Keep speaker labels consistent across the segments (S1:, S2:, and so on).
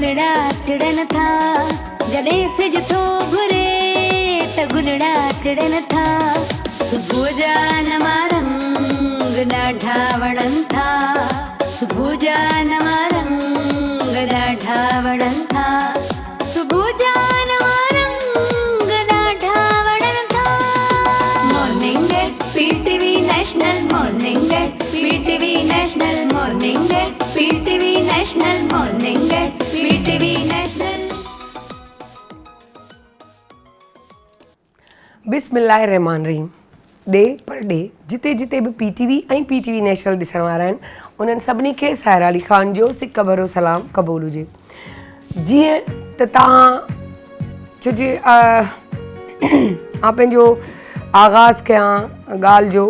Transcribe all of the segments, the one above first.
S1: गुलड़ा टिड़न था जॾहिं सिज थो घुरे त गुलड़ा टिड़न था सुबुह जा नवा रंग ॾाढा वणनि था सुबुह जा नवा रंग ॾाढा वणनि था सुबुह जा नवा रंग ॾाढा वणनि था morning at PTV national morning at PTV national morning at PTV national morning at PTV national.
S2: बिस्मिल्लाहिर्रहमानिर्रहीम। डे पर डे जिते जिते भी PTV ऐं PTV नेशनल ॾिसण वारा आहिनि उन्हनि सभिनी खे साहिर अली ख़ान जो सिक भरो सलाम क़बूल हुजे। जीअं त तव्हां छोजे पंहिंजो आगाज़ कयां ॻाल्हि जो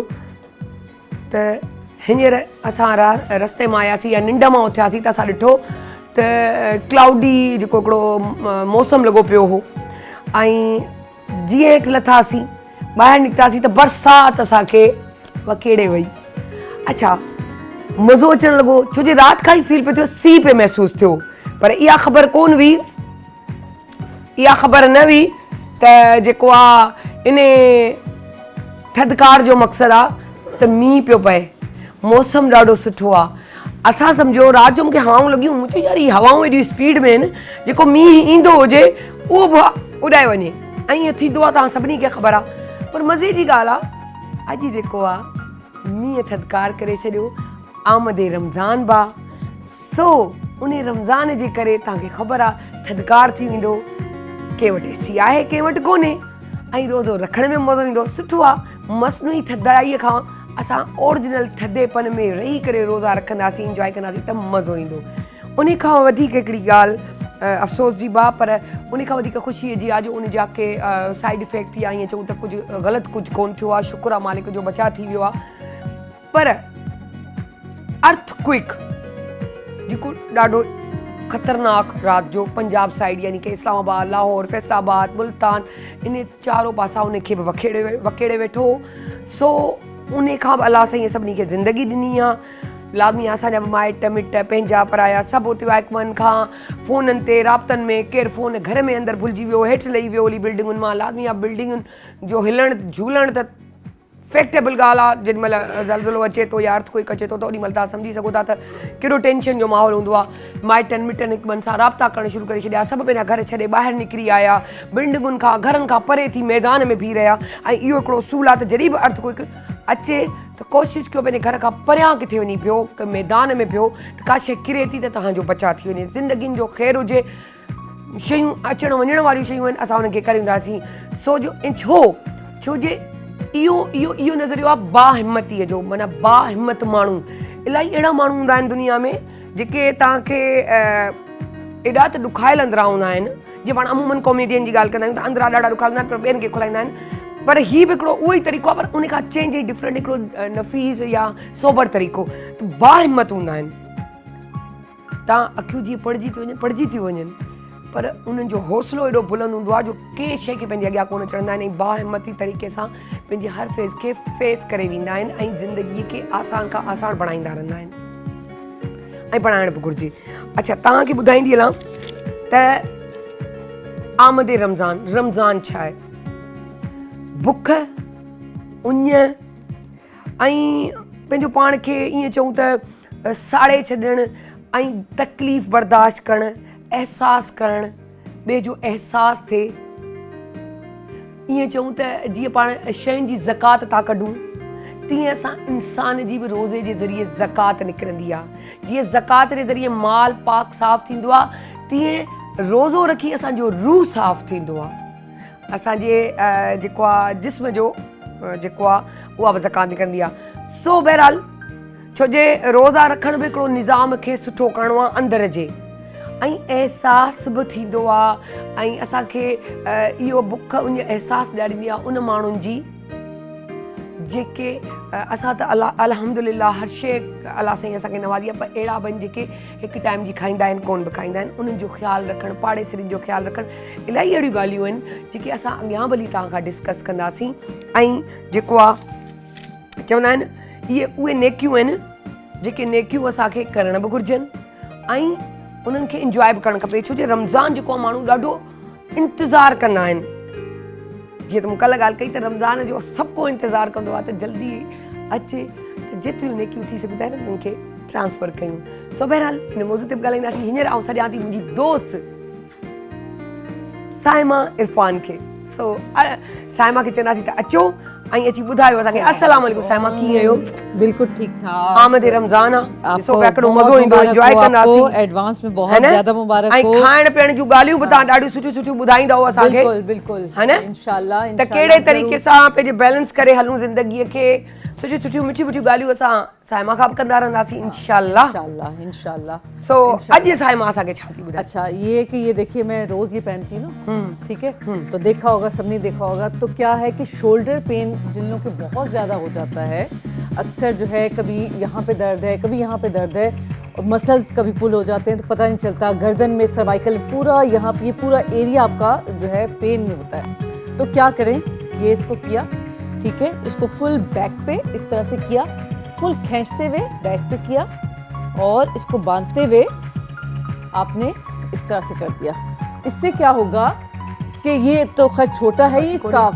S2: त हींअर असां रस्ते मां आयासीं या निंड मां उथियासीं त असां ॾिठो त क्लाउडी जेको हिकिड़ो मौसम लॻो पियो हो ऐं जीअं हेठि लथासीं ॿाहिरि निकितासीं त बरसाति असांखे वकेड़े वई। अच्छा मज़ो अचणु लॻो छो जे राति खां ई फील पियो थियो सीउ पियो महसूसु थियो पर इहा ख़बर कोन हुई इहा ख़बर न हुई त जेको आहे इन थधिकार जो मक़सदु आहे त मींहुं पियो पए मौसम ॾाढो सुठो आहे। असां सम्झो राति जो मूंखे हवाऊं लॻियूं मुंहिंजो यार इहे हवाऊं एॾी स्पीड में आहिनि जेको मींहुं ईंदो हुजे उहो बि उॾाए वञे ऐं ईअं थींदो आहे तव्हां सभिनी खे ख़बर आहे। पर मज़े जी ॻाल्हि आहे अॼु जेको आहे मींहुं थधिकार करे छॾियो आमदे रमज़ान बा सो उन रमज़ान जे करे तव्हांखे ख़बर आहे थधिकार थी वेंदो कंहिं वटि एसी आहे कंहिं वटि कोन्हे ऐं रोज़ो रखण में मज़ो ईंदो सुठो आहे। मसनूई थधाईअ खां असां ओरिजिनल थधेपन में रही करे रोज़ा रखंदासीं इंजॉय कंदासीं त मज़ो ईंदो। उन खां वधीक हिकिड़ी ॻाल्हि अफ़सोस जी बा पर उन खां वधीक ख़ुशीअ जी आहे जो उन जा के साइड इफेक्ट थी विया ईअं चऊं त कुझु ग़लति कुझु कोन्ह थियो आहे शुक्र आहे मालिक जो बचा थी वियो आहे। पर अर्थक्विक जेको ॾाढो ख़तरनाक राति जो पंजाब साइड यानी कि इस्लामाबाद लाहौर फैसलाबाद मुल्तान इन चारों पासा उन खे बि वकेड़े वेठो सो उन खां बि अलाह साईं सभिनी खे ज़िंदगी ॾिनी आहे। लाज़मी असांजा माइट मिट पंहिंजा पराया सभु उते वाइकमनि खां फ़ोननि ते राब्तनि में केरु फ़ोन घर में अंदरि भुलिजी वियो हेठि लही वियो ओली बिल्डिंगुनि मां लाज़मी आहे बिल्डिंगुनि जो हिलणु झूलणु त फैक्टेबल ॻाल्हि आहे। जेॾी महिल ज़लज़लो अचे थो या अर्थक्वेक अचे थो त ओॾी महिल तव्हां सम्झी सघो था त कहिड़ो टेंशन जो माहौल हूंदो आहे। माइटनि मिटनि हिकु ॿिनि सां राब्ता करणु शुरू करे छॾिया सभु पंहिंजा घर छॾे ॿाहिरि निकिरी आया बिल्डिंगुनि खां घरनि खां परे थी मैदान में बीह रहिया ऐं इहो हिकिड़ो उसूल आहे त जॾहिं बि अर्थक्वेक अचे त कोशिशि कयो पंहिंजे घर खां परियां किथे वञी पियो त मैदान में पियो त का शइ किरे थी त तव्हांजो बचा थी वञे ज़िंदगीनि जो ख़ैरु हुजे शयूं अचण वञण वारियूं शयूं आहिनि असां उनखे करे ईंदासीं सो जो छो जे इहो नज़रियो आहे बाहिमतीअ जो माना बाहिमत माण्हू इलाही अहिड़ा माण्हू हूंदा आहिनि दुनिया में जेके तव्हांखे एॾा त ॾुखायल अंदरां हूंदा आहिनि जीअं पाण अमूमन कॉमेडियन जी ॻाल्हि कंदा आहियूं त अंदरां ॾाढा ॾुखायल हूंदा आहिनि पर ॿियनि खे खुलाईंदा आहिनि पर हीउ बि हिकिड़ो उहो ई तरीक़ो आहे पर उन खां चेंज ई डिफरेंट हिकिड़ो नफ़ीस या सोबर तरीक़ो त बाहिमत हूंदा आहिनि। तव्हां अखियूं जीअं पढ़जी थी वञनि पर उन्हनि जो हौसलो एॾो बुलंद हूंदो आहे जो कंहिं शइ खे पंहिंजे अॻियां कोन चढ़ंदा आहिनि ऐं बाहिमती तरीक़े सां पंहिंजे हर फेज़ खे फेस करे वेंदा आहिनि ऐं ज़िंदगीअ खे आसान खां आसान बणाईंदा रहंदा आहिनि ऐं बणाइण बि घुरिजे। अच्छा तव्हांखे ॿुधाईंदी हलां त आमदे रमज़ान छा आहे बुख उञ ऐं पंहिंजो पाण खे ईअं चऊं त साड़े छॾणु ऐं तकलीफ़ बर्दाश्त करणु एहसासु करणु ॿिए जो अहसासु थिए ईअं चऊं त जीअं पाण शयुनि जी ज़कात था कढूं तीअं असां इंसान जी बि रोज़े जे ज़रिए ज़कात निकिरंदी आहे। जीअं ज़कात जे ज़रिए माल पाक साफ़ु थींदो आहे तीअं रोज़ो रखी असांजो रूह साफ़ु थींदो आहे असांजे जेको आहे जिस्म जो जेको आहे उहा बि ज़कात निकिरंदी आहे। सो बहरहाल छो जे रोज़ा रखण बि हिकिड़ो निज़ाम खे सुठो करिणो आहे अंदरि जे ऐं अहसासु बि थींदो आहे ऐं असांखे इहो बुख उन अहसासु ॾियारींदी आहे उन माण्हुनि जी जेके असां त अल्हम्दुलिल्लाह हर शइ अलाह साईं असांखे नवाज़ी आहे पर अहिड़ा बि जेके हिकु टाइम जी खाईंदा आहिनि कोन बि खाईंदा आहिनि उन्हनि जो ख़्यालु रखणु पाड़ेसरियुनि जो ख़्यालु रखणु इलाही अहिड़ियूं ॻाल्हियूं आहिनि जेके असां अॻियां भली तव्हां खां डिस्कस कंदासीं ऐं जेको आहे चवंदा आहिनि इहे उहे नेकियूं आहिनि जेके नेकियूं असांखे करण बि घुरिजनि ऐं उन्हनि खे इंजॉय बि करणु खपे, छो जो रमज़ान जेको आहे माण्हू ॾाढो इंतज़ारु कंदा आहिनि। जीअं त मूं कल्ह ॻाल्हि कई त रमज़ान जो सभु को इंतज़ारु कंदो आहे त जल्दी अचे, त जेतिरियूं नेकियूं थी सघंदा आहिनि उन्हनि खे ट्रांसफर कयूं। सो बहरहाल हिन मौज़ूअ ते बि ॻाल्हाईंदासीं। हींअर आउं सॾियां थी मुंहिंजी दोस्त साइमा इरफान खे। सो साइमा खे चवंदासीं त अचो ऐं अची ॿुधायो असांखे। अस्सलाम वालेकुम साइमा, कीअं आहियो?
S3: बिल्कुल ठीक ठाक।
S2: आमद रमज़ान आहे, ॾिसो
S3: आपको
S2: पिया हिकिड़ो
S3: बहुत
S2: मज़ो ईंदो,
S3: मुबारक
S2: इंजॉय
S3: हो,
S2: कंदासीं
S3: आपको एडवांस में बहुत ज़्यादा मुबारक
S2: ऐं
S3: हो।
S2: खाइण पीअण जूं ॻाल्हियूं बि तव्हां ॾाढियूं सुठियूं सुठियूं ॿुधाईंदव असांखे,
S3: बिल्कुल बिल्कुल,
S2: है न?
S3: इंशाल्लाह
S2: त कहिड़े तरीक़े सां पंहिंजे बैलेंस करे हलूं ज़िंदगीअ खे, सुठियूं सुठियूं मिठियूं मिठियूं ॻाल्हियूं असां साइमा खां बि कंदा रहंदासीं इंशाल्लाह।
S3: इंशाल्लाह इंशाल्लाह।
S2: सो अॼु साइमा असांखे छा थी ॿुधाए?
S3: अच्छा, ये कि ये देखिए मैं रोज ये पहनती हूँ ना, ठीक है, तो देखा होगा, सबने देखा होगा, तो क्या है कि शोल्डर पेन जिन लोगों के बहुत ज़्यादा हो जाता है, अक्सर जो है कभी यहाँ पे दर्द है, कभी यहाँ पे दर्द है, और मसल्स कभी पुल हो जाते हैं तो पता नहीं चलता, गर्दन में, सर्वाइकल, पूरा यहाँ पे ये पूरा एरिया आपका जो है पेन में होता है। तो क्या करें, ये इसको किया, ठीक है, इसको फुल बैक पे इस तरह से किया, फुल खींचते हुए बैक पे किया, और इसको बांधते हुए आपने इस तरह से कर दिया। इससे क्या होगा कि ये तो खैर छोटा है, ये स्कार्फ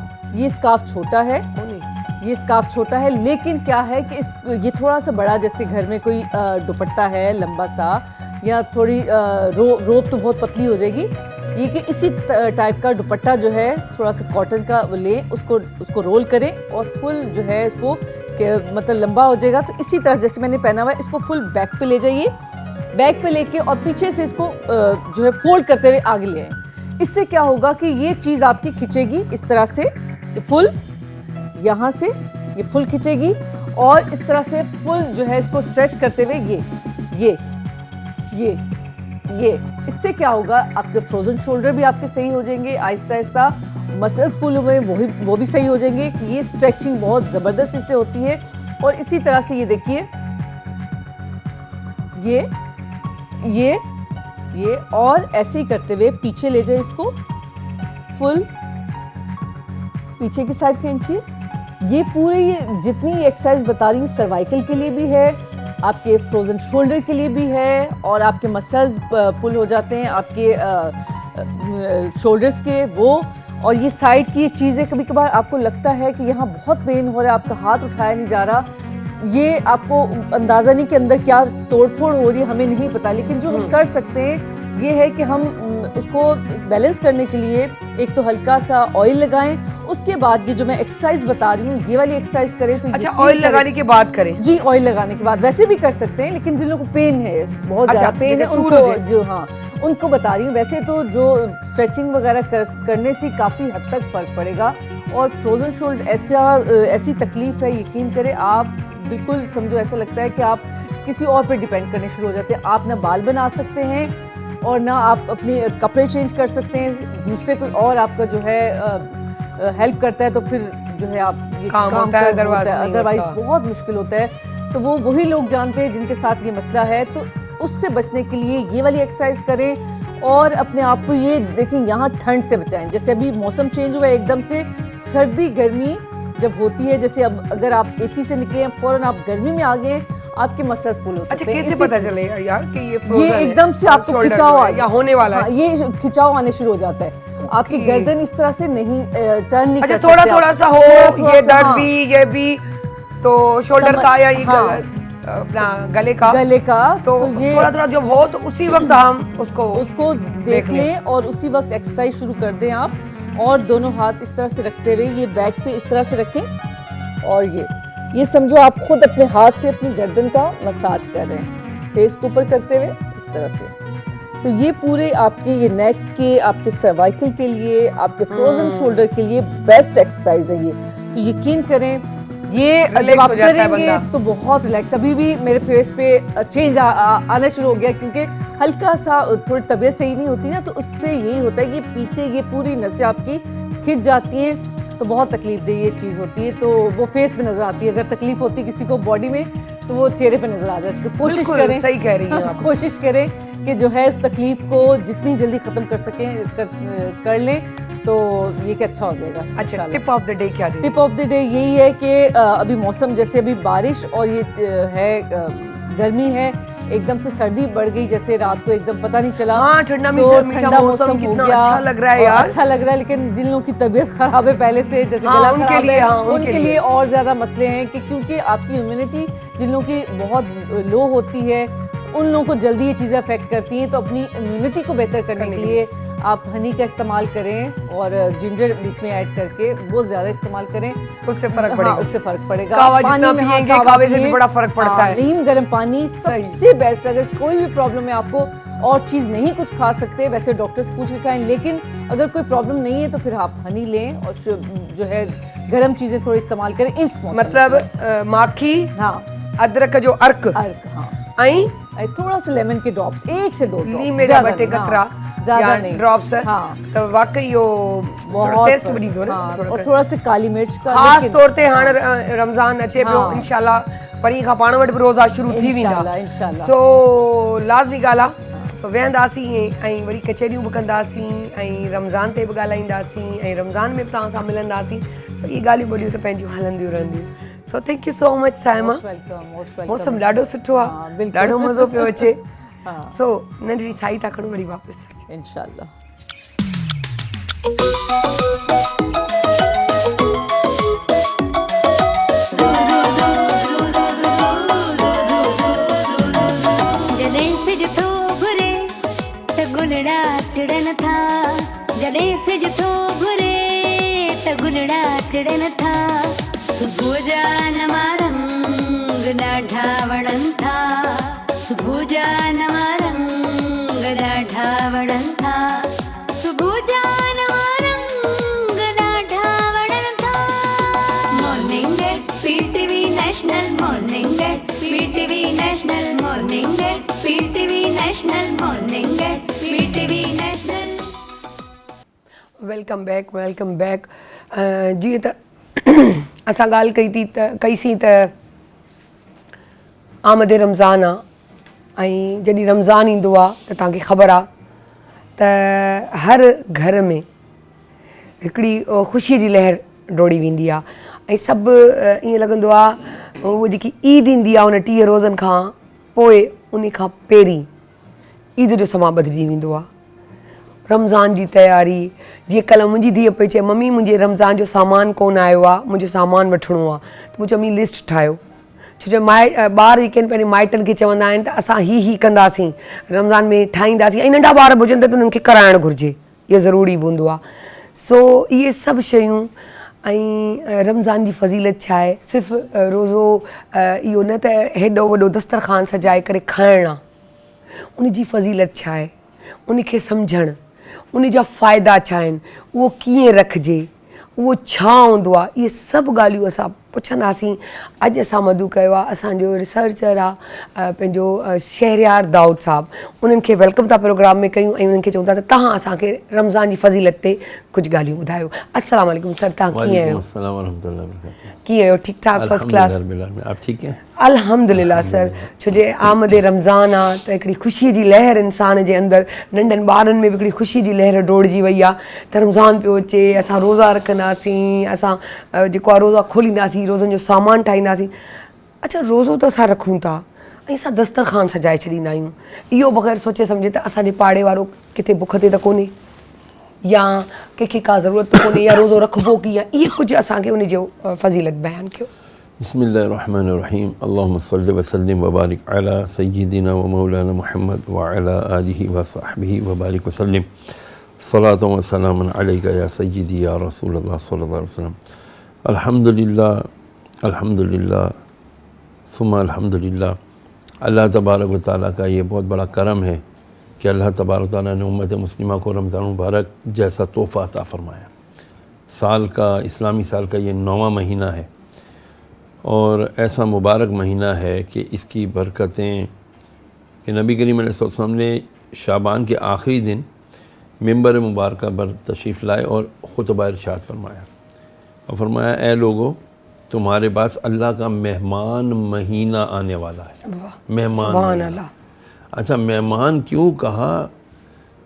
S3: छोटा है, ये स्कार्फ छोटा है, लेकिन क्या है कि ये थोड़ा सा बड़ा, जैसे घर में कोई दुपट्टा है लंबा सा, या थोड़ी रोप तो बहुत पतली हो जाएगी, ये कि इसी टाइप का दुपट्टा जो है थोड़ा सा कॉटन का लें, उसको रोल करें और फुल जो है इसको मतलब लंबा हो जाएगा। तो इसी तरह जैसे मैंने पहना हुआ है, इसको फुल बैक पे ले जाइए, बैक पे लेके और पीछे से इसको जो है फोल्ड करते हुए आगे ले आए। इससे क्या होगा कि ये चीज़ आपकी खिंचेगी इस तरह से, ये फुल यहाँ से ये फुल खिंचेगी, और इस तरह से फुल जो है इसको स्ट्रेच करते हुए ये इससे क्या होगा, आपके फ्रोजन शोल्डर भी आपके सही हो जाएंगे, आहिस्ता आहिस्ता मसल्स पुल हुए वो भी सही हो जाएंगे। ये स्ट्रेचिंग बहुत ज़बरदस्त इससे होती है। और इसी तरह से ये देखिए, ये और ऐसे ही करते हुए पीछे ले जाए, इसको फुल पीछे की साइड खींचिए। ये पूरे ये जितनी एक्सरसाइज बता रही हूँ सर्वाइकल के लिए भी है, आपके फ्रोजन शोल्डर के लिए भी है, और आपके मसल्स पुल हो जाते हैं आपके शोल्डर्स के वो। और ये साइड की ये चीज़ें, कभी कभार आपको लगता है कि यहाँ बहुत पेन हो रहा है, आपका हाथ उठाया नहीं जा रहा, ये आपको अंदाज़ा नहीं कि अंदर क्या तोड़-फोड़ हो रही है, हमें नहीं पता, लेकिन जो हम कर सकते हैं ये है कि हम उसको बैलेंस करने के लिए एक तो हल्का सा ऑयल लगाएं, उसके बाद ये जो मैं एक्सरसाइज बता रही हूँ ये वाली एक्सरसाइज करें। तो
S2: अच्छा, ऑयल लगाने के बाद करें? जी,
S3: ऑयल लगाने के बाद वैसे भी कर सकते हैं, लेकिन जिन लोगों को पेन है, बहुत ज़्यादा पेन है, उनको जो उनको बता रही हूँ। वैसे तो जो स्ट्रेचिंग वगैरह करने से काफ़ी हद तक फ़र्क पड़ेगा। और फ्रोजन शोल्डर ऐसी तकलीफ़ है, यकीन करें आप बिल्कुल समझो ऐसा लगता है कि आप किसी और पे डिपेंड करने शुरू हो जाते हैं। आप ना बाल बना सकते हैं और ना आप अपने कपड़े चेंज कर सकते हैं, दूसरे कोई और आपका जो है हेल्प करता है, तो फिर जो है आप ये काम होता है, अदरवाइज बहुत मुश्किल होता है। तो वो वही लोग जानते हैं जिनके साथ ये मसला है। तो उससे बचने के लिए ये वाली एक्सरसाइज करें, और अपने आप को ये देखें यहाँ ठंड से बचाएं। जैसे अभी मौसम चेंज हुआ है एकदम से, सर्दी गर्मी जब होती है, जैसे अब अगर आप एसी से निकले हैं फौरन आप गर्मी में आ गए, आपके मसल्स फुल हो सकते हैं।
S2: अच्छा, कैसे पता चलेगा यार कि ये फ्रोजन है?
S3: एकदम से आपको खिंचाव या
S2: होने वाला है,
S3: ये खिंचाव आने शुरू हो जाता है। आपकी गर्दन इस तरह से नहीं टर्न नहीं कर सकते।
S2: थोड़ा थोड़ा सा हो, ये दर्द भी, ये भी, तो शोल्डर का या ये अपना गले का तो ये थोड़ा थोड़ा जब हो तो उसी वक्त हम उसको देख लें, और उसी वक्त एक्सरसाइज शुरू कर दें आप। और दोनों हाथ इस तरह से रखते हुए ये बैक पे इस तरह से रखें, और ये समझो आप खुद अपने हाथ से अपनी गर्दन का मसाज कर रहे हैं, फेस को ऊपर करते हुए इस तरह से। तो ये पूरे आपके ये नेक के, आपके सर्वाइकल के लिए, आपके फ्रोजन शोल्डर के लिए बेस्ट एक्सरसाइज है ये। तो यकीन करें ये जब आप करेंगे तो बहुत रिलैक्स। अभी भी मेरे फेस पे चेंज आना शुरू हो गया, क्योंकि हल्का सा थोड़ी तबीयत सही नहीं होती ना, तो उससे यही होता है कि पीछे ये पूरी नसें आपकी खिंच जाती हैं, तो बहुत तकलीफ दे ये चीज़ होती है। तो वो फेस पे नजर आती है। अगर तकलीफ होती है किसी को बॉडी में तो वो चेहरे पे नजर आ जाती है। तो कोशिश करें, सही कह रही हैं आप,
S3: कोशिश करें कि जो है उस तकलीफ को जितनी जल्दी खत्म कर सकें कर लें, तो ये कि अच्छा हो जाएगा।
S2: अच्छा, टिप ऑफ द डे क्या है?
S3: टिप ऑफ द डे यही है कि अभी मौसम जैसे अभी बारिश और ये है गर्मी है, ایک دم سے سردی بڑھ گئی, جیسے رات کو ایک دم پتہ نہیں چلا.
S2: ہاں ٹھنڈا
S3: تو
S2: میٹھا
S3: ٹھنڈا
S2: موسم
S3: ہو
S2: کتنا
S3: گیا,
S2: اچھا لگ رہا ہے
S3: اور
S2: یار.
S3: اچھا لگ رہا ہے, لیکن جن لوگوں کی طبیعت خراب ہے پہلے سے, جیسے گلا
S2: ان کے
S3: خراب
S2: لیے,
S3: ہے,
S2: ہاں
S3: ان کے لیے اور زیادہ مسئلے ہیں کہ کیونکہ آپ کی امیونٹی جن لوگوں کی بہت لو ہوتی ہے ان لوگوں کو جلدی یہ چیزیں افیکٹ کرتی ہیں. تو اپنی امیونٹی کو بہتر کرنے کے لیے آپ ہنی کا استعمال کریں اور جنجر بیچ میں ایڈ کر کے وہ زیادہ استعمال کریں,
S2: اس سے فرق پڑے گا.
S3: اس سے فرق پڑے گا.
S2: کہوا جتنا پیئیں گے کہوے سے بھی بڑا فرق پڑتا ہے.
S3: نیم گرم پانی سب سے بیسٹ. اگر کوئی بھی پرابلم ہے آپ کو اور چیز نہیں کچھ کھا سکتے, ویسے ڈاکٹر سے پوچھ کے کھائیں, لیکن اگر کوئی پرابلم نہیں ہے تو پھر آپ ہنی لیں اور جو ہے گرم چیزیں تھوڑی استعمال کریں اس موسم.
S2: مطلب ماکھی,
S3: ہاں,
S2: ادرک جو ارک,
S3: ہاں, تھوڑا سا لیمن کے ڈراپس, 1 سے 2
S2: لیمے جا بٹے قطرہ
S3: زیادہ نہیں
S2: ڈراپس,
S3: ہاں,
S2: واقعی
S3: بہت
S2: ٹیسٹ بڑی دو.
S3: اور تھوڑا سا کالی مرچ کا,
S2: خاص طور تے ہاں رمضان اچے پयो انشاءاللہ پریں کھا پاڻ وٽ روزا شروع تھی ویندا. سو لازمی ॻाल्हि आहे. सो वेहंदासीं ऐं वरी कचहरियूं बि कंदासीं ऐं रमज़ान ते बि ॻाल्हाईंदासीं ऐं रमज़ान में बि तव्हां सां मिलंदासीं. सो इहे ॻाल्हियूं ॿोलियूं त पंहिंजियूं हलंदियूं रहंदियूं. सो thank you so much Saima. मौसम ॾाढो सुठो आहे, ॾाढो मज़ो पियो अचे. सो नंढड़ी साई था खणूं, वरी वापसि
S3: इंशाल्लाह.
S1: जॾहिं सिज थो घुरे त गुलड़ा टिड़न था, जॾहिं सिज थो घुरे त गुलड़ा टिड़न था. सुबुह जा नवा रंग ॾाढा वणनि था, सुबुह जा नवा रंग ॾाढा वणनि था, सुबुह जा नवा रंग ॾाढा वणनि था. Morning at PTV national, morning at PTV national, morning at PTV national, morning at PTV national.
S2: Welcome back. जीअं त असां ॻाल्हि कईसीं त आमद रमज़ान आहे ऐं जॾहिं रमज़ान ईंदो आहे त तव्हांखे ख़बर आहे त हर घर में हिकिड़ी ख़ुशीअ जी लहर डोड़ी वेंदी आहे ऐं सभु ईअं लॻंदो आहे उहो जेकी ईद ईंदी आहे उन 30 रोज़नि खां पोइ उन खां पहिरीं ईद जो समां ॿधिजी वेंदो आहे. रमज़ान जी तयारी, जीअं कल्ह मुंहिंजी धीअ पई चए मम्मी मुंहिंजे रमज़ान जो सामान कोन आयो आहे, मुंहिंजो सामान वठिणो आहे. त मूं चयो मम्मी लिस्ट ठाहियो, छो जो ॿार जेके आहिनि पंहिंजे माइटनि खे चवंदा आहिनि त असां ही कंदासीं रमज़ान में, ठाहींदासीं. ऐं नंढा ॿार बि हुजनि त उन्हनि खे कराइणु घुरिजे, इहो ज़रूरी बि हूंदो आहे. सो इहे सभु शयूं ऐं रमज़ान जी फ़ज़ीलत छा आहे. सिर्फ़ु रोज़ो इहो न त हेॾो वॾो दस्तरख़ान सजाए करे खाइणु आहे, उन जी फ़ज़ीलत छा आहे, उनखे सम्झणु, उन जा फ़ाइदा छा आहिनि, उहो कीअं रखिजे, उहो छा हूंदो आहे, इहे सभु ॻाल्हियूं असां पुछंदासीं. अॼु असां मधु कयो आहे, असांजो रिसर्चर आहे पंहिंजो शहरयार दाऊद साहब. उन्हनि खे वेलकम था प्रोग्राम में कयूं ऐं उन्हनि खे चऊं था त तव्हां असांखे रमज़ान जी फ़ज़ीलत ते कुझु ॻाल्हियूं ॿुधायो. अस्सलाम वालेकुम सर, तव्हां कीअं आहियो? कीअं आहियो? ठीकु ठाक, फर्स्ट क्लास.
S4: आप ठीक हैं?
S2: अल्हम्दुलिल्लाह सर. छो जे आमद रमज़ान आहे त हिकिड़ी ख़ुशीअ जी लहर इंसान जे अंदरि, नंढनि ॿारनि में बि हिकिड़ी ख़ुशीअ जी लहर डोड़जी वई आहे त रमज़ान पियो अचे, असां रोज़ा रखंदासीं, असां जेको आहे रोज़ा खोलींदासीं, रोज़नि जो सामान ठाहींदासीं. अच्छा, रोज़ो त असां रखूं था ऐं असां दस्तरख़ान सजाए छॾींदा आहियूं, इहो बग़ैर सोचे सम्झे त असांजे पाड़े वारो किथे बुख ते त कोन्हे या कंहिंखे का ज़रूरत त कोन्हे या रोज़ो रखिबो कीअं, इहे कुझु असांखे उन जो फ़ज़ीलत बयानु कयो.
S4: बिस्मिल्लाहिर्रहमानिर्रहीम. अल्लाहुम्मा सल्लि व सल्लिम व बारिक अला सय्यिदिना व मौलाना मुहम्मद व अला आलिहि व सहबिहि व बारिक व सल्लिम. सलातु व सलामुन अलैका या सय्यिदी या रसूलल्लाह सल्लल्लाहु अलैहि वसल्लम. अल्हम्दुलिल्लाह, अल्हम्दुलिल्लाह, सुम्मा अल्हम्दुलिल्लाह. अल्लाह तबारक व तआला का ये बहुत बड़ा करम है कि अल्लाह तबारक व तआला ने उम्मत मुस्लिमा को रमज़ान मुबारक जैसा तोहफ़ा अता फ़रमाया. साल का, इस्लामी साल का ये 9वां महीना है और ऐसा मुबारक महीना है कि इसकी बरकतें कि नबी करीम अलैहि सल्लम ने शाबान के आखिरी दिन मिंबर मुबारक पर तशरीफ़ लाए और खुतबा इरशाद फरमाया और फरमाया ए लोगो, तुम्हारे पास अल्लाह का मेहमान महीना आने वाला है. मेहमान. अच्छा, मेहमान क्यों कहा,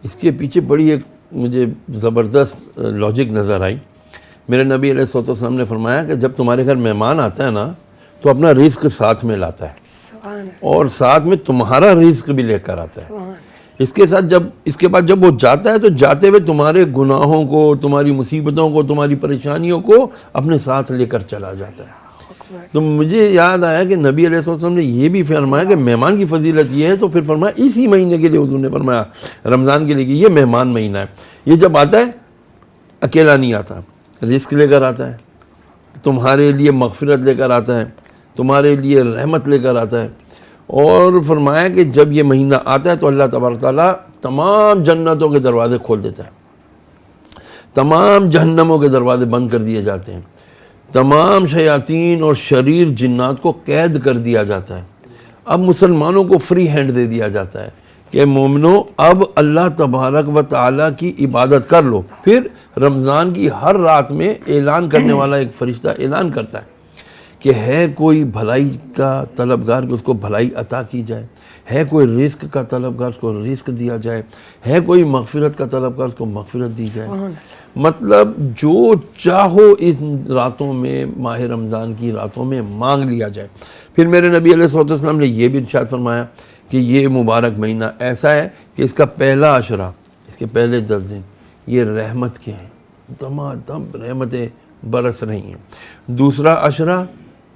S4: इसके पीछे बड़ी एक मुझे ज़बरदस्त लॉजिक नज़र आई. मेरे नबी अलैहिस्सलाम ने फरमाया कि जब तुम्हारे घर मेहमान आता है ना तो अपना रिस्क साथ में लाता है. اور ساتھ میں تمہارا رزق بھی لے کر آتا ہے. اس کے ساتھ اس کے بعد جب وہ جاتا ہے تو جاتے ہوئے تمہارے گناہوں کو, تمہاری مصیبتوں کو, تمہاری پریشانیوں کو اپنے ساتھ لے کر چلا جاتا ہے. تو مجھے یاد آیا کہ نبی علیہ السلام نے یہ بھی فرمایا کہ مہمان کی فضیلت یہ ہے, تو پھر فرمایا اسی مہینے کے لیے حضور نے فرمایا, رمضان کے لیے, کہ یہ مہمان مہینہ ہے. یہ جب آتا ہے اکیلا نہیں آتا, رزق لے کر آتا ہے, تمہارے لیے مغفرت لے کر آتا ہے, تمہارے لیے رحمت لے کر آتا ہے. اور فرمایا کہ جب یہ مہینہ آتا ہے تو اللہ تبارک تعالیٰ تمام جنتوں کے دروازے کھول دیتا ہے, تمام جہنموں کے دروازے بند کر دیے جاتے ہیں, تمام شیاطین اور شریر جنات کو قید کر دیا جاتا ہے. اب مسلمانوں کو فری ہینڈ دے دیا جاتا ہے کہ مومنو اب اللہ تبارک و تعالیٰ کی عبادت کر لو. پھر رمضان کی ہر رات میں اعلان کرنے والا ایک فرشتہ اعلان کرتا ہے کہ ہے کوئی بھلائی کا طلبگار کہ اس کو بھلائی عطا کی جائے, ہے کوئی رزق کا طلبگار اس کو رزق دیا جائے, ہے کوئی مغفرت کا طلبگار اس کو مغفرت دی جائے. مطلب جو چاہو ان راتوں میں, ماہ رمضان کی راتوں میں مانگ لیا جائے. پھر میرے نبی علیہ السلام نے یہ بھی ارشاد فرمایا کہ یہ مبارک مہینہ ایسا ہے کہ اس کا پہلا عشرہ, اس کے پہلے 10 دن یہ رحمت کے ہیں, دم رحمتیں برس رہی ہیں. دوسرا عشرہ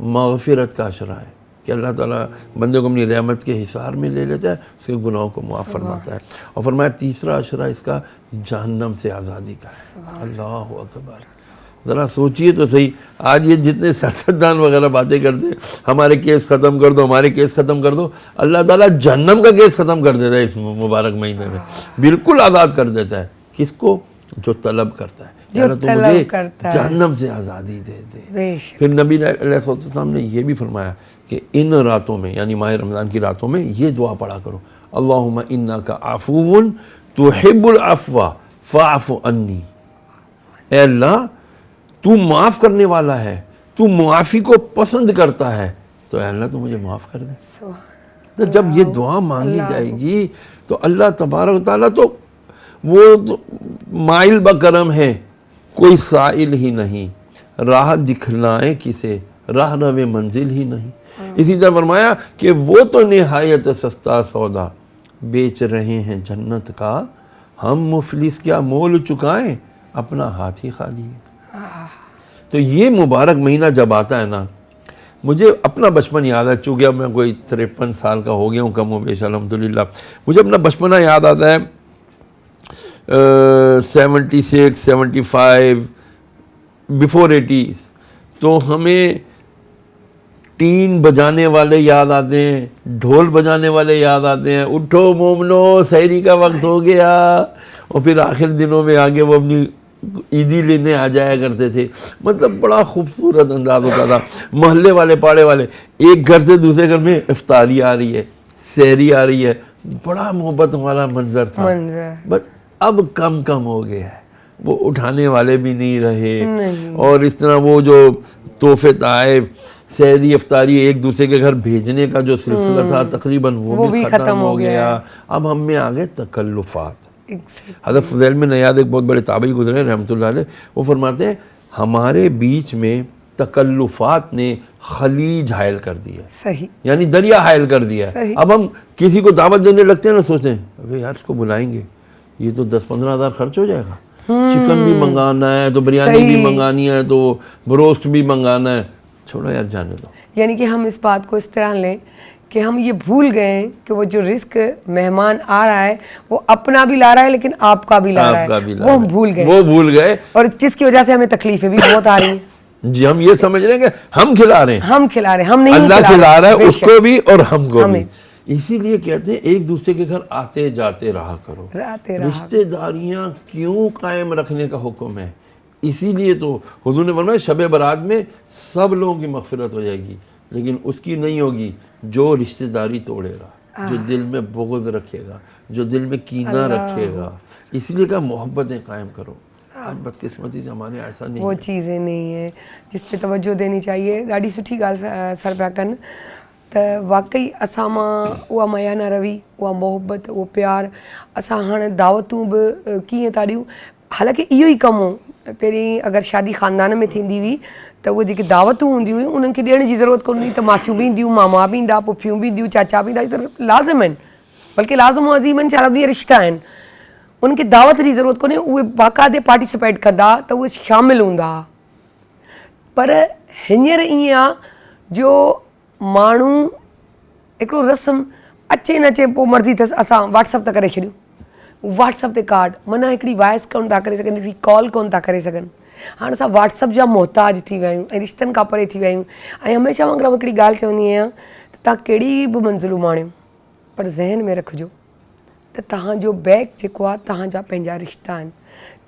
S4: مغفرت کا عشرہ ہے کہ اللہ تعالیٰ بندے کو اپنی رحمت کے حصار میں لے لیتا ہے, اس کے گناہوں کو معاف فرماتا ہے. اور فرمایا تیسرا عشرہ اس کا جہنم سے آزادی کا ہے. اللہ اکبر. ذرا سوچئے تو صحیح, آج یہ جتنے سیاستدان وغیرہ باتیں کرتے ہیں ہمارے کیس ختم کر دو, ہمارے کیس ختم کر دو, اللہ تعالیٰ جہنم کا کیس ختم کر دیتا ہے اس مبارک مہینے میں, بالکل آزاد کر دیتا ہے. کس کو؟ جو طلب کرتا ہے, تو مجھے جہنم سے آزادی دے دے. پھر نبی علیہ السلام نے یہ بھی فرمایا کہ ان راتوں میں یعنی ماہ رمضان کی راتوں میں یہ دعا پڑھا کرو, اللہم انک عفو تحب العفو فاعف عنی. اے اللہ تو معاف کرنے والا ہے, تو معافی کو پسند کرتا ہے, تو اے اللہ تو مجھے معاف کر دے. تو جب یہ دعا مانگی جائے گی تو اللہ تبارک و تعالیٰ تو وہ مائل بکرم ہے, کوئی سائل ہی نہیں, راہ دکھلائیں کسے, راہ روے منزل ہی نہیں. اسی طرح فرمایا کہ وہ تو نہایت سستا سودا بیچ رہے ہیں جنت کا, ہم مفلس کیا مول چکائیں, اپنا ہاتھ ہی خالی ہے. تو یہ مبارک مہینہ جب آتا ہے نا, مجھے اپنا بچپن یاد ہے, چونکہ اب میں کوئی 53 سال کا ہو گیا ہوں کم و بیش الحمدللہ. مجھے اپنا بچپنا یاد آتا ہے 76 75 بیفور 80. تو ہمیں ٹین بجانے والے یاد آتے ہیں, ڈھول بجانے والے یاد آتے ہیں, اٹھو مومنو سحری کا وقت ہو گیا. اور پھر آخر دنوں میں آگے وہ اپنی عیدی لینے آ جایا کرتے تھے. مطلب بڑا خوبصورت انداز ہوتا تھا. محلے والے پاڑے والے ایک گھر سے دوسرے گھر میں افطاری آ رہی ہے, سحری آ رہی ہے, بڑا محبت والا منظر تھا. بس اب کم ہو گیا ہے, وہ اٹھانے والے بھی نہیں رہے, اور اس طرح وہ جو تحفے تحائف سحری افطاری ایک دوسرے کے گھر بھیجنے کا جو سلسلہ تھا تقریباً وہ بھی ختم ہو گیا. اب ہم میں آ گئے تکلفات. حضرت فضیل میں نیاد ایک بہت بڑے تابعی گزرے رحمۃ اللہ علیہ, وہ فرماتے ہیں ہمارے بیچ میں تکلفات نے خلیج حائل کر دیا,
S2: صحیح,
S4: یعنی دریا حائل کر دیا. اب ہم کسی کو دعوت دینے لگتے ہیں نا, سوچتے ہیں ابے یار اس کو بلائیں گے, یہ تو 10-15 ہزار خرچ ہو جائے گا, چکن بھی منگانا ہے, تو بریانی بھی منگانی ہے, تو بروسٹ بھی منگانا ہے, چھوڑو یار جانے دو.
S2: یعنی کہ ہم اس بات کو اس طرح لیں کہ ہم یہ بھول گئے ہیں کہ وہ جو رزق مہمان آ رہا ہے وہ اپنا بھی لا رہا ہے لیکن آپ کا بھی لا رہا ہے, وہ ہم بھول گئے, اور جس کی وجہ سے ہمیں تکلیفیں بھی بہت آ رہی ہیں.
S4: جی ہم یہ سمجھ رہے ہیں کہ ہم کھلا رہے ہیں,
S2: ہم نہیں,
S4: اللہ کھلا رہا ہے اس کو بھی اور ہم کو بھی. اسی لیے کہتے ہیں ایک دوسرے کے گھر آتے جاتے رہا کرو. رشتہ داریاں کیوں قائم رکھنے کا حکم ہے؟ اسی لیے تو حضور نے فرمایا شب برات میں سب لوگوں کی مغفرت ہو جائے گی, لیکن اس کی نہیں ہوگی جو رشتہ داری توڑے گا, جو دل میں بغض رکھے گا, جو دل میں کینہ رکھے گا. اس لیے کہ محبتیں قائم کرو. آج بدقسمتی سے ہمارے ایسا نہیں,
S2: وہ چیزیں نہیں ہیں جس پہ توجہ دینی چاہیے. ॾाढी सुठी ॻाल्हि सर पिया कनि त वाकई असां मां उहा मयाना रवी, उहा मोहबत, उहो प्यारु असां हाणे दावतूं बि कीअं था ॾियूं. हालांकि इहो ई कमु हो पहिरीं, अगरि शादी ख़ानदान में थींदी हुई त उहे जेके दावतूं हूंदियूं हुयूं उन्हनि खे ॾियण जी ज़रूरत कोन हुई, त मासियूं बि ईंदियूं, मामा बि ईंदा, पुफियूं बि ईंदियूं, चाचा बि ईंदा, इहे त लाज़िम आहिनि, बल्कि लाज़िम अज़ीम आहिनि, शादी रिश्ता आहिनि, उनखे दावत जी ज़रूरत कोन्हे, उहे बाक़ाइदे पार्टिसिपेट कंदा त उहे शामिलु हूंदा। पर हींअर ईअं आहे जो माण्हू हिकिड़ो रस्म अचे न अचे पोइ मर्ज़ी अथसि, असां व्हाट्सअप था करे छॾियूं, व्हाट्सअप ते कार्ड, माना हिकिड़ी वॉइस कोन था करे सघनि, हिकिड़ी कॉल कोन था करे सघनि। हाणे असां व्हाट्सअप जा मोहताज थी विया आहियूं ऐं रिश्तनि खां परे थी विया आहियूं। ऐं हमेशह वांगुरु हिकिड़ी ॻाल्हि चवंदी आहियां त तव्हां कहिड़ी बि मंज़िलूं माणियो, पर ज़हन में रखिजो त तव्हांजो बैग जेको आहे तव्हांजा पंहिंजा रिश्ता आहिनि।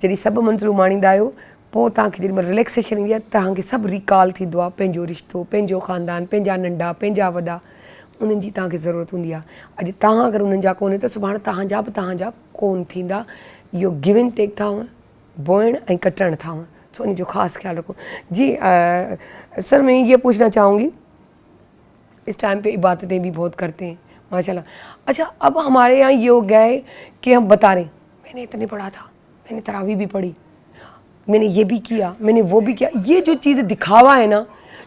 S2: जॾहिं सभु मंज़िलूं माणींदा आहियो पोइ तव्हांखे जेॾी महिल रिलैक्सेशन ईंदी आहे तव्हांखे सभु रिकॉल थींदो आहे, पंहिंजो रिश्तो, पंहिंजो ख़ानदान, पंहिंजा नंढा, पंहिंजा वॾा, उन्हनि जी तव्हांखे ज़रूरत हूंदी आहे। अॼु तव्हां अगरि उन्हनि जा कोन्हे त सुभाणे तव्हांजा बि तव्हांजा कोन थींदा। इहो गिव एंड टेक था हुअं, बोइण ऐं कटण था हुअं, सो इन जो ख़ासि ख्याल रखो। जी सर मैं ये पूछना चाहूँगी, इस टाइम पे इबादतें भी बहुत करते हैं माशाल्लाह, अच्छा अब हमारे यहाँ ये हो गया है कि हम बता रहे हैं मैंने इतने पढ़ा था, मैंने तरावी भी पढ़ी, मैंने ये भी किया, मैंने वो भी किया, ये जो चीज़ दिखावा है ना,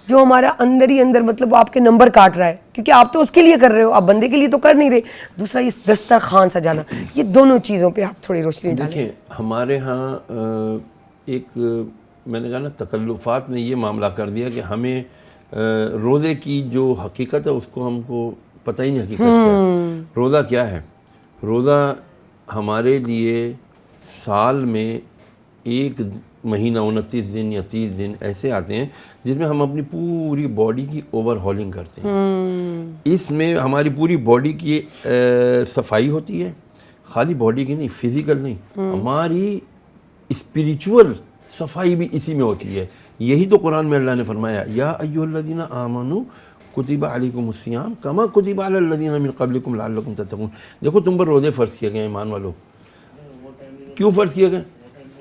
S2: जो हमारा अंदर ही अंदर मतलब आपके नंबर काट रहा है, क्योंकि आप तो उसके लिए कर रहे हो, आप बंदे के लिए तो कर नहीं रहे। दूसरा ये दस्तरखान सजाना, ये दोनों चीज़ों पे आप थोड़ी रोशनी डालें।
S4: देखिए हमारे यहाँ एक मैंने कहा ना तकल्लुफ़ात ने ये मामला कर दिया कि हमें रोज़े की जो हकीकत है उसको हमको पता ही नहीं हकीकत क्या है। रोज़ा क्या है? रोज़ा हमारे लिए साल में एक महीना 29 दिन या 30 दिन ऐसे आते हैं जिसमें हम अपनी पूरी बॉडी की ओवरहॉलिंग करते हैं। इसमें हमारी पूरी बॉडी की सफाई होती है, खाली बॉडी की नहीं, फिजिकल नहीं, हमारी स्पिरिचुअल सफाई भी इसी में होती है। यही तो कुरान में अल्लाह ने फरमाया, या अय्युहल्लज़ीना आमनू कुतिबा अलैकुमुस्सियाम कमा कुतिबा अलल्लज़ीना मिन क़ब्लिकुम लअल्लकुम तत्तक़ून। देखो तुम पर रोज़े फ़र्ज़ किए गए ईमान वालों। क्यों फ़र्ज़ किए गए?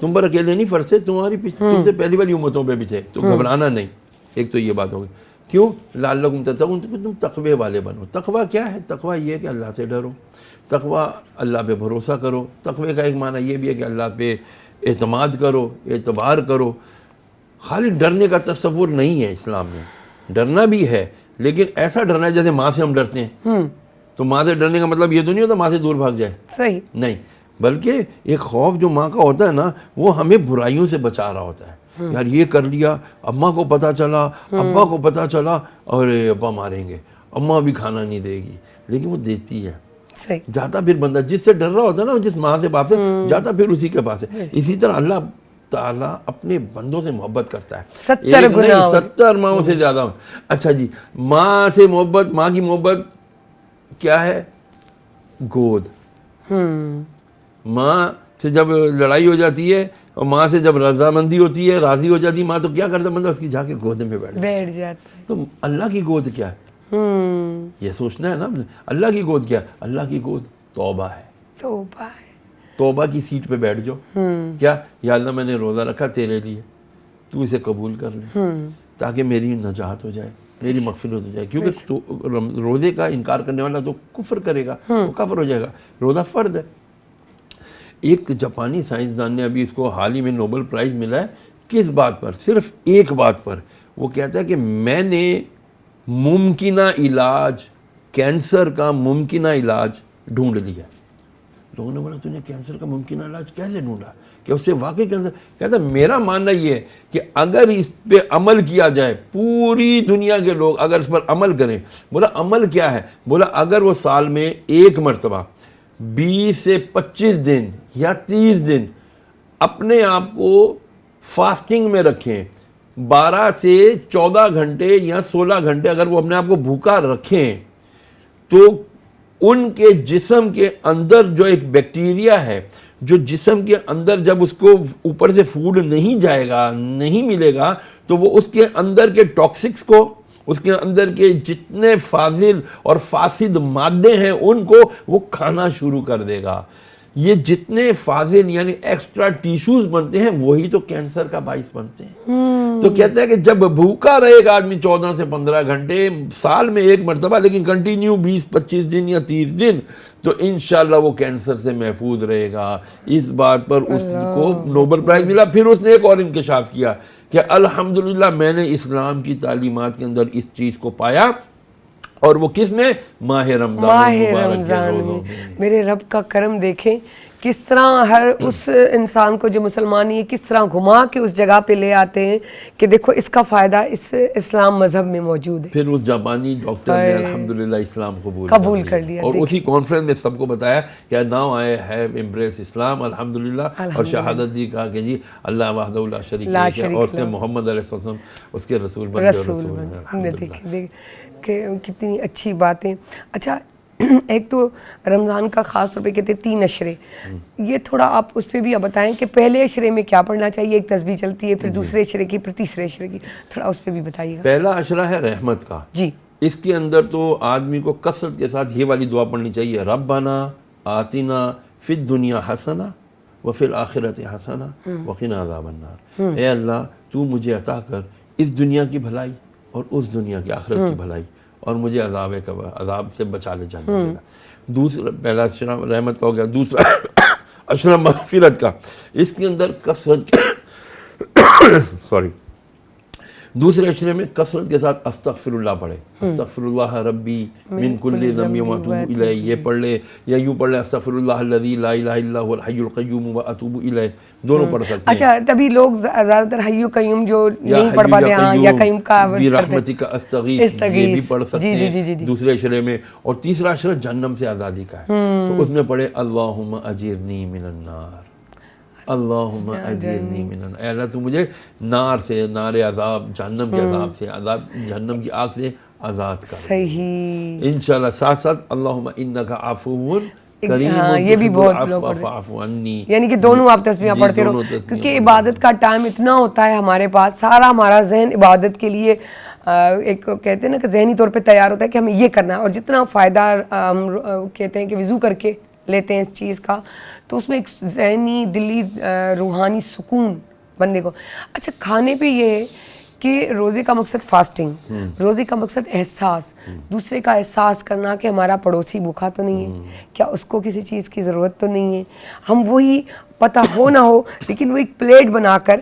S4: तुम पर अकेले नहीं फ़र्ज़ थे, तुम्हारी तुमसे पहली वाली उम्मतों पे भी थे, तो घबराना नहीं। एक तो ये बात हो गई। क्यों? लअल्लकुम तत्तक़ून, तुम तक़वे वाले बनो। तक़वा क्या है? तक़वा ये है कि अल्लाह से डरो, तक़वा अल्लाह पे भरोसा करो। तक़वे का एक माना ये भी है कि अल्लाह पे एतमाद करो, एतबार करो। खाली डरने का तस्वुर नहीं है इस्लाम में, डरना भी है लेकिन ऐसा डरना है जैसे माँ से हम डरते हैं। तो माँ से डरने का मतलब ये तो नहीं होता माँ से दूर भाग जाए,
S2: सही
S4: नहीं, बल्कि एक खौफ जो माँ का होता है ना, वो हमें बुराइयों से बचा रहा होता है। यार ये कर लिया, अम्मा को पता चला, अब्बा को पता चला, और अब्बा मारेंगे, अम्मा भी खाना नहीं देगी, लेकिन वो देती है।
S2: सही
S4: जाता फिर बंदा जिससे डर रहा होता है ना, जिस माँ से बाप से, जाता फिर उसी के पास है। इसी तरह अल्लाह ताला अपने बंदों से मोहब्बत करता है,
S2: 70 गुना,
S4: 70 माओं से ज्यादा। अच्छा जी, माँ से मोहब्बत, माँ की मोहब्बत क्या है? गोद। माँ से जब लड़ाई हो जाती है और माँ से जब रजामंदी होती है, राजी हो जाती है माँ, तो क्या करता बंदा? उसकी जाके गोद में बैठ
S2: जाता।
S4: तो अल्लाह की गोद क्या है? ये सोचना है ना, अल्लाह की गोद क्या है? अल्लाह की गोद तौबा है।
S2: तौबा है।
S4: तौबा की सीट पे बैठ जाओ। क्या? या अल्लाह मैंने रोज़ा रखा तेरे लिए, तू इसे कबूल कर ले ताकि मेरी नजात हो जाए, मेरी मगफिरत हो जाए। क्योंकि तो रोज़े का इनकार करने वाला तो कुफ्र करेगा, वो काफिर हो जाएगा। रोज़ा फ़र्द है। एक जापानी साइंसदान ने अभी इसको हाल ही में नोबेल प्राइज़ मिला है, किस बात पर? सिर्फ एक बात पर। वो कहता है कि मैंने मुमकिना इलाज, कैंसर का मुमकिना इलाज ढूंढ लिया। लोगों ने बोला तूने कैंसर का मुमकिन इलाज कैसे ढूंढा, क्या उससे वाकई कैंसर? कहता मेरा मानना ये है कि अगर इस पे अमल किया जाए, पूरी दुनिया के लोग अगर इस पर अमल करें। बोला अमल क्या है? बोला अगर वो साल में एक मरतबा 20 से 25 दिन या 30 दिन अपने आप को फास्टिंग में रखें, 12 से 14 घंटे या 16 घंटे अगर वो अपने आप को भूखा रखें, तो उनके जिस्म के अंदर जो एक बैक्टीरिया है, जो जिस्म के अंदर जब उसको ऊपर से फूड नहीं जाएगा, नहीं मिलेगा, तो वो उसके अंदर के टॉक्सिक्स को, उसके अंदर के जितने फाजिल और फासिद मादे हैं उनको वो खाना शुरू कर देगा। ये जितने फाजिल यानी एक्स्ट्रा टिश्यूज बनते हैं वही तो कैंसर का बाइस बनते हैं। तो कहते हैं कि जब भूखा रहेगा आदमी 14 से 15 घंटे साल में एक मरतबा, लेकिन कंटिन्यू 20-25 दिन या 30 दिन, तो इंशाल्लाह वो कैंसर से महफूज रहेगा। इस बात पर उसको नोबेल प्राइज मिला। फिर उसने एक और इंकशाफ किया کہ الحمدللہ میں نے اسلام کی تعلیمات کے اندر اس چیز کو پایا، اور وہ کس میں؟ ماہ
S2: رمضان میں میرے رب کا کرم دیکھیں کس طرح ہر اس انسان کو جو مسلمان ہے کس طرح گھما کے اس جگہ پہ لے آتے ہیں کہ دیکھو اس کا فائدہ اس اسلام مذہب میں موجود ہے.
S4: پھر اس جاپانی ڈاکٹر نے الحمدللہ اسلام قبول
S2: کر لیا
S4: اور اسی کانفرنس میں سب کو بتایا کہ ناؤ آئی ہیو امبریس اسلام الحمدللہ، اور شہادت دی، کہا کہ جی اللہ وحدہ لا شریک لہ، اور اس نے محمد علیہ السلام اس کے رسول بن.
S2: دیکھیں کہ کتنی اچھی باتیں. اچھا ایک تو رمضان کا خاص طور پہ کہتے ہیں 3 اشرے، یہ تھوڑا آپ اس پہ بھی بتائیں کہ پہلے اشرے میں کیا پڑھنا چاہیے، ایک تسبیح چلتی ہے، پھر دوسرے اشرے کی، پھر تیسرے اشرے کی، تھوڑا اس پہ بھی بتائیے گا.
S4: پہلا اشرہ ہے رحمت کا.
S2: جی
S4: اس کے اندر تو آدمی کو کثرت کے ساتھ یہ والی دعا پڑھنی چاہیے، ربنا آتنا فی الدنیا حسنہ وفی الآخرۃ حسنہ وقنا عذاب النار. اے اللہ تو مجھے عطا کر اس دنیا کی بھلائی اور اس دنیا کی آخرت کی بھلائی، اور مجھے عذاب سے بچا لے جانے دینا. دوسرا پہلا اشرہ رحمت کا ہو گیا. دوسرا اشرہ مغفرت کا. اس کے اندر کثرت دوسرے اشرے میں کثرت کے ساتھ استغفر اللہ پڑھے، استغفر اللہ ربی من کل ذنب واتوب الیہ، یہ پڑھ لے، یا یوں پڑھ لے استغفر اللہ الذی لا الہ الا هو الحی القیوم واتوب الیہ، دونوں پڑھ سکتے ہیں.
S2: اچھا تبھی لوگ زیادہ تر حی و قیوم جو نہیں پڑھ پاتے ہیں یا قیوم کا
S4: برحمتک استغیث، یہ بھی پڑھ سکتے ہیں دوسرے اشرے میں. اور تیسرا اشرہ جہنم سے آزادی کا ہے، تو اس میں پڑھے اللہم اجرنی من النار، اللہم اجرنی من النار، اے اللہ تو مجھے نار سے، نار عذاب، جہنم کے عذاب سے، عذاب جہنم کی آگ سے آزاد کر.
S2: صحیح
S4: انشاءاللہ. ساتھ ساتھ اللہم انک عفو کریم
S2: یہ بھی بہت لوگ
S4: فاعف عنی،
S2: یعنی کہ دونوں آپ تسبیحاں پڑھتے رہو، کیونکہ عبادت کا ٹائم اتنا ہوتا ہے ہمارے پاس، سارا ہمارا ذہن عبادت کے لیے ایک کہتے ہیں نا کہ ذہنی طور پہ تیار ہوتا ہے کہ ہمیں یہ کرنا ہے، اور جتنا فائدہ ہم کہتے ہیں کہ وضو کر کے لیتے ہیں اس چیز کا، تو اس میں ایک ذہنی دلی روحانی سکون بندے کو. اچھا کھانے پہ یہ ہے کہ روزے کا مقصد فاسٹنگ، روزے کا مقصد احساس، دوسرے کا احساس کرنا کہ ہمارا پڑوسی بھوکا تو نہیں ہے، کیا اس کو کسی چیز کی ضرورت تو نہیں ہے، ہم وہی پتہ ہو نہ ہو لیکن وہ ایک پلیٹ بنا کر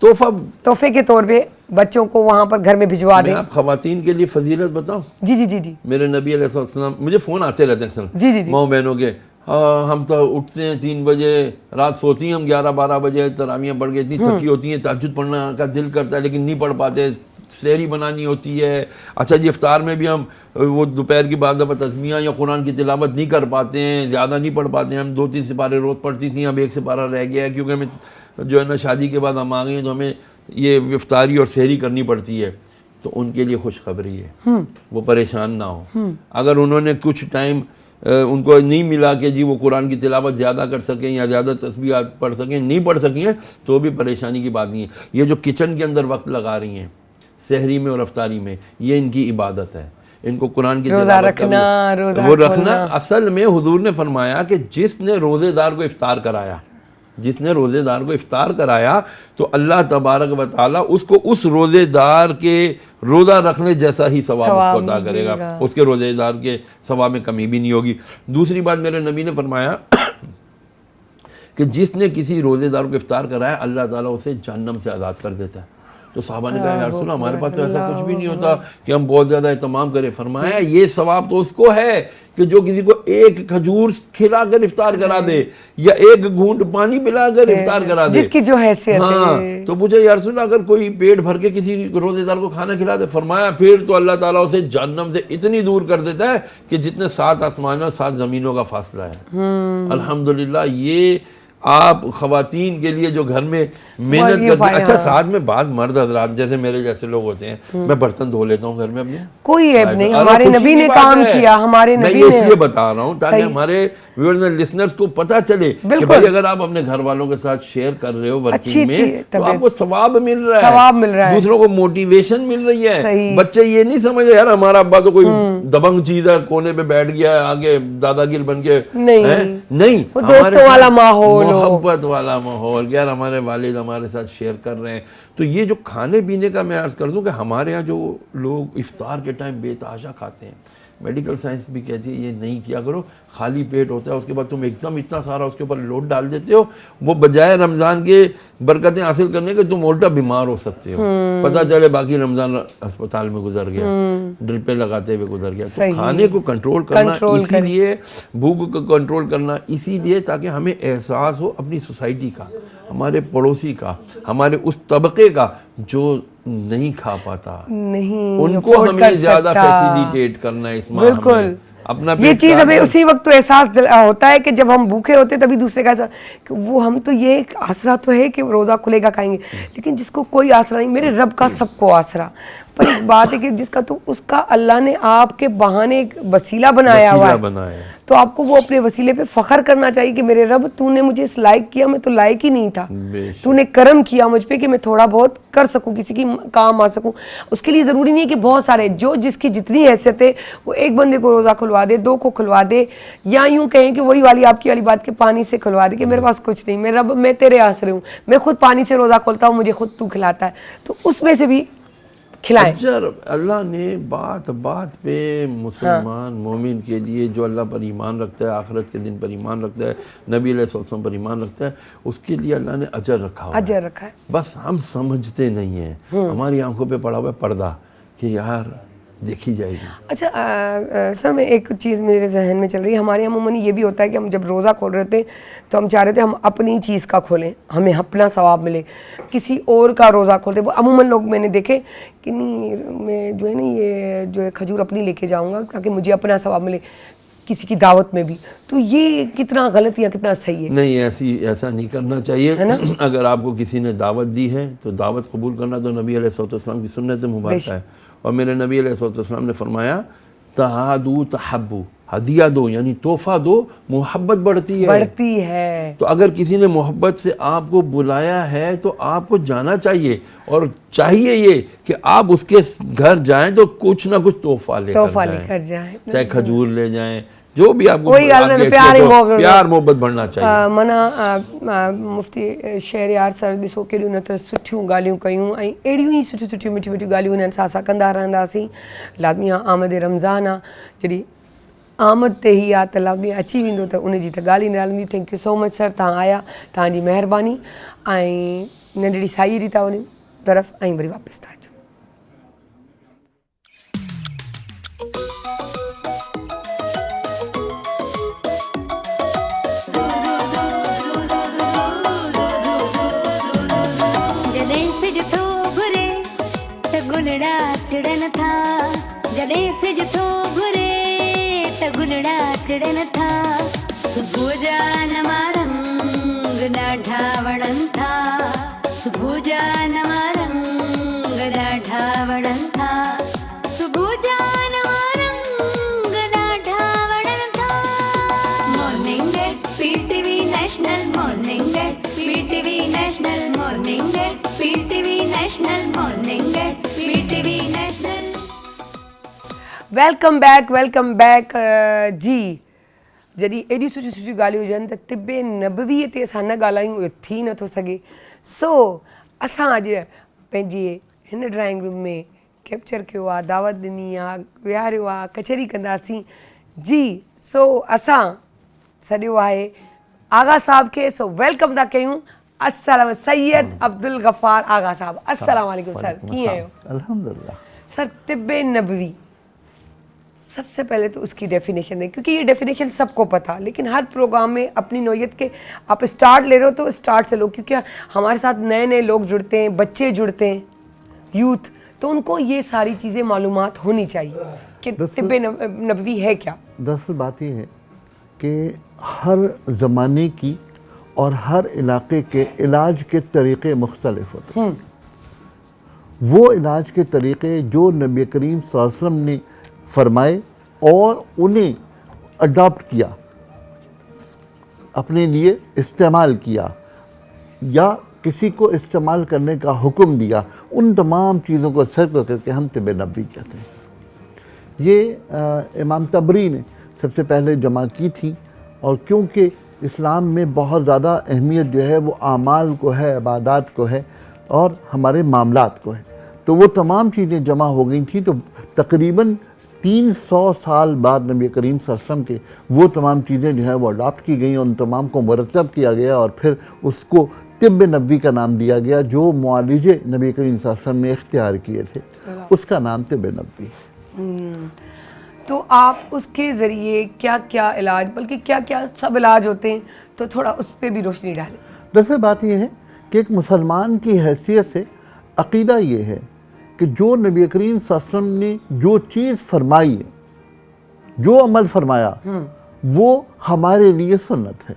S2: تحفے کے طور پہ بچوں کو وہاں پر گھر میں بھجوا دیں.
S4: میں آپ خواتین کے لیے فضیلت بتاؤں؟
S2: جی جی جی جی.
S4: میرے نبی علیہ السلام، مجھے فون آتے رہتے ہیں
S2: جی جی جی
S4: ماؤں بہنوں کے، ہم تو اٹھتے ہیں 3 بجے، رات سوتی ہیں ہم 11-12 بجے، تراویحیں پڑھ کے اتنی تھکی ہوتی ہیں، تہجد پڑھنا کا دل کرتا ہے لیکن نہیں پڑھ پاتے، سحری بنانی ہوتی ہے. اچھا جی افطار میں بھی ہم وہ دوپہر کی بعد دفعہ تسمیہ یا قرآن کی تلاوت نہیں کر پاتے ہیں، زیادہ نہیں پڑھ پاتے ہیں. ہم 2-3 سپارے روز پڑھتی تھیں، اب 1 سپارہ رہ گیا ہے، کیونکہ ہمیں جو ہے نا شادی کے بعد ہم آ گئے ہیں تو ہمیں یہ افطاری اور سحری کرنی پڑتی ہے. تو ان کے لیے خوشخبری ہے، وہ پریشان نہ ہو. اگر انہوں نے کچھ ٹائم ان کو نہیں ملا کہ جی وہ قرآن کی تلاوت زیادہ کر سکیں یا زیادہ تسبیحات پڑھ سکیں، نہیں پڑھ سکی ہیں، تو بھی پریشانی کی بات نہیں ہے. یہ جو کچن کے اندر وقت لگا رہی ہیں سحری میں اور افطاری میں، یہ ان کی عبادت ہے. ان کو قرآن کی تلاوت کرنا، وہ رکھنا. اصل میں حضور نے فرمایا کہ جس نے روزے دار کو افطار کرایا، جس نے روزے دار کو افطار کرایا تو اللہ تبارک و تعالیٰ اس کو اس روزے دار کے روزہ رکھنے جیسا ہی ثواب اس کو عطا کرے گا، اس کے روزے دار کے ثواب میں کمی بھی نہیں ہوگی. دوسری بات میرے نبی نے فرمایا کہ جس نے کسی روزے دار کو افطار کرایا اللہ تعالیٰ اسے جہنم سے آزاد کر دیتا ہے. تو صحابہ نے کہا یا رسول اللہ ہمارے پاس تو ایسا کچھ بھی نہیں ہوتا کہ ہم بہت زیادہ اہتمام کریں. فرمایا یہ ثواب تو اس کو ہے کہ جو کسی کو 1 کھجور کھلا کر افطار کرا دے یا 1 گھونٹ پانی پلا کر افطار کرا دے،
S2: جس کی جو حیثیت ہے.
S4: تو پوچھا یا رسول اللہ اگر کوئی پیٹ بھر کے کسی روزے دار کو کھانا کھلا دے، فرمایا پھر تو اللہ تعالیٰ اسے جہنم سے اتنی دور کر دیتا ہے کہ جتنے 7 آسمانوں اور 7 زمینوں کا فاصلہ ہے. الحمدللہ یہ آپ خواتین کے لیے جو گھر میں محنت کرتی ہیں. اچھا ساتھ میں بعض مرد حضرات جیسے میرے جیسے لوگ ہوتے ہیں، میں برتن دھو لیتا ہوں گھر میں اپنے،
S2: کوئی عیب نہیں، ہمارے نبی نے کام کیا، ہمارے نبی نے.
S4: میں یہ اس لیے بتا رہا ہوں تاکہ ہمارے ویورز اینڈ لسنرز کو پتہ چلے کہ بھائی اگر آپ اپنے گھر والوں کے ساتھ شیئر کر رہے ہو ورکنگ میں تو آپ کو ثواب مل رہا ہے، دوسروں کو موٹیویشن مل رہی ہے. بچے یہ نہیں سمجھ رہے یار ہمارا ابا تو کوئی دبنگ چیز ہے، کونے پہ بیٹھ گیا ہے آگے دادا گیر بن کے. نہیں،
S2: دوستوں والا ماحول،
S4: محبت والا ماحول، یار ہمارے والد ہمارے ساتھ شیئر کر رہے ہیں. تو یہ جو کھانے پینے کا میں عرض کر دوں کہ ہمارے ہاں جو لوگ افطار کے ٹائم بے تحاشا کھاتے ہیں، میڈیکل سائنس بھی کہتی ہے یہ نہیں کیا کرو. خالی پیٹ ہوتا ہے, اس کے بعد تم ایک دم اتنا سارا اس کے اوپر لوڈ ڈال دیتے ہو, وہ بجائے رمضان کے برکتیں حاصل کرنے کے تم الٹا بیمار ہو سکتے ہو. پتہ چلے باقی رمضان ہسپتال میں گزر گیا, ڈرپیں لگاتے ہوئے گزر گیا. تو کھانے کو کنٹرول کرنا اسی لیے, بھوک کو کنٹرول کرنا اسی لیے تاکہ ہمیں احساس ہو اپنی سوسائٹی کا, ہمارے پڑوسی کا, ہمارے اس طبقے کا جو نہیں کھا پاتا,
S2: نہیں
S4: ان کو ہمیں زیادہ فیسیلیٹیٹ کرنا ہے اس ماہ.
S2: بالکل,
S4: اپنا
S2: یہ چیز ہمیں اسی وقت تو احساس ہوتا ہے کہ جب ہم بھوکے ہوتے تبھی دوسرے کا کہ وہ ہم تو یہ آسرا تو ہے کہ روزہ کھلے گا کھائیں گے, لیکن جس کو کوئی آسرا نہیں, میرے رب کا سب کو آسرا. پر ایک بات ہے کہ جس کا تو اس کا اللہ نے آپ کے بہانے ایک وسیلہ بنایا ہوا ہے, تو آپ کو وہ اپنے وسیلے پہ فخر کرنا چاہیے کہ میرے رب تو نے مجھے اس لائق کیا, میں تو لائق ہی نہیں تھا, تو نے کرم کیا مجھ پہ کہ میں تھوڑا بہت کر سکوں, کسی کی کام آ سکوں. اس کے لیے ضروری نہیں ہے کہ بہت سارے, جو جس کی جتنی حیثیت ہے وہ ایک بندے کو روزہ کھلوا دے, 2 کو کھلوا دے, یا یوں کہیں کہ وہی والی آپ کی والی بات کہ پانی سے کھلوا دے کہ میرے پاس کچھ نہیں, میرے رب میں تیرے آسرے ہوں, میں خود پانی سے روزہ کھولتا ہوں, مجھے خود تو کھلاتا ہے, تو اس میں سے بھی کھلائیں.
S4: اجر اللہ نے بات بات پہ مسلمان مومن کے لیے جو اللہ پر ایمان رکھتا ہے, آخرت کے دن پر ایمان رکھتا ہے, نبی علیہ السلام پر ایمان رکھتا ہے, اس کے لیے اللہ نے اجر رکھا ہوا ہے.
S2: اجر رکھا ہے.
S4: بس ہم سمجھتے نہیں ہیں, ہماری آنکھوں پہ پڑا ہوا ہے پردہ کہ یار دیکھی جائے گی.
S2: اچھا سر, میں ایک چیز میرے ذہن میں چل رہی ہے, ہمارے یہاں عموماً یہ بھی ہوتا ہے کہ ہم جب روزہ کھول رہے تھے تو ہم چاہ رہے تھے ہم اپنی چیز کا کھولیں, ہمیں اپنا ثواب ملے, کسی اور کا روزہ کھولتے. وہ عموماً لوگ میں نے دیکھے کہ نہیں میں جو ہے نا یہ جو ہے کھجور اپنی لے کے جاؤں گا تاکہ مجھے اپنا ثواب ملے, کسی کی دعوت میں بھی. تو یہ کتنا غلط یا کتنا صحیح ہے؟
S4: نہیں, ایسا نہیں کرنا چاہیے. اگر آپ کو کسی نے دعوت دی ہے تو دعوت قبول کرنا تو نبی علیہ السلام کی سنت مبارکہ ہے. اور میرے نبی علیہ السلام نے فرمایا تہادو تحبو, ہدیہ دو یعنی تحفہ دو, محبت بڑھتی ہے. تو اگر کسی نے محبت سے آپ کو بلایا ہے تو آپ کو جانا چاہیے, اور چاہیے یہ کہ آپ اس کے گھر جائیں تو کچھ نہ کچھ تحفہ لے کر جائیں, چاہے کھجور لے جائیں, جو بھی آپ کو پیار محبت بڑھنا چاہیے.
S2: منا مفتی شہریار सर ॾिसो केॾियूं न त सुठियूं ॻाल्हियूं कयूं ऐं अहिड़ियूं ई सुठियूं सुठियूं मिठियूं मिठियूं ॻाल्हियूं हिननि सां असां कंदा रहंदासीं. लाज़मी आहे आमद रमज़ान आहे, जॾहिं आमद ते ई आहे त लाज़मी अची वेंदो त उनजी त ॻाल्हि ई न हलंदी. Thank you so much sir, तव्हां आया, तव्हांजी महिरबानी. ऐं नंढड़ी साईरी था वञूं तरफ़ ऐं वरी वापसि था अचूं. गुलड़ा टिड़न था, जॾहिं सिज थो घुरे त गुलड़ा टिड़न था. सुबुह जा नवा रंग ॾाढा वणनि था, सुबुह जा नवा रंग ॾाढा वणनि था, सुबुह जा नवा रंग ॾाढा वणनि था. Morning at PTV national, morning at PTV national, morning at PTV national, morning at PTV national. Welcome back जी. जॾहिं एॾियूं सुठियूं सुठियूं ॻाल्हियूं हुजनि त तिबे नबवीअ ते असां न ॻाल्हायूं, इहो थी नथो सघे. सो असां अॼु पंहिंजे हिन ड्राइंग रूम में कैप्चर कयो आहे, दावत ॾिनी आहे, विहारियो आहे, कचहरी कंदासीं जी. सो असां सॼो आहे आगा साहब खे, सो वेलकम था कयूं. अस्सलाम सैयद अब्दुल गफ़ार आगा साहब, अस्सलाम वालेकुम सर, कीअं आहियो?
S5: अल्हम्दुलिल्लाह.
S2: सर तिब्बे नबवी, सबसे पहले तो उसकी डेफिनेशन दें, क्योंकि ये डेफिनेशन सबको पता, लेकिन हर प्रोग्राम में अपनी नौयत के आप स्टार्ट ले रहे हो तो स्टार्ट से लो, क्योंकि हमारे साथ नए नए लोग जुड़ते हैं, बच्चे जुड़ते हैं, यूथ, तो उनको ये सारी चीज़ें मालूमात होनी चाहिए कि तिब्बे नबवी है क्या.
S5: दरअसल बात ये है कि हर ज़माने की और हर इलाके के इलाज के तरीक़े मुख्तलिफ होते हैं. वो इलाज के तरीक़े जो नबी करीम सल्लल्लाहु अलैहि वसल्लम ने फरमाए और उन्हें अडॉप्ट किया, अपने लिए इस्तेमाल किया या किसी को इस्तेमाल करने का हुक्म दिया, उन तमाम चीज़ों को सर्कल करके हम तिब्बे नबवी कहते हैं. ये इमाम तबरी ने सबसे पहले जमा की थी, और क्योंकि इस्लाम में बहुत ज़्यादा अहमियत जो है वो आमाल को है, इबादत को है और हमारे मामलात को है, तो वो तमाम चीज़ें जमा हो गई थी. तो तकरीबन 300 سال بعد نبی کریم صلی اللہ علیہ وسلم کے وہ تمام چیزیں جو ہیں وہ اڈاپٹ کی گئیں اور ان تمام کو مرتب کیا گیا اور پھر اس کو طب نبوی کا نام دیا گیا. جو معالجے نبی کریم صلی اللہ علیہ وسلم نے اختیار کیے تھے اس کا نام طب نبوی.
S2: تو آپ اس کے ذریعے کیا کیا علاج، بلکہ کیا کیا سب علاج ہوتے ہیں، تو تھوڑا اس پہ بھی روشنی ڈالیں.
S5: دراصل بات یہ ہے کہ ایک مسلمان کی حیثیت سے عقیدہ یہ ہے کہ جو نبی کریم صلی اللہ علیہ وسلم نے جو چیز فرمائی ہے، جو عمل فرمایا، وہ ہمارے لیے سنت ہے.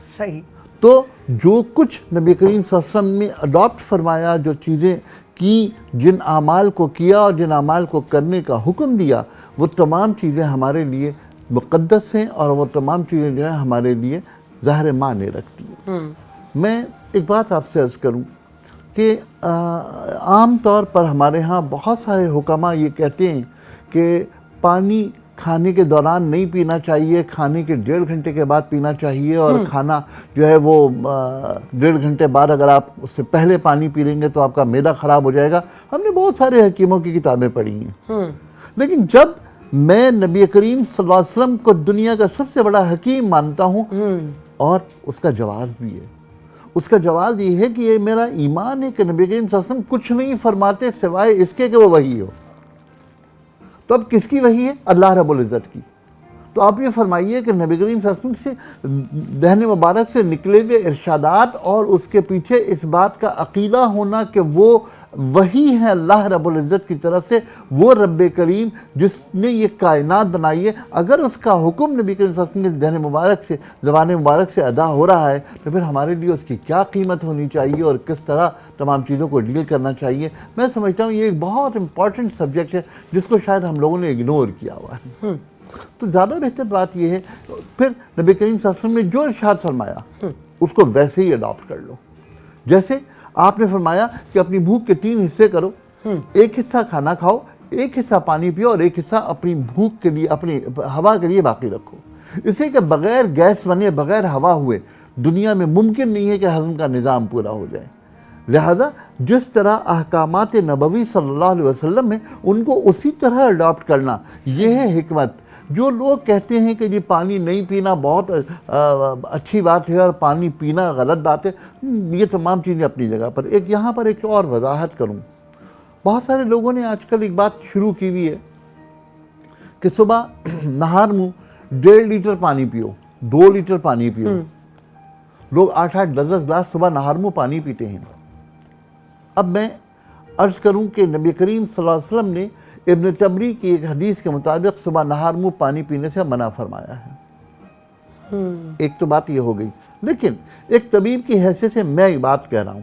S2: صحیح.
S5: تو جو کچھ نبی کریم صلی اللہ علیہ وسلم نے اڈاپٹ فرمایا، جو چیزیں کی، جن اعمال کو کیا اور جن اعمال کو کرنے کا حکم دیا، وہ تمام چیزیں ہمارے لیے مقدس ہیں اور وہ تمام چیزیں جو ہیں ہمارے لیے ظاہر معنی رکھتی ہیں. میں ایک بات آپ سے عرض کروں کہ عام طور پر ہمارے ہاں بہت سارے حکماء یہ کہتے ہیں کہ پانی کھانے کے دوران نہیں پینا چاہیے، کھانے کے 1.5 گھنٹے کے بعد پینا چاہیے، اور کھانا جو ہے وہ 1.5 گھنٹے بعد اگر آپ اس سے پہلے پانی پی لیں گے تو آپ کا معدہ خراب ہو جائے گا. ہم نے بہت سارے حکیموں کی کتابیں پڑھی ہیں، لیکن جب میں نبی کریم صلی اللہ علیہ وسلم کو دنیا کا سب سے بڑا حکیم مانتا ہوں، اور اس کا جواز بھی ہے. اس کا جواز یہ ہے کہ یہ میرا ایمان ہے کہ نبی کریم صلی اللہ علیہ وسلم کچھ نہیں فرماتے سوائے اس کے کہ وہ وحی ہو. تو اب کس کی وحی ہے؟ اللہ رب العزت کی. تو آپ یہ فرمائیے کہ نبی کریم صلی اللہ علیہ وسلم سے دہن مبارک سے نکلے ہوئے ارشادات اور اس کے پیچھے اس بات کا عقیدہ ہونا کہ وہ وہی ہے اللہ رب العزت کی طرف سے، وہ رب کریم جس نے یہ کائنات بنائی ہے، اگر اس کا حکم نبی کریم صلی اللہ علیہ وسلم کے دہن مبارک سے، زبان مبارک سے ادا ہو رہا ہے، تو پھر ہمارے لیے اس کی کیا قیمت ہونی چاہیے اور کس طرح تمام چیزوں کو ڈیل کرنا چاہیے. میں سمجھتا ہوں یہ ایک بہت امپورٹنٹ سبجیکٹ ہے جس کو شاید ہم لوگوں نے اگنور کیا ہوا ہے. تو زیادہ بہتر بات یہ ہے پھر نبی کریم صلی اللہ علیہ وسلم نے جو ارشاد فرمایا اس کو ویسے ہی اڈاپٹ کر لو. جیسے آپ نے فرمایا کہ اپنی بھوک کے 3 حصے کرو، ایک حصہ کھانا کھاؤ، ایک حصہ پانی پیو اور ایک حصہ اپنی بھوک کے لیے، اپنی ہوا کے لیے باقی رکھو. اس لیے کہ بغیر گیس بنے، بغیر ہوا ہوئے دنیا میں ممکن نہیں ہے کہ ہضم کا نظام پورا ہو جائے. لہذا جس طرح احکامات نبوی صلی اللہ علیہ وسلم میں ان کو اسی طرح اڈاپٹ کرنا، یہ ہے حکمت. جو لوگ کہتے ہیں کہ یہ پانی نہیں پینا بہت اچھی بات ہے اور پانی پینا غلط بات ہے، یہ تمام چیزیں اپنی جگہ پر. یہاں پر ایک اور وضاحت کروں. بہت سارے لوگوں نے آج کل ایک بات شروع کی ہوئی ہے کہ صبح نہار منہ 1.5 لیٹر پانی پیو، 2 لیٹر پانی پیو. لوگ 8-8 10 گلاس صبح نہار منہ پانی پیتے ہیں. اب میں عرض کروں کہ نبی کریم صلی اللہ علیہ وسلم نے ابن تبری کی ایک حدیث کے مطابق صبح نہار منہ پانی پینے سے منع فرمایا ہے. ایک تو بات یہ ہو گئی. لیکن ایک طبیب کی حیثیت سے میں ایک بات کہہ رہا ہوں،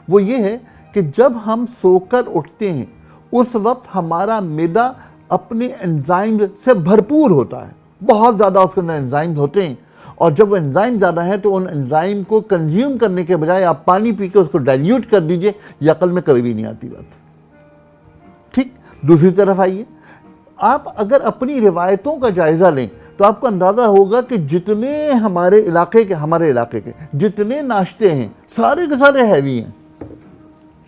S5: وہ یہ ہے کہ جب ہم سو کر اٹھتے ہیں اس وقت ہمارا معدہ اپنے انزائم سے بھرپور ہوتا ہے، بہت زیادہ اس کے اندر انزائم ہوتے ہیں، اور جب وہ انزائم زیادہ ہیں تو ان انزائم کو کنزیوم کرنے کے بجائے آپ پانی پی کے اس کو ڈائلیوٹ کر دیجئے. یہ عقل میں کبھی بھی نہیں آتی بات. ٹھیک. دوسری طرف آئیے، آپ اگر اپنی روایتوں کا جائزہ لیں تو آپ کو اندازہ ہوگا کہ جتنے ہمارے علاقے کے جتنے ناشتے ہیں سارے کے سارے ہیوی ہیں.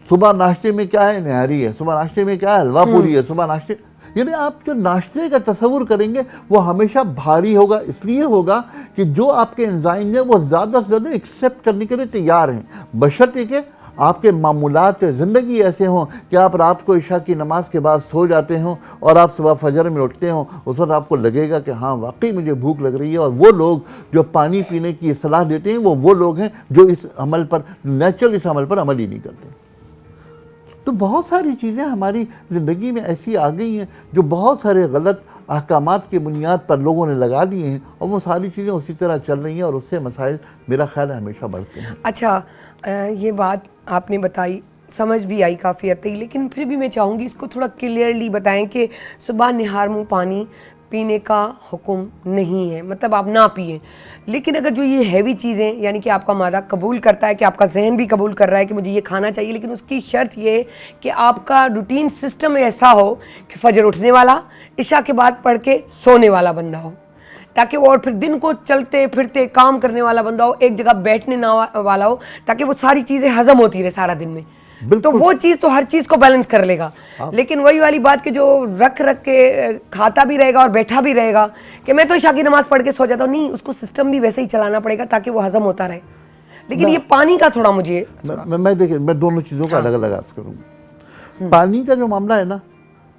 S5: صبح ناشتے میں کیا ہے؟ نہاری ہے. صبح ناشتے میں کیا ہے؟ حلوہ پوری ہے. صبح ناشتے، یعنی آپ جو ناشتے کا تصور کریں گے وہ ہمیشہ بھاری ہوگا. اس لیے ہوگا کہ جو آپ کے انزائم ہیں وہ زیادہ سے زیادہ ایکسیپٹ کرنے کے لیے تیار ہیں، بشرطے کہ آپ کے معمولات زندگی ایسے ہوں کہ آپ رات کو عشاء کی نماز کے بعد سو جاتے ہوں اور آپ صبح فجر میں اٹھتے ہوں، اس وقت آپ کو لگے گا کہ ہاں واقعی مجھے بھوک لگ رہی ہے. اور وہ لوگ جو پانی پینے کی صلاح دیتے ہیں وہ لوگ ہیں جو اس عمل پر نیچرل اس عمل پر عمل ہی نہیں کرتے. تو بہت ساری چیزیں ہماری زندگی میں ایسی آ گئی ہیں جو بہت سارے غلط احکامات کی بنیاد پر لوگوں نے لگا دیے ہیں، اور وہ ساری چیزیں اسی طرح چل رہی ہیں اور اس سے مسائل میرا خیال ہے ہمیشہ بڑھتے ہیں.
S2: اچھا، یہ بات آپ نے بتائی، سمجھ بھی آئی کافی حد تک، لیکن پھر بھی میں چاہوں گی اس کو تھوڑا کلیئرلی بتائیں کہ صبح نہار منہ پانی پینے کا حکم نہیں ہے، مطلب آپ نہ پئیں. لیکن اگر جو یہ ہیوی چیزیں، یعنی کہ آپ کا معدہ قبول کرتا ہے، کہ آپ کا ذہن بھی قبول کر رہا ہے کہ مجھے یہ کھانا چاہیے، لیکن اس کی شرط یہ ہے کہ آپ کا روٹین سسٹم ایسا ہو کہ فجر اٹھنے والا، عشاء کے بعد پڑھ کے سونے والا بندہ ہو، تاکہ وہ اور پھر دن کو چلتے پھرتے کام کرنے والا بندہ ہو، ایک جگہ بیٹھنے نہ والا ہو، تاکہ وہ ساری چیزیں ہضم ہوتی رہے سارا دن میں. تو وہ چیز تو ہر چیز کو بیلنس کر لے گا. لیکن وہی والی بات کہ جو رکھ کے کھاتا بھی رہے گا اور بیٹھا بھی رہے گا کہ میں تو عشاء کی نماز پڑھ کے سو جاتا ہوں, نہیں, اس کو سسٹم بھی ویسے ہی چلانا پڑے گا تاکہ وہ ہضم ہوتا رہے. لیکن یہ پانی کا تھوڑا مجھے
S5: میں دیکھیں, میں دونوں چیزوں کا الگ الگ عرض کروں. پانی کا جو معاملہ ہے نا,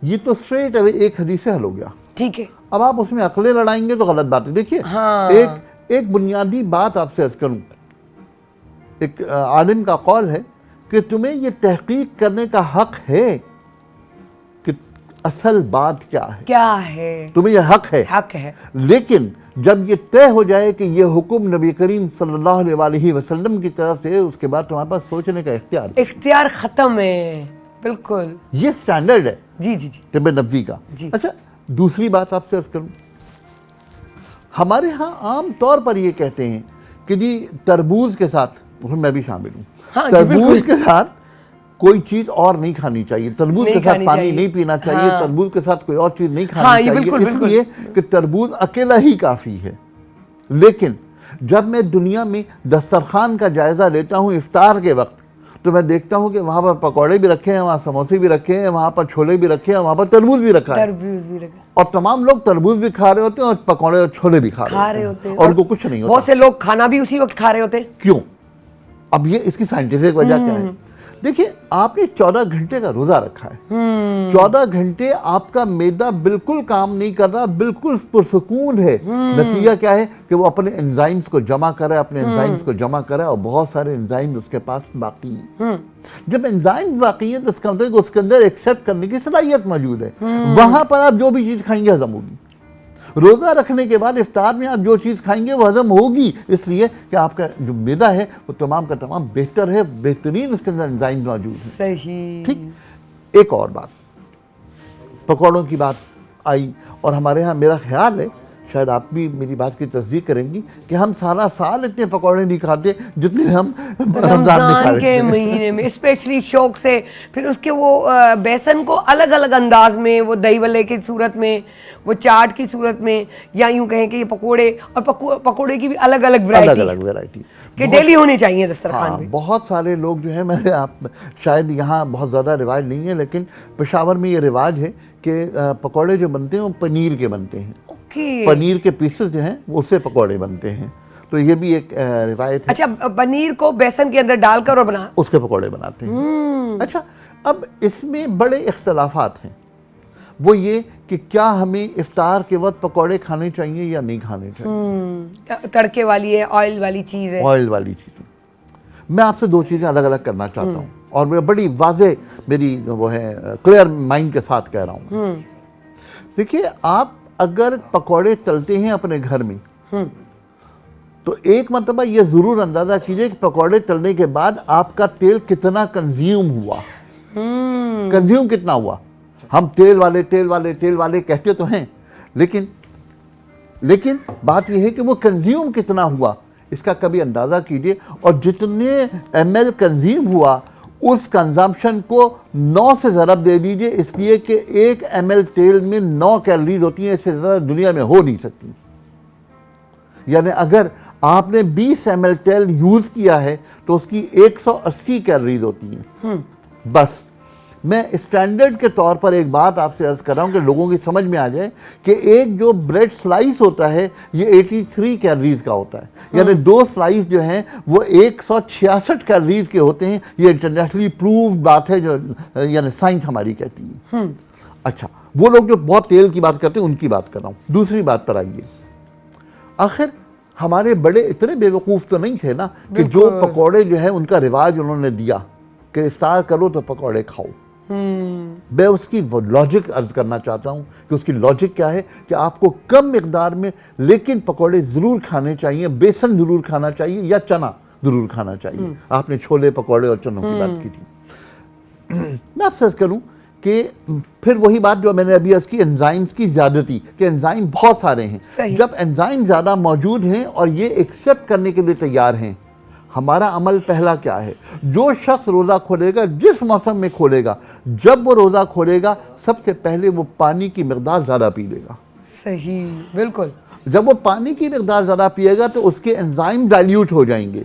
S5: یہ تو اسٹریٹ ایک حدیث سے حل ہو گیا.
S2: ٹھیک ہے.
S5: اب آپ اس میں عقلیں لڑائیں گے تو غلط بات ہے. دیکھیے ایک بنیادی بات آپ سے عرض کروں. ایک عالم کا قول ہے کہ تمہیں یہ تحقیق کرنے کا حق ہے کہ اصل بات کیا ہے, تمہیں یہ حق ہے. لیکن جب یہ طے ہو جائے کہ یہ حکم نبی کریم صلی اللہ علیہ وسلم کی طرف سے, اس کے بعد تمہارے پاس سوچنے کا اختیار
S2: ختم ہے. بالکل,
S5: یہ سٹینڈرڈ ہے
S2: جی
S5: طب نبوی کا. اچھا, دوسری بات آپ سے عرض کروں. ہمارے ہاں عام طور پر یہ کہتے ہیں کہ جی تربوز کے ساتھ, میں بھی شامل ہوں, تربوز کے ساتھ کوئی چیز اور نہیں کھانی چاہیے, تربوز کے ساتھ پانی نہیں پینا چاہیے, تربوز کے ساتھ کوئی اور چیز نہیں کھانی چاہیے, اس لیے کہ تربوز اکیلا ہی کافی ہے. لیکن جب میں دنیا میں دسترخوان کا جائزہ لیتا ہوں افطار کے وقت, تو میں دیکھتا ہوں کہ وہاں پر پکوڑے بھی رکھے ہیں, وہاں سموسے بھی رکھے ہیں, وہاں پر چھولے بھی رکھے ہیں, وہاں پر تربوز بھی رکھا ہے, اور تمام لوگ تربوز بھی کھا رہے ہوتے ہیں اور پکوڑے اور چھولے بھی کھا رہے ہوتے ہیں, اور ان کو کچھ نہیں ہوتا.
S2: بہت سے لوگ کھانا بھی اسی وقت کھا رہے ہوتے ہیں.
S5: کیوں؟ اب یہ اس کی سائنٹیفک وجہ کیا ہے؟ دیکھیں, آپ نے 14 گھنٹے کا روزہ رکھا ہے, 14 گھنٹے آپ کا معدہ بالکل کام نہیں کر رہا, بالکل پرسکون ہے. نتیجہ کیا ہے کہ وہ اپنے انزائمز کو جمع کرے, اور بہت سارے انزائمز اس کے پاس باقی ہیں. جب انزائمز باقی ہیں تو اس کا مطلب کہ اس کے اندر ایکسیپٹ کرنے کی صلاحیت موجود ہے. وہاں پر آپ جو بھی چیز کھائیں گے ہضم ہوگی. روزہ رکھنے کے بعد افطار میں آپ جو چیز کھائیں گے وہ ہضم ہوگی, اس لیے کہ آپ کا جو معدہ ہے وہ تمام کا تمام بہتر ہے, بہترین اس کے اندر انزائم موجود ہیں.
S2: صحیح.
S5: ٹھیک. ایک اور بات, پکوڑوں کی بات آئی, اور ہمارے ہاں میرا خیال ہے, شاید آپ بھی میری بات کی تصدیق کریں گی, کہ ہم سارا سال اتنے پکوڑے نہیں کھاتے جتنے ہم
S2: رمضان کے مہینے میں اسپیشلی شوق سے. پھر اس کے وہ بیسن کو الگ الگ انداز میں, وہ دہی بلے کی صورت میں, وہ چاٹ کی صورت میں, یا یوں کہیں کہ یہ پکوڑے, اور پکوڑے کی بھی الگ الگ ورائٹی کہ ڈیلی ہونی چاہیے دسترخوان پہ.
S5: بہت سارے لوگ جو ہیں, میں آپ شاید یہاں بہت زیادہ رواج نہیں ہے, لیکن پشاور میں یہ رواج ہے کہ پکوڑے جو بنتے ہیں وہ پنیر کے بنتے ہیں. پنیر کے پیسز جو ہیں اس سے پکوڑے بنتے ہیں, تو یہ بھی ایک روایت ہے.
S2: اچھا, پنیر کو بیسن کے اندر ڈال کر اور
S5: اس کے پکوڑے بناتے ہیں. اچھا, اب اس میں بڑے اختلافات ہیں. وہ یہ کہ کیا ہمیں افطار کے وقت پکوڑے کھانے چاہیے یا نہیں کھانے چاہیے.
S2: تڑکے والی ہے, آئل والی چیز ہے.
S5: آئل والی چیز. میں آپ سے دو چیزیں الگ الگ کرنا چاہتا ہوں, اور میں بڑی واضح میری وہ ہے کلیئر مائنڈ کے ساتھ کہہ رہا ہوں. دیکھیے, آپ اگر پکوڑے تلتے ہیں اپنے گھر میں, تو ایک مرتبہ یہ ضرور اندازہ کیجئے کہ پکوڑے تلنے کے بعد آپ کا تیل کتنا کنزیوم ہوا. کنزیوم کتنا ہوا. ہم تیل والے کہتے تو ہیں, لیکن بات یہ ہے کہ وہ کنزیوم کتنا ہوا اس کا کبھی اندازہ کیجئے, اور جتنے ایم ایل کنزیوم ہوا اس کنزمپشن کو 9 سے ضرب دے دیجئے, اس لیے کہ 1 ایم ایل تیل میں 9 کیلریز ہوتی ہیں, اس سے زیادہ دنیا میں ہو نہیں سکتی. یعنی اگر آپ نے 20 ایم ایل تیل یوز کیا ہے تو اس کی 180 کیلریز ہوتی ہیں. بس میں اسٹینڈرڈ کے طور پر ایک بات آپ سے عرض کر رہا ہوں کہ لوگوں کی سمجھ میں آ جائے کہ ایک جو بریڈ سلائس ہوتا ہے یہ 83 کیلریز کا ہوتا ہے. یعنی 2 سلائس جو ہیں وہ 166 کیلریز کے ہوتے ہیں. یہ انٹرنیشنلی پرووڈ بات ہے, جو یعنی سائنس ہماری کہتی ہے. اچھا, وہ لوگ جو بہت تیل کی بات کرتے ہیں ان کی بات کر رہا ہوں. دوسری بات پر آئیے, آخر ہمارے بڑے اتنے بے وقوف تو نہیں تھے نا کہ جو پکوڑے جو ہیں ان کا رواج انہوں نے دیا کہ افطار کرو تو پکوڑے کھاؤ. میں اس کی لاجک عرض کرنا چاہتا ہوں کہ اس کی لاجک کیا ہے کہ آپ کو کم مقدار میں لیکن پکوڑے ضرور کھانے چاہیے, بیسن ضرور کھانا چاہیے, یا چنا ضرور کھانا چاہیے. آپ نے چھولے پکوڑے اور چنوں کی بات کی تھی. میں آپ سے عرض کروں کہ پھر وہی بات جو میں نے ابھی عرض کی, انزائمز کی زیادتی, کہ انزائم بہت سارے ہیں. جب انزائم زیادہ موجود ہیں اور یہ ایکسیپٹ کرنے کے لیے تیار ہیں, ہمارا عمل پہلا کیا ہے, جو شخص روزہ کھولے گا جس موسم میں کھولے گا, جب وہ روزہ کھولے گا سب سے پہلے وہ پانی کی مقدار زیادہ پی لے گا.
S2: صحیح, بالکل.
S5: جب وہ پانی کی مقدار زیادہ پیے گا تو اس کے انزائم ڈائلیوٹ ہو جائیں گے.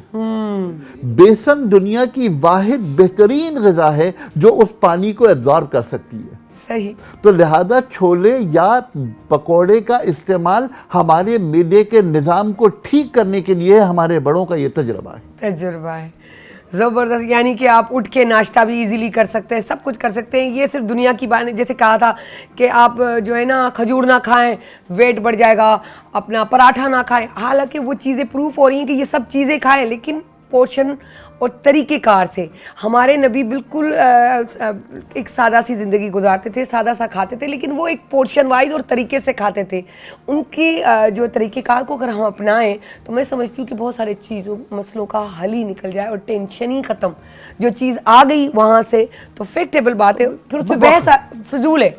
S5: بیسن دنیا کی واحد بہترین غذا ہے جو اس پانی کو ایبزارب کر سکتی ہے.
S2: صحیح.
S5: تو لہذا چھولے یا پکوڑے کا استعمال ہمارے معدے کے نظام کو ٹھیک کرنے کے لیے ہمارے بڑوں کا یہ تجربہ ہے.
S2: زبردست. یعنی کہ آپ اٹھ کے ناشتہ بھی ایزیلی کر سکتے ہیں, سب کچھ کر سکتے ہیں. یہ صرف دنیا کی بات, جیسے کہا تھا کہ آپ جو ہے نا کھجور نہ کھائیں ویٹ بڑھ جائے گا, اپنا پراٹھا نہ کھائیں, حالانکہ وہ چیزیں پروف ہو رہی ہیں کہ یہ سب چیزیں کھائیں, لیکن پورشن اور طریقہ کار سے. ہمارے نبی بالکل ایک سادہ سی زندگی گزارتے تھے, سادہ سا کھاتے تھے, لیکن وہ ایک پورشن وائز اور طریقے سے کھاتے تھے. ان کی جو طریقہ کار کو اگر ہم اپنائیں تو میں سمجھتی ہوں کہ بہت سارے چیزوں مسئلوں کا حل ہی نکل جائے اور ٹینشن ہی ختم. جو چیز آ گئی وہاں سے تو فیکٹیبل بات ہے, پھر اس پہ بحث فضول ہے.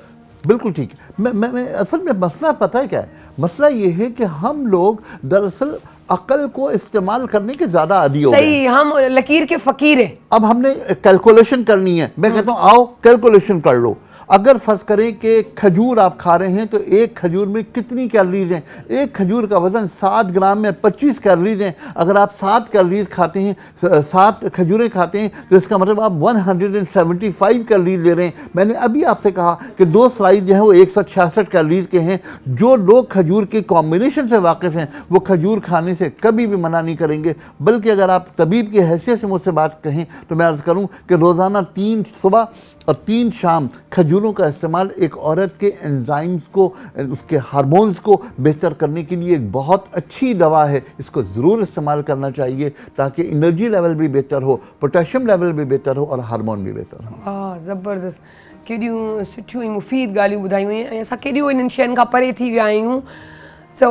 S5: بالکل ٹھیک ہے. میں اصل میں مسئلہ پتہ ہے کیا ہے؟ مسئلہ یہ ہے کہ ہم لوگ دراصل عقل کو استعمال کرنے کے زیادہ عادی ہو گئے.
S2: صحیح, ہم لکیر کے فقیر ہیں.
S5: اب ہم نے کیلکولیشن کرنی ہے. میں کہتا ہوں آؤ کیلکولیشن کر لو. اگر فرض کریں کہ کھجور آپ کھا رہے ہیں تو ایک کھجور میں کتنی کیلریز ہیں؟ ایک کھجور کا وزن 7 گرام میں 25 کیلریز ہیں. اگر آپ 7 کیلریز کھاتے ہیں, 7 کھجوریں کھاتے ہیں تو اس کا مطلب آپ 175 کیلریز لے رہے ہیں. میں نے ابھی آپ سے کہا کہ 2 سلائس جو ہیں وہ 166 کیلریز کے ہیں. جو لوگ کھجور کے کمبینیشن سے واقف ہیں وہ کھجور کھانے سے کبھی بھی منع نہیں کریں گے. بلکہ اگر آپ طبیب کی حیثیت سے مجھ سے بات کہیں تو میں عرض کروں کہ روزانہ 3 صبح اور 3 شام کھجوروں کا استعمال ایک عورت کے انزائمز کو, اس کے ہارمونز کو بہتر کرنے کے لیے ایک بہت اچھی دوا ہے. اس کو ضرور استعمال کرنا چاہیے تاکہ انرجی لیول بھی بہتر ہو, پوٹیشیم لیول بھی بہتر ہو اور ہارمون بھی بہتر ہو.
S2: زبردست. کहिड़ियूं सुठियूं मुफ़ीद ॻाल्हियूं ॿुधायूं ऐं असां केॾियूं इन्हनि शयुनि खां परे थी विया आहियूं. सो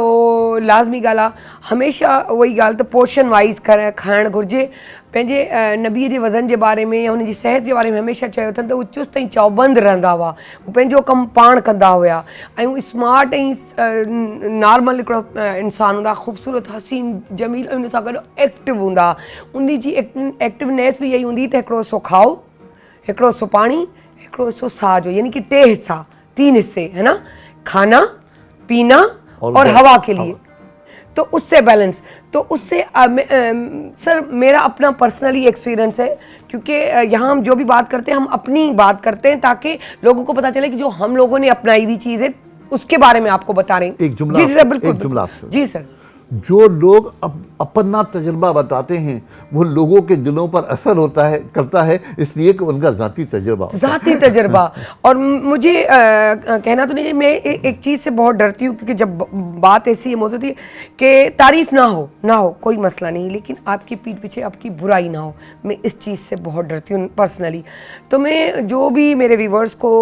S2: लाज़मी ॻाल्हि आहे, हमेशह उहा ई ॻाल्हि त पोर्शन वाइज़ खाइणु घुरिजे. पंहिंजे नबीअ जे वज़न जे बारे में या हुन जी सिहत जे बारे में हमेशह चयो अथनि त उहे चुस्त ऐं चौबंद रहंदा हुआ, उहे पंहिंजो कमु पाण कंदा हुआ ऐं उहे स्मार्ट ऐं नॉर्मल हिकिड़ो इंसानु हूंदा, ख़ूबसूरत हसीन जमील, उन सां गॾु एक्टिव हूंदा. उन जी एक्टिवनेस बि इहा ई हूंदी त हिकिड़ो सो खाओ, हिकिड़ो सो पाणी, हिकिड़ो सो साह जो, यानी कि 3 हिस्सा, 3 हिस्से, है ना, खाना, पीना और हवा के लिए. तो उससे बैलेंस, तो उससे सर मेरा अपना पर्सनली एक्सपीरियंस है, क्योंकि यहाँ हम जो भी बात करते हैं हम अपनी बात करते हैं ताकि लोगों को पता चले कि जो हम लोगों ने अपनाई हुई चीज़ है उसके बारे में आपको बता रहे हैं.
S5: एक जुमला,
S2: जी सर, बिल्कुल,
S5: एक जुमला आपसे.
S2: जी सर.
S5: जो लोग अपना तजर्बा बताते हैं वो लोगों के दिलों पर असर करता है इसलिए कि उनका ज़ाती तजर्बा होता है.
S2: ज़ाती तजर्बा. और मुझे कहना तो नहीं, मैं एक चीज़ से बहुत डरती हूँ, क्योंकि जब बात ऐसी है मौजूद है कि तारीफ़ ना हो कोई मसला नहीं, लेकिन आपकी पीठ पीछे आपकी बुराई ना हो, मैं इस चीज़ से बहुत डरती हूँ पर्सनली. तो मैं जो भी मेरे व्यूवर्स को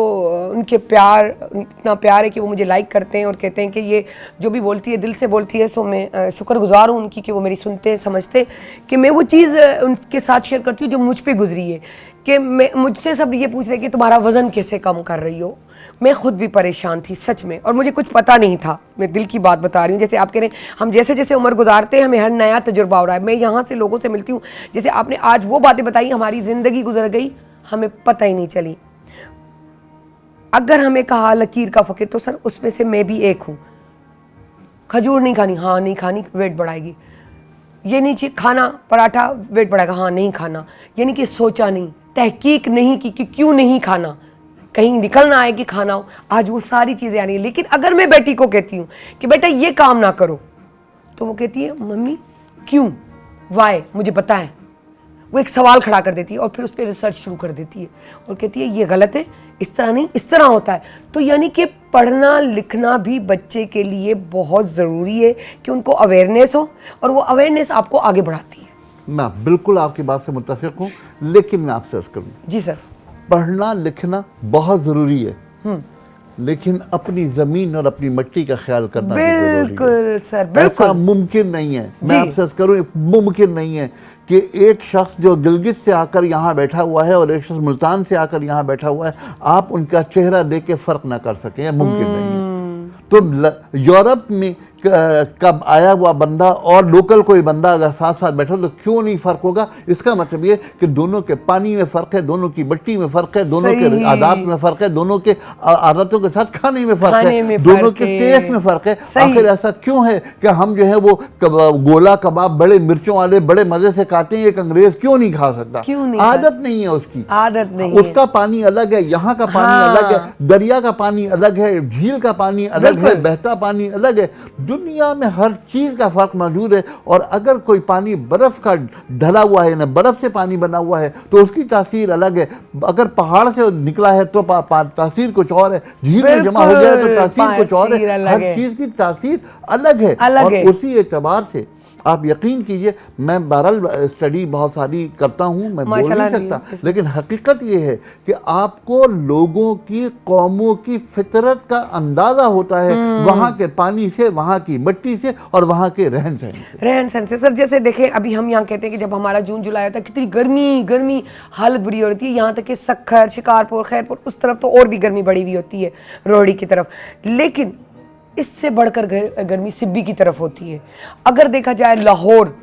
S2: उनके प्यार, इतना प्यार है कि वो मुझे लाइक करते हैं और कहते हैं कि ये जो भी बोलती है दिल से बोलती है, सो मैं शुक्रगुजार हूँ उनकी कि वो मेरी सुनते हैं, समझते हैं कि मैं वो चीज़ उनके साथ शेयर करती हूँ जो मुझ पे गुजरी है. कि मुझसे सब ये पूछ रहे कि तुम्हारा वज़न कैसे कम कर रही हो. मैं खुद भी परेशान थी सच में, और मुझे कुछ पता नहीं था. मैं दिल की बात बता रही हूँ. जैसे आप कह रहे हैं हम जैसे जैसे उम्र गुजारते हैं हमें हर नया तजुर्बा हो रहा है. मैं यहाँ से लोगों से मिलती हूँ, जैसे आपने आज वो बातें बताई, हमारी ज़िंदगी गुजर गई, हमें पता ही नहीं चली. अगर हमें कहा लकीर का फ़कीर, तो सर उसमें से मैं भी एक हूँ. खजूर नहीं खानी, हाँ नहीं खानी, वेट बढ़ाएगी. ये नहीं खाना पराठा, वेट बढ़ाएगा, हाँ नहीं खाना. यानी कि सोचा नहीं, तहकीक नहीं की कि क्यों नहीं खाना, कहीं निकल ना आए कि खाना हो. आज वो सारी चीज़ें आ रही हैं. लेकिन अगर मैं बेटी को कहती हूँ कि बेटा ये काम ना करो, तो वो कहती है मम्मी क्यों, वाई, मुझे पता है. वो एक सवाल खड़ा कर देती है और फिर उस पर रिसर्च शुरू कर देती है और कहती है ये गलत है, इस तरह नहीं, इस तरह होता है. तो यानी कि पढ़ना लिखना भी बच्चे के लिए बहुत ज़रूरी है कि उनको अवेयरनेस हो, और वो अवेयरनेस आपको आगे बढ़ाती है.
S5: मैं बिल्कुल आपकी बात से मुत्तफिक हूँ, लेकिन मैं आपसे अर्ज़ करूँ.
S2: जी सर.
S5: पढ़ना लिखना बहुत ज़रूरी है, लेकिन अपनी ज़मीन और अपनी मिट्टी का ख्याल करना
S2: बिल्कुल सर, बिल्कुल.
S5: ऐसा मुमकिन नहीं है. मैं आपसे अर्ज़ करूँ, मुमकिन नहीं है कि एक शख्स जो गिलगित से आकर यहाँ बैठा हुआ है और एक शख्स मुल्तान से आकर यहाँ बैठा हुआ है, आप उनका चेहरा देख के फ़र्क ना कर सकें. मुमकिन नहीं है. तो यूरोप में कब आया हुआ बंदा और लोकल कोई बंदा अगर साथ साथ बैठा तो क्यों नहीं फ़र्क होगा? इसका मतलब ये कि दोनों के पानी में फ़र्क है, दोनों की मिट्टी में फ़र्क है, दोनों के आदात में फ़र्क है, दोनों के आदतों के साथ खाने में फ़र्क है, दोनों के टेस्ट में फ़र्क है। आखिर ऐसा क्यों है कि हम जो है वो गोला कबाब बड़े मिर्चों वाले बड़े मज़े से खाते हैं, एक अंग्रेज़ क्यों नहीं खा सकता? आदत नहीं है उसकी,
S2: आदत नहीं,
S5: उसका पानी अलग है, यहाँ का पानी अलग है, दरिया का पानी अलग है, झील का पानी अलग है, बहता पानी अलग है। दुनिया में हर चीज़ का फ़र्क मौजूद है। और अगर कोई पानी बर्फ़ का ढला हुआ है ना, बर्फ़ से पानी बना हुआ है तो उसकी तासीर अलग है। अगर पहाड़ से निकला है तो तासीर कुछ और है, झील में जमा हो जाए तो तासीर कुछ और है। हर चीज़ की तासीर अलग है। और उसी एतबार से आप यकीन कीजिए, मैं बहरहाल स्टडी बहुत सारी करता हूँ, मैं बोल नहीं सकता, लेकिन हकीकत ये है कि आपको लोगों की, कौमों की फितरत का अंदाज़ा होता है वहाँ के पानी से, वहाँ की मिट्टी से और वहाँ के रहन सहन से।
S2: सर जैसे देखें, अभी हम यहाँ कहते हैं कि जब हमारा जून जुलाई होता है कितनी गर्मी हालत बुरी होती है, यहाँ तक कि सक्खर, शिकारपुर, खैरपुर उस तरफ तो और भी गर्मी बढ़ी हुई होती है, रोहड़ी की तरफ। लेकिन इससे बढ़कर गर्मी सिब्बी की तरफ होती है। अगर देखा जाए लाहौर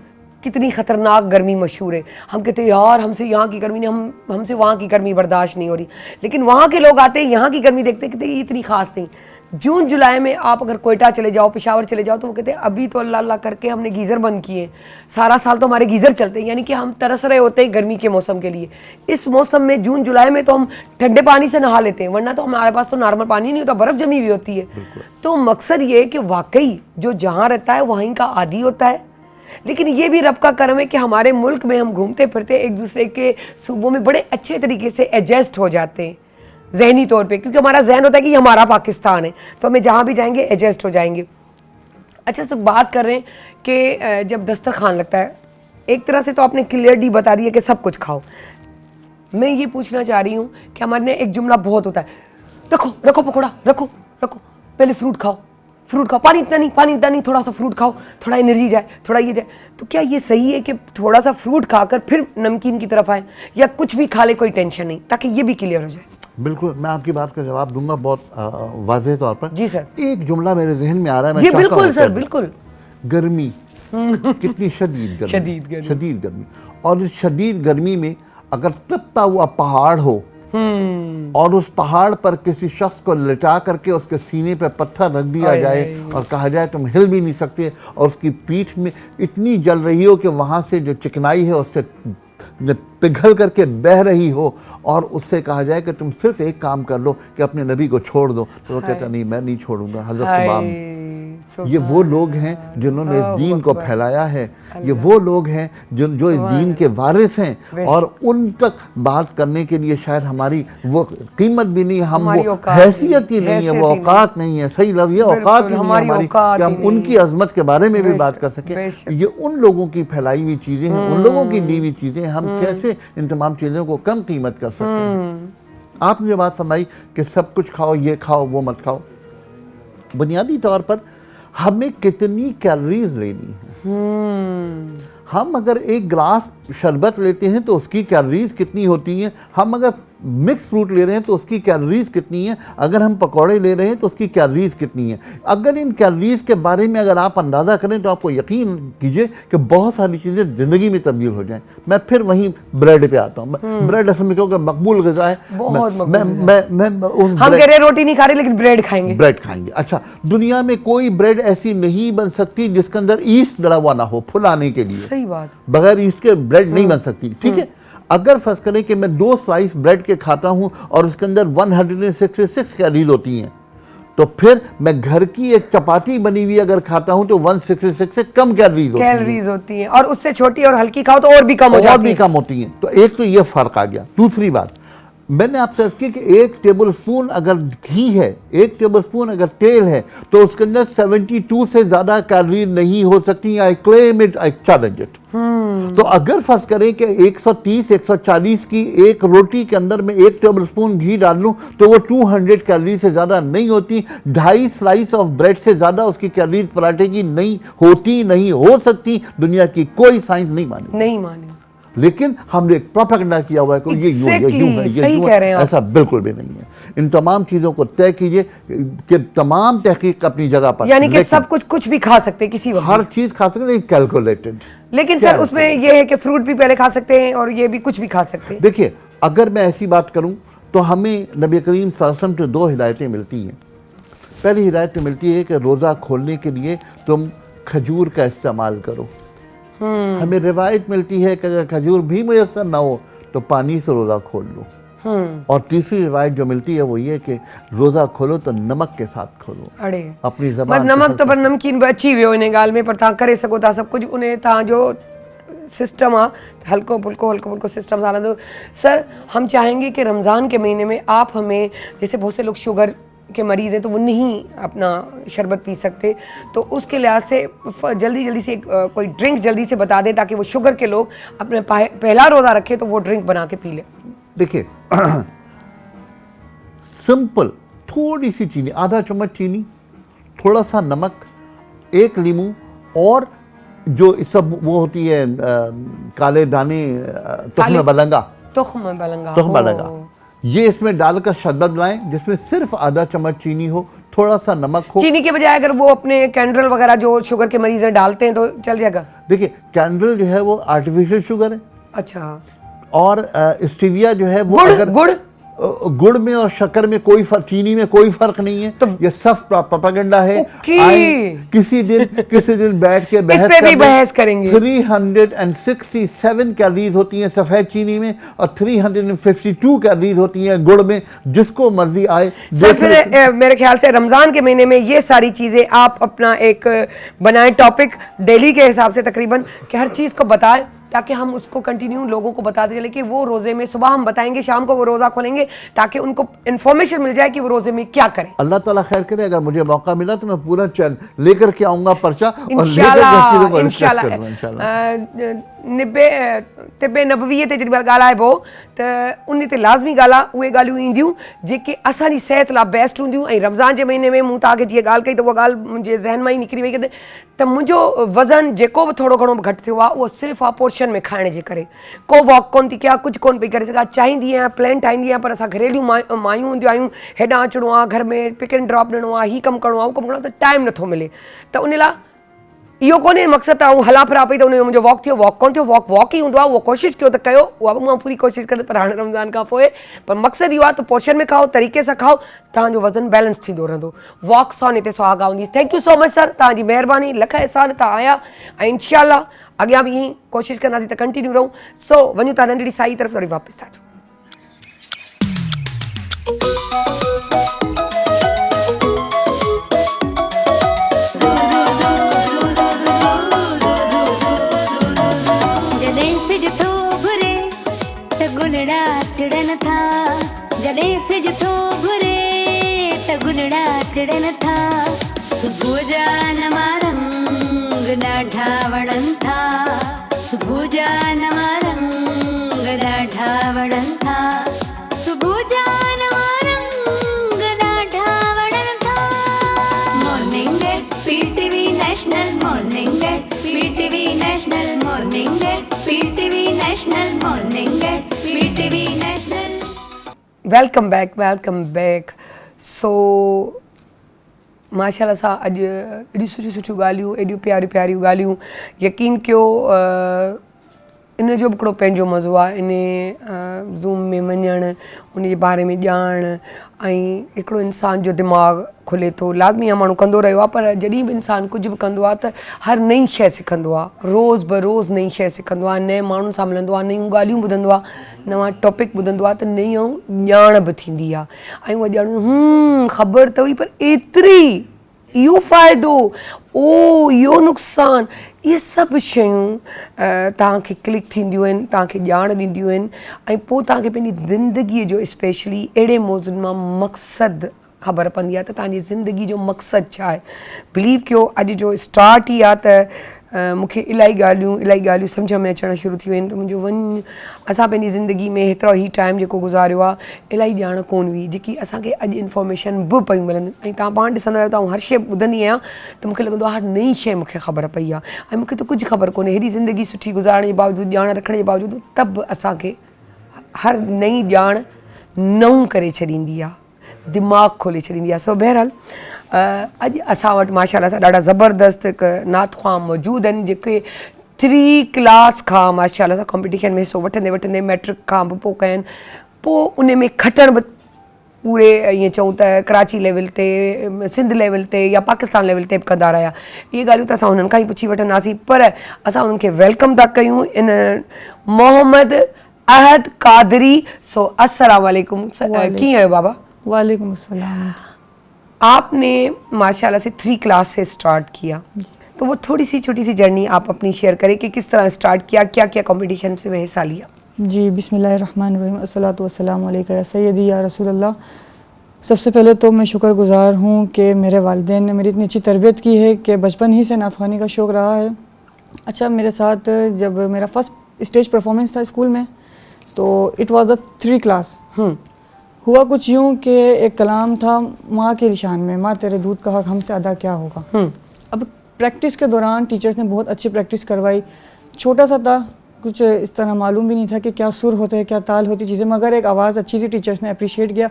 S2: कितनी ख़तरनाक गर्मी मशहूर है, हम कहते हैं यार हमसे यहाँ की गर्मी नहीं, हमसे वहाँ की गर्मी बर्दाश्त नहीं हो रही, लेकिन वहाँ के लोग आते हैं यहाँ की गर्मी देखते हैं, कहते हैं ये इतनी ख़ास नहीं। जून जुलाई में आप अगर कोयटा चले जाओ, पेशावर चले जाओ, तो वो कहते हैं अभी तो अल्लाह अल्लाह करके हमने गीज़र बंद किए, सारा साल तो हमारे गीज़र चलते हैं, यानी कि हम तरस रहे होते हैं गर्मी के मौसम के लिए। इस मौसम में जून जुलाई में तो हम ठंडे पानी से नहा लेते हैं, वरना तो हमारे पास तो नॉर्मल पानी नहीं होता, बर्फ़ जमी हुई होती है। तो मकसद ये है कि वाकई जो जहाँ रहता है वहीं का आदी होता है। लेकिन ये भी रब का करम है कि हमारे मुल्क में हम घूमते फिरते एक दूसरे के सूबों में बड़े अच्छे तरीके से एडजस्ट हो जाते हैं ज़हनी तौर पे, क्योंकि हमारा जहन होता है कि ये हमारा पाकिस्तान है, तो हमें जहाँ भी जाएंगे एडजस्ट हो जाएंगे। अच्छा, सब बात कर रहे हैं कि जब दस्तरखान लगता है, एक तरह से तो आपने क्लियरली बता दिया कि सब कुछ खाओ। मैं ये पूछना चाह रही हूँ कि हमारे एक जुमला बहुत होता है, रखो रखो पकौड़ा, रखो रखो, पहले फ्रूट खाओ, पानी इतना नहीं, थोड़ा सा फ्रूट खाओ, थोड़ा एनर्जी जाए, थोड़ा ये जाए। तो क्या ये सही है कि थोड़ा सा फ्रूट खाकर फिर नमकीन की तरफ आए, या कुछ भी खा ले कोई टेंशन नहीं, ताकि ये भी क्लियर हो जाए?
S5: बिल्कुल, मैं आपकी बात का जवाब दूंगा बहुत वाज़ेह तौर पर।
S2: जी सर।
S5: एक जुमला मेरे जहन में आ रहा है, मैं
S2: जी बिल्कुल सर, बिल्कुल।
S5: गर्मी कितनी शदीद गर्मी, और इस शदीद गर्मी में अगर तपता हुआ पहाड़ हो और उस पहाड़ पर किसी शख्स को लिटा करके उसके सीने पे पत्थर रख दिया जाए और कहा जाए तुम हिल भी नहीं सकते, और उसकी पीठ में इतनी जल रही हो कि वहाँ से जो चिकनाई है उससे पिघल करके बह रही हो, और उससे कहा जाए कि तुम सिर्फ एक काम कर लो कि अपने नबी को छोड़ दो, तो वो कहता नहीं, मैं नहीं छोड़ूंगा। हज़रत इमाम, ये वो लोग हैं जिन्होंने इस दीन को फैलाया है, ये वो लोग हैं जो इस दीन के वारिस हैं, और उन तक बात करने के लिए शायद हमारी वो कीमत भी नहीं, हम वो हैसियत ही नहीं है, वो औकात नहीं है, सही लफ्ज़ ये औकात ही नहीं है हमारी कि हम उनकी अजमत के बारे में भी बात कर सकें। ये उन लोगों की फैलाई हुई चीज़ें हैं, उन लोगों की दी हुई चीज़ें, हम कैसे इन तमाम चीज़ों को कम कीमत कर सकते हैं? आपने जो बात फरमाई कि सब कुछ खाओ, ये खाओ वो मत खाओ, बुनियादी तौर पर हमें कितनी कैलोरीज लेनी है? हम अगर एक गिलास शरबत लेते हैं तो उसकी कैलोरीज कितनी होती हैं? हम अगर मिक्स फ्रूट ले रहे हैं तो उसकी कैलोरीज कितनी है? अगर हम पकौड़े ले रहे हैं तो उसकी कैलोरीज कितनी है? अगर इन कैलोरीज के बारे में अगर आप अंदाज़ा करें तो आपको यकीन कीजिए कि बहुत सारी चीज़ें ज़िंदगी में तब्दील हो जाएं। मैं फिर वहीं ब्रेड पे आता हूँ। ब्रेड असल में क्योंकि मकबूल ग़िज़ा है,
S2: हम कह रहे रोटी नहीं खा रहे लेकिन ब्रेड खाएंगे।
S5: अच्छा, दुनिया में कोई ब्रेड ऐसी नहीं बन सकती जिसके अंदर ईस्ट डला हुआ ना हो फुलाने के लिए।
S2: सही बात,
S5: बगैर ईस्ट के ब्रेड नहीं बन सकती। ठीक है, अगर फर्ज करें कि मैं 2 स्लाइस ब्रेड के खाता हूं और उसके अंदर 166 कैलोरीज होती हैं, तो फिर मैं घर की एक चपाती बनी हुई अगर खाता हूं तो 166 से कम कैलोरीज होती हैं,
S2: और उससे छोटी और हल्की खाओ तो और भी कम
S5: होती हैं। तो एक तो ये फर्क आ गया। दूसरी बात, मैंने आपसे अर्ज़ की कि 1 टेबल स्पून अगर घी है, 1 टेबल स्पून अगर तेल है, तो उसके अंदर 72 से ज़्यादा कैलोरी नहीं हो सकती। I claim it, I challenge it. तो अगर फर्ज करें कि 130-140 की एक रोटी के अंदर मैं 1 टेबल स्पून घी डाल लूँ तो वो 200 कैलोरी से ज़्यादा नहीं होती। 2.5 स्लाइस ऑफ ब्रेड से ज़्यादा उसकी कैलोरी पराठे की नहीं होती, नहीं हो सकती। दुनिया की कोई साइंस नहीं मानी। लेकिन हमने एक प्रोपेगेंडा किया हुआ है कि ये यूं है, ये यूं है, ये
S2: सही
S5: यूं
S2: कह रहे
S5: है,
S2: हैं आप।
S5: ऐसा बिल्कुल भी नहीं है। इन तमाम चीज़ों को तय कीजिए कि तमाम तहकीक अपनी जगह पर,
S2: यानी कि
S5: लेकिन
S2: सब कुछ भी खा सकते हैं किसी वक्त
S5: हर चीज़ खा सकते नहीं, कैलकुलेटेड।
S2: लेकिन सर उसमें ये है कि फ्रूट भी पहले खा सकते हैं और ये भी कुछ भी खा सकते हैं।
S5: देखिए, अगर मैं ऐसी बात करूं तो हमें नबी करीम सल्लल्लाहु अलैहि वसल्लम से 2 हिदायतें मिलती हैं। पहली हिदायत मिलती है कि रोज़ा खोलने के लिए तुम खजूर का इस्तेमाल करो। हमें रिवायत मिलती है कि अगर खजूर भी मुयस्सर ना हो तो पानी से रोज़ा खोल लो। और तीसरी रिवायत जो मिलती है वो ये कि रोज़ा खोलो तो नमक के साथ खोलो,
S2: अड़े
S5: अपनी ज़बान
S2: मत नमक तो पर नमकीन भी अच्छी वियो इन ॻाल्हि में, पर तव्हां करे सघो था सब कुछ उन तव्हां जो सिस्टम आहे हल्को फुल्को सिस्टम हलंदो। सर हम चाहेंगे कि रमज़ान के महीने में आप हमें, जैसे बहुत से लोग शुगर के मरीज़ हैं तो वो नहीं अपना शरबत पी सकते, तो उसके लिहाज से जल्दी से कोई ड्रिंक जल्दी से बता दें ताकि वो शुगर के लोग अपने पहला रोज़ा रखें तो वो ड्रिंक बना के पी लें।
S5: देखिए सिंपल, थोड़ी सी चीनी, आधा चम्मच चीनी, थोड़ा सा नमक, 1 नींबू और जो इस सब वो होती है काले दाने, तुख्म बलंगा, ये इसमें डालकर शरबत बनाएं जिसमें सिर्फ आधा चम्मच चीनी हो, थोड़ा सा नमक हो।
S2: चीनी के बजाय अगर वो अपने कैंडल वगैरह जो शुगर के मरीज हैं डालते हैं तो चल जाएगा?
S5: देखिए कैंडल जो है वो आर्टिफिशियल शुगर है।
S2: अच्छा।
S5: और स्टीविया जो है वो गुड़ में और शक्कर में कोई फर्क, चीनी में कोई फर्क नहीं है। तो ये सब प्रोपेगेंडा है। किसी दिन बैठ के बहस
S2: करेंगे।
S5: 367 कैलोरीज होती हैं सफेद चीनी में और 352 कैलोरीज होती हैं गुड़ में, जिसको मर्जी आए।
S2: फिर मेरे ख्याल से रमजान के महीने में ये सारी चीजें आप अपना एक बनाए टॉपिक डेली के हिसाब से तकरीबन कि हर चीज को बताएं ताकि हम उसको कंटिन्यू लोगों को बताते चले कि वो रोज़े में सुबह हम बताएंगे, शाम को वो रोज़ा खोलेंगे ताकि उनको इन्फॉर्मेशन मिल जाए कि वो रोज़े में क्या करें।
S5: अल्लाह ताला खैर करे, अगर मुझे मौका मिला तो मैं पूरा लेकर के आऊँगा पर्चा और
S2: इंशाल्लाह। तिबे नबवीअ ते जॾहिं ॻाल्हाइबो त उन ते लाज़मी उहे ॻाल्हियूं ईंदियूं जेके असांजी सिहत लाइ बेस्ट हूंदियूं। ऐं रमज़ान जे महीने में मूं तव्हांखे जीअं ॻाल्हि कई त उहा ॻाल्हि मुंहिंजे ज़हन मां ई निकिरी वई त मुंहिंजो वज़न जेको बि थोरो घणो घटि थियो आहे उहो सिर्फ़ु आहे पोर्शन में खाइण जे करे। को वॉक कोन थी कयां, कुझु कोन पई करे सघां। चाहींदी आहियां, प्लान ठाहींदी आहियां, पर असां घरेलू मायूं हूंदियूं आहियूं, हेॾां अचिणो आहे, घर में पिक एंड ड्रॉप ॾियणो आहे, हीउ कमु करिणो आहे, उहो कमु करिणो आहे, त टाइम नथो मिले। त उन लाइ इहो कोन्हे मक़सदु त आउं हला फिरा पई त उन में मुंहिंजो वॉक थियो, वॉक कोन थियो, वॉक ई हूंदो आहे। उहो कोशिशि कयो त कयो, उहा बि मां पूरी कोशिशि करे, पर हाणे रमज़ान खां पोइ पर मक़सदु इहो आहे त पोर्शन में खाओ, तरीक़े सां खाओ, तव्हांजो वज़न बैलेंस थींदो रहंदो। वॉक सॉन हिते सुहागा हूंदी। Thank you so much sir, तव्हांजी महिरबानी, लख एहसान, तव्हां आया ऐं इंशाल्लाह अॻियां बि ईअं कोशिशि कंदासीं त कंटिन्यू रहूं। सो वञूं था नंढड़ी साई तरफ़, वरी वापसि अचो।
S1: गुलड़ा टिड़न था, जॾहिं सिज थो घुरे त गुलड़ा टिड़न था। सुबुह जा नवा रंग ॾाढा वणनि था, सुबुह जा नवा रंग ॾाढा वणनि था, सुबुह जा नवा रंग ॾाढा वणनि था। Morning at PTV national, morning at PTV national, morning at PTV national, morning at PTV national.
S2: Welcome back. So माशाल्लाह सां अॼु एॾियूं सुठियूं ॻाल्हियूं, एॾियूं प्यारियूं ॻाल्हियूं। यकीन कयो इन जो बि हिकिड़ो पंहिंजो मज़ो आहे, इन ज़ूम में वञणु, उन जे बारे में ॼाण ऐं हिकिड़ो इंसान जो दिमाग़ खुले थो। लाज़मी आहे माण्हू कंदो रहियो आहे, पर जॾहिं बि इंसानु कुझु बि कंदो आहे त हर नई शइ सिखंदो आहे, रोज़ ब रोज़ नई शइ सिखंदो आहे, नए माण्हुनि सां मिलंदो आहे, नयूं ॻाल्हियूं ॿुधंदो आहे, नवां टॉपिक ॿुधंदो आहे, त नई ॼाण बि थींदी आहे। ऐं उहा ॼाण ख़बर त हुई, पर एतिरी इहो फ़ाइदो, इहो नुक़सानु, इहे सभु शयूं तव्हांखे क्लिक थींदियूं आहिनि, तव्हांखे ॼाण ॾींदियूं आहिनि। ऐं पोइ तव्हांखे पंहिंजी ज़िंदगीअ जो स्पेशली अहिड़े मौज़ुनि मां मक़सदु ख़बर पवंदी आहे त तव्हांजी ज़िंदगी जो मक़सदु छा आहे। बिलीव कयो अॼु जो स्टार्ट ई आहे त मूंखे इलाही ॻाल्हियूं सम्झ में अचणु शुरू थी वियूं आहिनि त मुंहिंजो वञु असां पंहिंजी ज़िंदगी में हेतिरो ई टाइम जेको गुज़ारियो आहे इलाही ॼाण कोन हुई जेकी असांखे अॼु इंफॉर्मेशन बि पयूं मिलनि ऐं तव्हां पाण ॾिसंदा आहियो त आउं हर शइ ॿुधंदी आहियां त मूंखे लॻंदो आहे हर नई शइ मूंखे ख़बर पई आहे ऐं मूंखे त कुझु ख़बर कोन्हे हेॾी ज़िंदगी सुठी गुज़ारण जे बावजूदि ॼाण रखण जे बावजूदि त बि असांखे हर नई ॼाण नऊं करे छॾींदी आहे दिमाग़ु खोले छॾींदी आहे सो बहरहाल अॼु असां वटि माशाअल्लाह सां ॾाढा ज़बरदस्त हिकु नात ख़्वां मौजूदु आहिनि जेके 3 क्लास खां माशाअल्लाह सां कॉम्पिटिशन में हिसो वठंदे मैट्रिक खां बि पोइ कयनि पोइ उन में खटण बि पूरे ईअं चऊं त कराची लेवल ते सिंध लेवल ते या पाकिस्तान लेवल ते बि कंदा रहिया इहे ॻाल्हियूं त असां हुननि खां ई पुछी वठंदासीं पर असां उन्हनि खे वेलकम था कयूं इन मोहम्मद अहद कादरी सो अस्सलाम वालेकुम कीअं आहियो बाबा
S6: वालेकुम अस्सलाम।
S2: आपने माशाल्लाह से 3 क्लास से स्टार्ट किया तो वो थोड़ी सी छोटी सी जर्नी आप अपनी शेयर करें कि किस तरह स्टार्ट किया क्या क्या कॉम्पिटिशन से में हिस्सा लिया।
S6: जी बिस्मिल्लाहिर्रहमानिर्रहीम अस्सलातु वस्सलामु अलैका या सय्यदी या रसूल अल्लाह। सबसे पहले तो मैं शुक्रगुज़ार हूँ कि मेरे वालिदैन ने मेरी इतनी अच्छी तरबियत की है कि बचपन ही से नात ख़्वानी का शौक़ रहा है। अच्छा मेरे साथ जब मेरा फर्स्ट स्टेज परफॉर्मेंस था स्कूल में तो इट वाज द 3 क्लास। हुआ कुछ यूँ कि एक कलाम था माँ के निशान में, माँ तेरे दूध का हक हमसे अदा क्या होगा। अब प्रैक्टिस के दौरान टीचर्स ने बहुत अच्छी प्रैक्टिस करवाई। छोटा सा था, कुछ इस तरह मालूम भी नहीं था कि क्या सुर होते हैं क्या ताल होती चीज़ें, मगर एक आवाज़ अच्छी थी, टीचर्स ने अप्रिशिएट किया।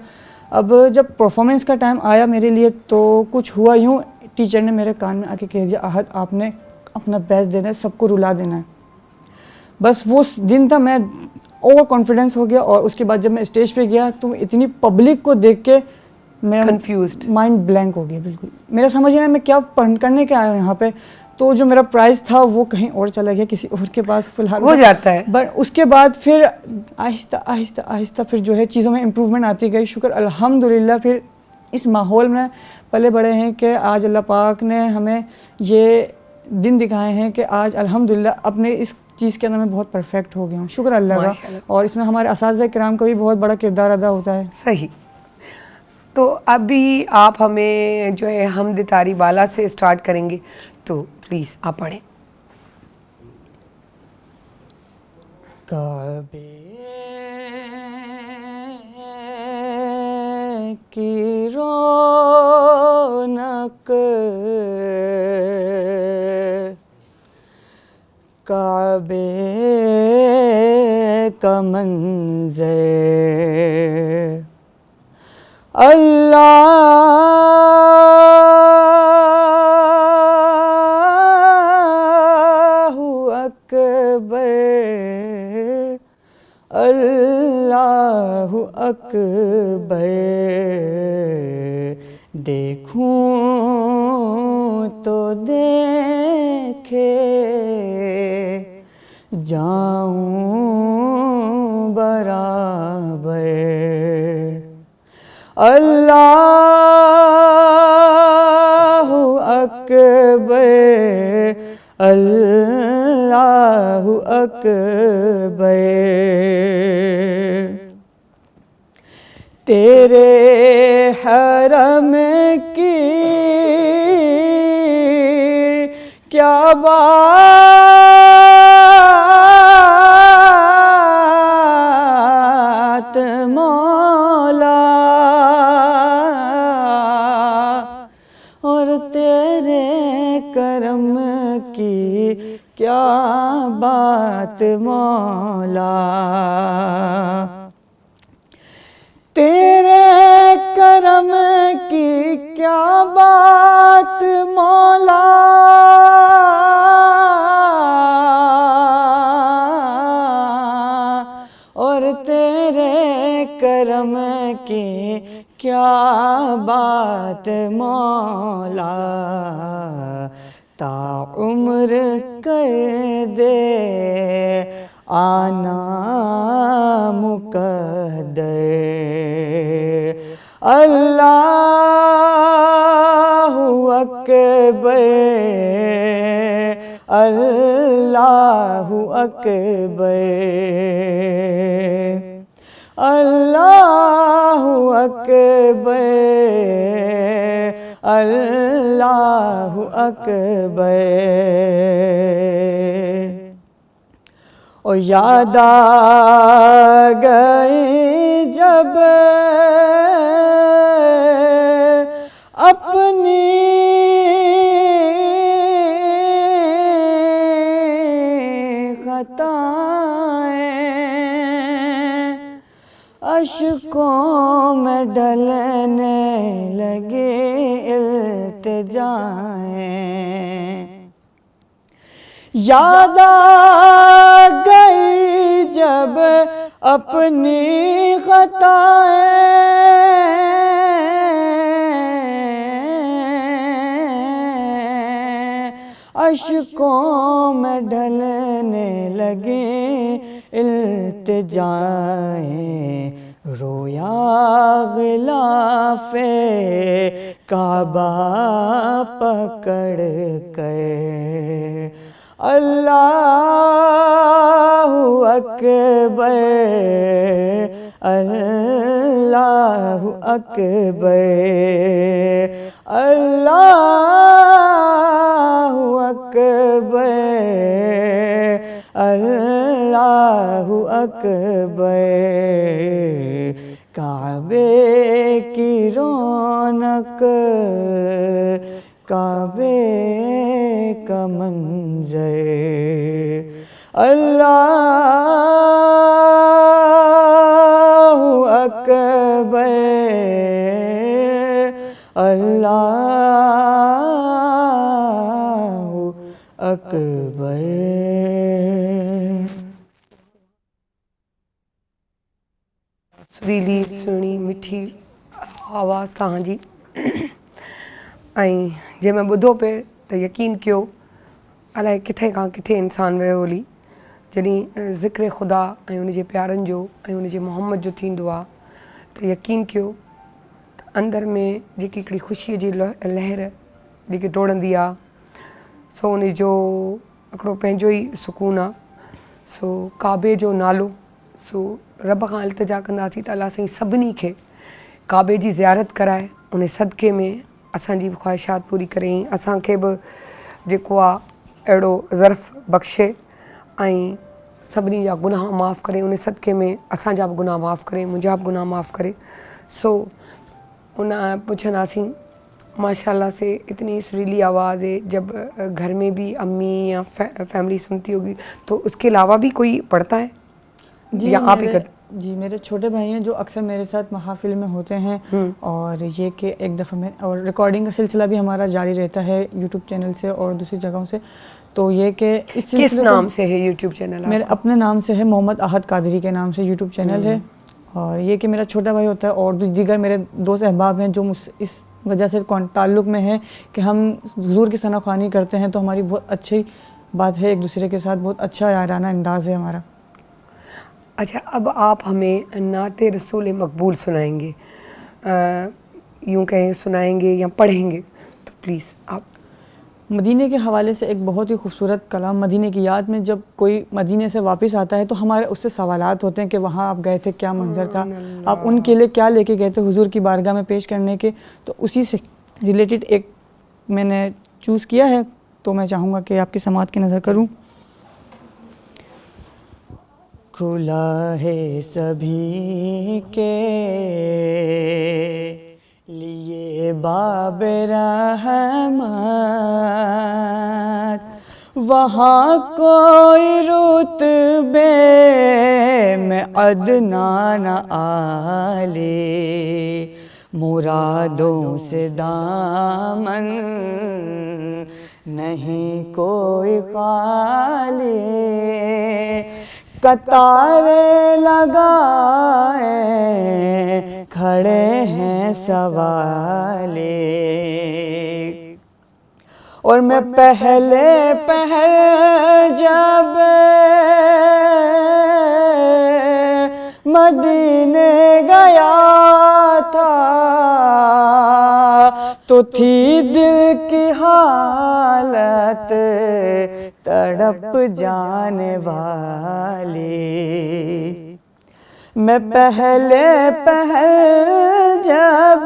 S6: अब जब परफॉर्मेंस का टाइम आया मेरे लिए तो कुछ हुआ यूँ, टीचर ने मेरे कान में आके कह दिया अहद आपने अपना बेस्ट देना है, सबको रुला देना है। बस वो दिन था, मैं ओवर कॉन्फिडेंस हो गया और उसके बाद जब मैं स्टेज पे गया तो इतनी पब्लिक को देख के मेरा
S2: कंफ्यूज्ड
S6: माइंड ब्लैंक हो गया बिल्कुल। मेरा समझ नहीं आया मैं क्या करने के आया हूँ यहाँ पे। तो जो मेरा प्राइज़ था वो कहीं और चला गया, किसी और के पास फिलहाल
S2: हो जाता है।
S6: बट उसके बाद फिर आहिस्ता आहिस्ता आहिस्ता फिर जो है चीज़ों में इम्प्रूवमेंट आती गई। शुक्र अल्हम्दुलिल्लाह फिर इस माहौल में पले बड़े हैं कि आज अल्लाह पाक ने हमें ये दिन दिखाए हैं कि आज अल्हम्दुलिल्लाह अपने इस चीज़ के अंदर मैं बहुत परफेक्ट हो गया हूँ, शुक्र अल्लाह का। और इसमें हमारे असातिज़ा किराम का भी बहुत बड़ा किरदार अदा होता है।
S2: सही। तो अभी आप हमें जो है हमद तारी बाला से स्टार्ट करेंगे तो प्लीज़ आप पढ़ें।
S6: काबे की रौनक काबे का मंज़र अल्लाहु अकबर अल्लाहु अकबर। देखूं तो देखे जाऊं बराबर। अल्लाहु अकबर अल्लाहु अकबर। तेरे हरम की क्या बात मौला, और तेरे करम की क्या बात मौला। तेरे करम की क्या बात मौला, और तेरे करम की क्या बात मौला। ता उम्र कर दे आना मुकद्दर। अल्लाहु अकबर अल्लाहु अकबर अल्लाहु अकबर اللہ اکبر. اور یاد آ گئی جب اپنی خطائیں اشکوں میں ڈھلنے لگے التجائیں. یاد آ گئی جب اپنی خطائیں اشکوں میں ڈھلنے لگے التجائیں. رویا غلاف کعبہ پکڑ کر اللہ اکبر اللہ اکبر اللہ اکبر اللہ اکبر. کعبے کی رونق کعبے کا منظر اللہ اکبر اللہ اکبر.
S2: सुरीली सुहिणी मिठी आवाज़ तव्हांजी ऐं जंहिं में ॿुधो पिए त यकीन कयो अलाए किथे खां किथे इंसानु वियो हली जॾहिं ज़िक्र ख़ुदा ऐं उनजे प्यारनि जो ऐं उनजे मोहम्मद जो थींदो आहे त यकीन कयो त अंदरि में जेकी हिकिड़ी ख़ुशीअ जी लहर जेकी टोड़ंदी आहे सो उनजो हिकिड़ो पंहिंजो ई सुकूनु आहे. सो काबे जो नालो सो रब खां इल्तिजा कंदासीं त अलाह साईं सभिनी खे काबे जी ज़ियारत कराए उन सदके में असांजी बि ख़्वाहिशात पूरी करे असांखे बि जेको आहे अहिड़ो ज़र्फ़ बख़्शे ऐं सभिनी जा गुनाह माफ़ु करे उन सदके में असांजा बि गुनाह माफ़ु करे मुंहिंजा बि गुनाह माफ़ु करे. सो उन पुछंदासीं माशाल्लाह से इतनी सुरीली आवाज़ है जब घर में भी अम्मी या फैमिली सुनती होगी तो उसके अलावा भी कोई पढ़ता है
S6: जी
S2: या आप ही करते?
S6: जी मेरे छोटे भाई हैं जो अक्सर मेरे साथ महाफिल में होते हैं और ये कि एक दफ़ा में और रिकॉर्डिंग का सिलसिला भी हमारा जारी रहता है यूट्यूब चैनल से और दूसरी जगहों से. तो ये कि इस
S2: किस नाम से है यूट्यूब चैनल?
S6: मेरे अपने नाम से है, मोहम्मद अहद कादरी के नाम से यूट्यूब चैनल है. और ये कि मेरा छोटा भाई होता है और दीगर मेरे दोस्त अहबाब हैं जो मुझ इस वजह से ताल्लुक़ में है कि हम हुजूर की सनाख़्वानी करते हैं तो हमारी बहुत अच्छी बात है, एक दूसरे के साथ बहुत अच्छा याराना अंदाज़ है हमारा.
S2: अच्छा, अब आप हमें नाते रसूल मकबूल सुनाएंगे, यूँ कहें सुनाएंगे या पढ़ेंगे तो प्लीज़ आप.
S6: मदीने के हवाले से एक बहुत ही खूबसूरत कलाम. मदीने की याद में जब कोई मदीने से वापस आता है तो हमारे उससे सवालात होते हैं कि वहाँ आप गए थे, क्या मंजर था, आप उनके लिए क्या लेके गए थे हुजूर की बारगाह में पेश करने के. तो उसी से रिलेटेड एक मैंने चूज़ किया है तो मैं चाहूँगा कि आपकी समात की नज़र करूँ. खुला है सभी के लिए बाब रहमत, वहाँ कोई रुतबे में अदना न आले, मुरादों से दामन नहीं कोई खाली, कतारे लगाए खड़े हैं सवाले. और मैं पहले जब मदीने गया था तो थी दिल की हालत तड़प जाने वाली. मैं पहले जब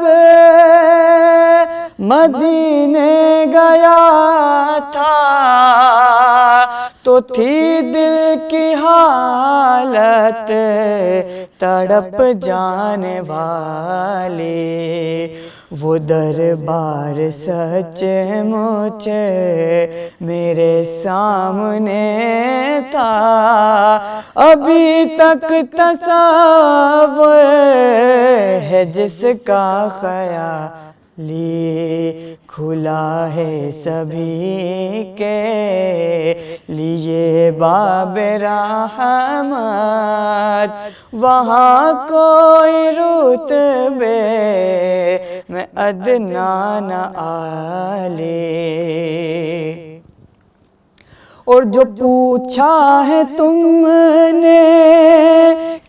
S6: مدینے گیا تھا تو تھی دل کی حالت تڑپ جانے والی، وہ دربار سچ مچ میرے سامنے تھا، ابھی تک تصور ہے جس کا خیالی کھلا ہے سبھی کے لیے باب رحمت، وہاں کوئی رتبے میں ادنا نہ عالی، اور جو پوچھا ہے تم نے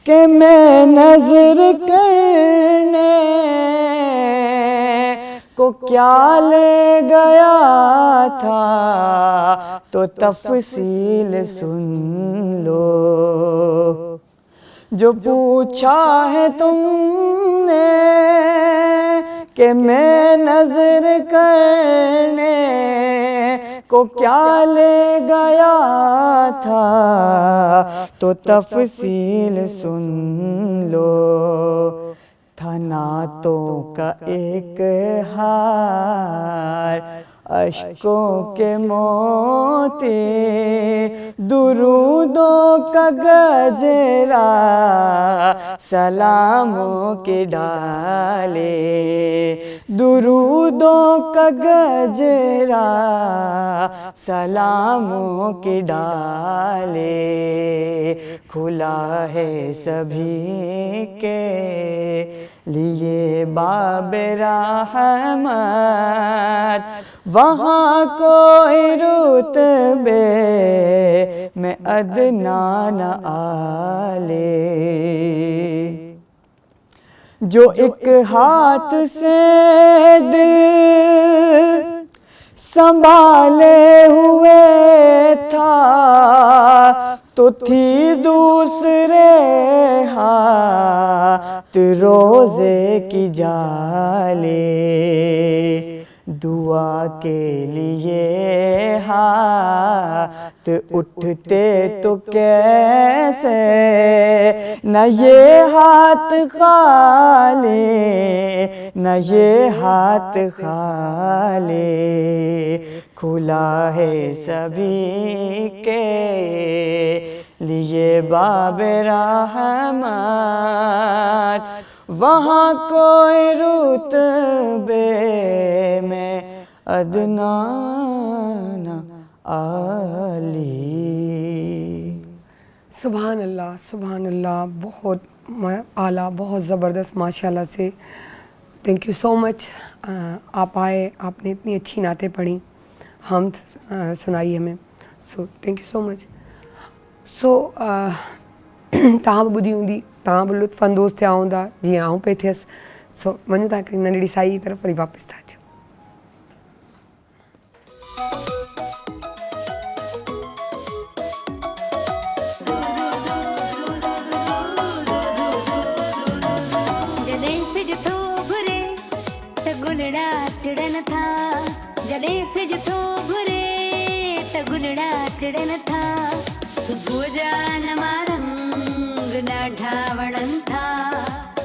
S6: کہ میں نظر کرنے کو کیا لے گیا تھا تو تفصیل سن لو، جو پوچھا ہے تم نے کہ میں نظر کرنے کو کیا لے گیا تھا تو تفصیل سن لو، تھا نعتوں کا ایک ہار اشکوں کے موتی، درودوں کا گجرا سلاموں کے ڈالے، درودوں کا گجرا سلاموں کے ڈالے، کھلا ہے سبھی کے لیے باب رحمت، وہاں کوئی رتبے میں ادنا نہ عالی، جو ایک ہاتھ سے دل سنبھالے ہوئے تھا تو تھی دوسرے ہاتھ روزے کی جالے، دعا کے لیے ہاتھ اٹھتے تو کیسے، نہ یہ ہاتھ خالی نہ یہ ہاتھ خالی، کھلا ہے سبھی کے لیے باب رحمت، وہاں کوئی رتبے میں ادنا نہ عالی۔
S2: سبحان اللہ سبحان اللہ، بہت اعلیٰ، بہت زبردست، ماشاء اللہ سے۔ تھینک یو سو مچ، آپ آئے، آپ نے اتنی اچھی نعتیں پڑھیں، حمد سنائی ہمیں، سو تھینک یو سو مچ۔ سو तव्हां बि ॿुधी हूंदी, तव्हां बि लुत्फ़ु अंदोज़ थिया हूंदा जीअं आऊं पे थियसि। सो वञूं था हिकिड़ी नंढड़ी साई जी तरफ़, वरी वापसि था अचूं।
S1: जॾहिं सिज थो घुरे त गुलड़ा टिड़न था, जॾहिं सिज थो घुरे त गुलड़ा टिड़न था, सुबुह जा नवा रंग ॾाढा वणनि था,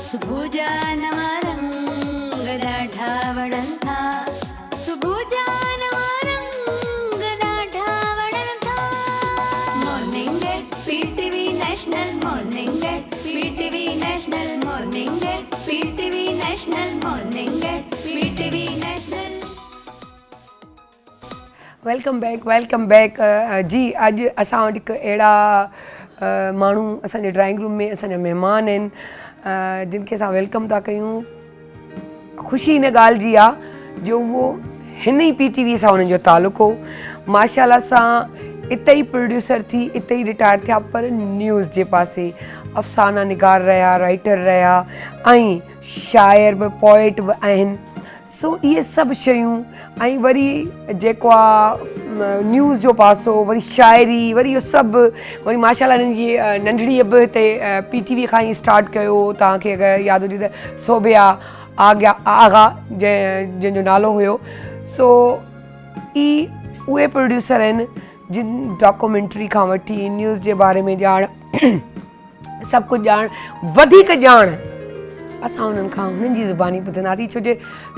S1: सुबुह जा नवा रंग ॾाढा वणनि था, सुबुह जा नवा रंग ॾाढा वणनि था। Morning at PTV national, morning at PTV national, morning at PTV national, morning at PTV national.
S2: Welcome back जी। अॼु असां वटि हिकु अहिड़ा माण्हू असांजे ड्राइंग रूम में असांजा महिमान आहिनि जिन खे असां वेलकम था कयूं। ख़ुशी इन ॻाल्हि जी आहे जो उहो हिन ई PTV सां हुननि जो तालुक़ु हो। माशाअल्लाह सां इते ई प्रोड्यूसर थी, इते ई रिटायर थिया, पर न्यूज़ जे पासे अफ़साना निगार रहिया, राइटर रहिया ऐं शाइर बि, पोइट बि आहिनि। सो इहे सभु शयूं ऐं वरी जेको आहे न्यूज़ जो पासो, वरी शाइरी, वरी इहो सभु, वरी माशाअल्लाह हिननि जी नंढड़ी बि हिते PTV खां ई स्टार्ट कयो। तव्हांखे अगरि यादि हुजे त सोभिया आगा जंहिंजो नालो हुयो। सो ई उहे प्रोड्यूसर आहिनि जिन डॉक्यूमेंट्री खां वठी न्यूज़ जे बारे में ॼाण सभु कुझु ॼाण वधीक ॼाण असां उन्हनि खां हुननि जी ज़ुबानी ॿुधंदासीं, छो जे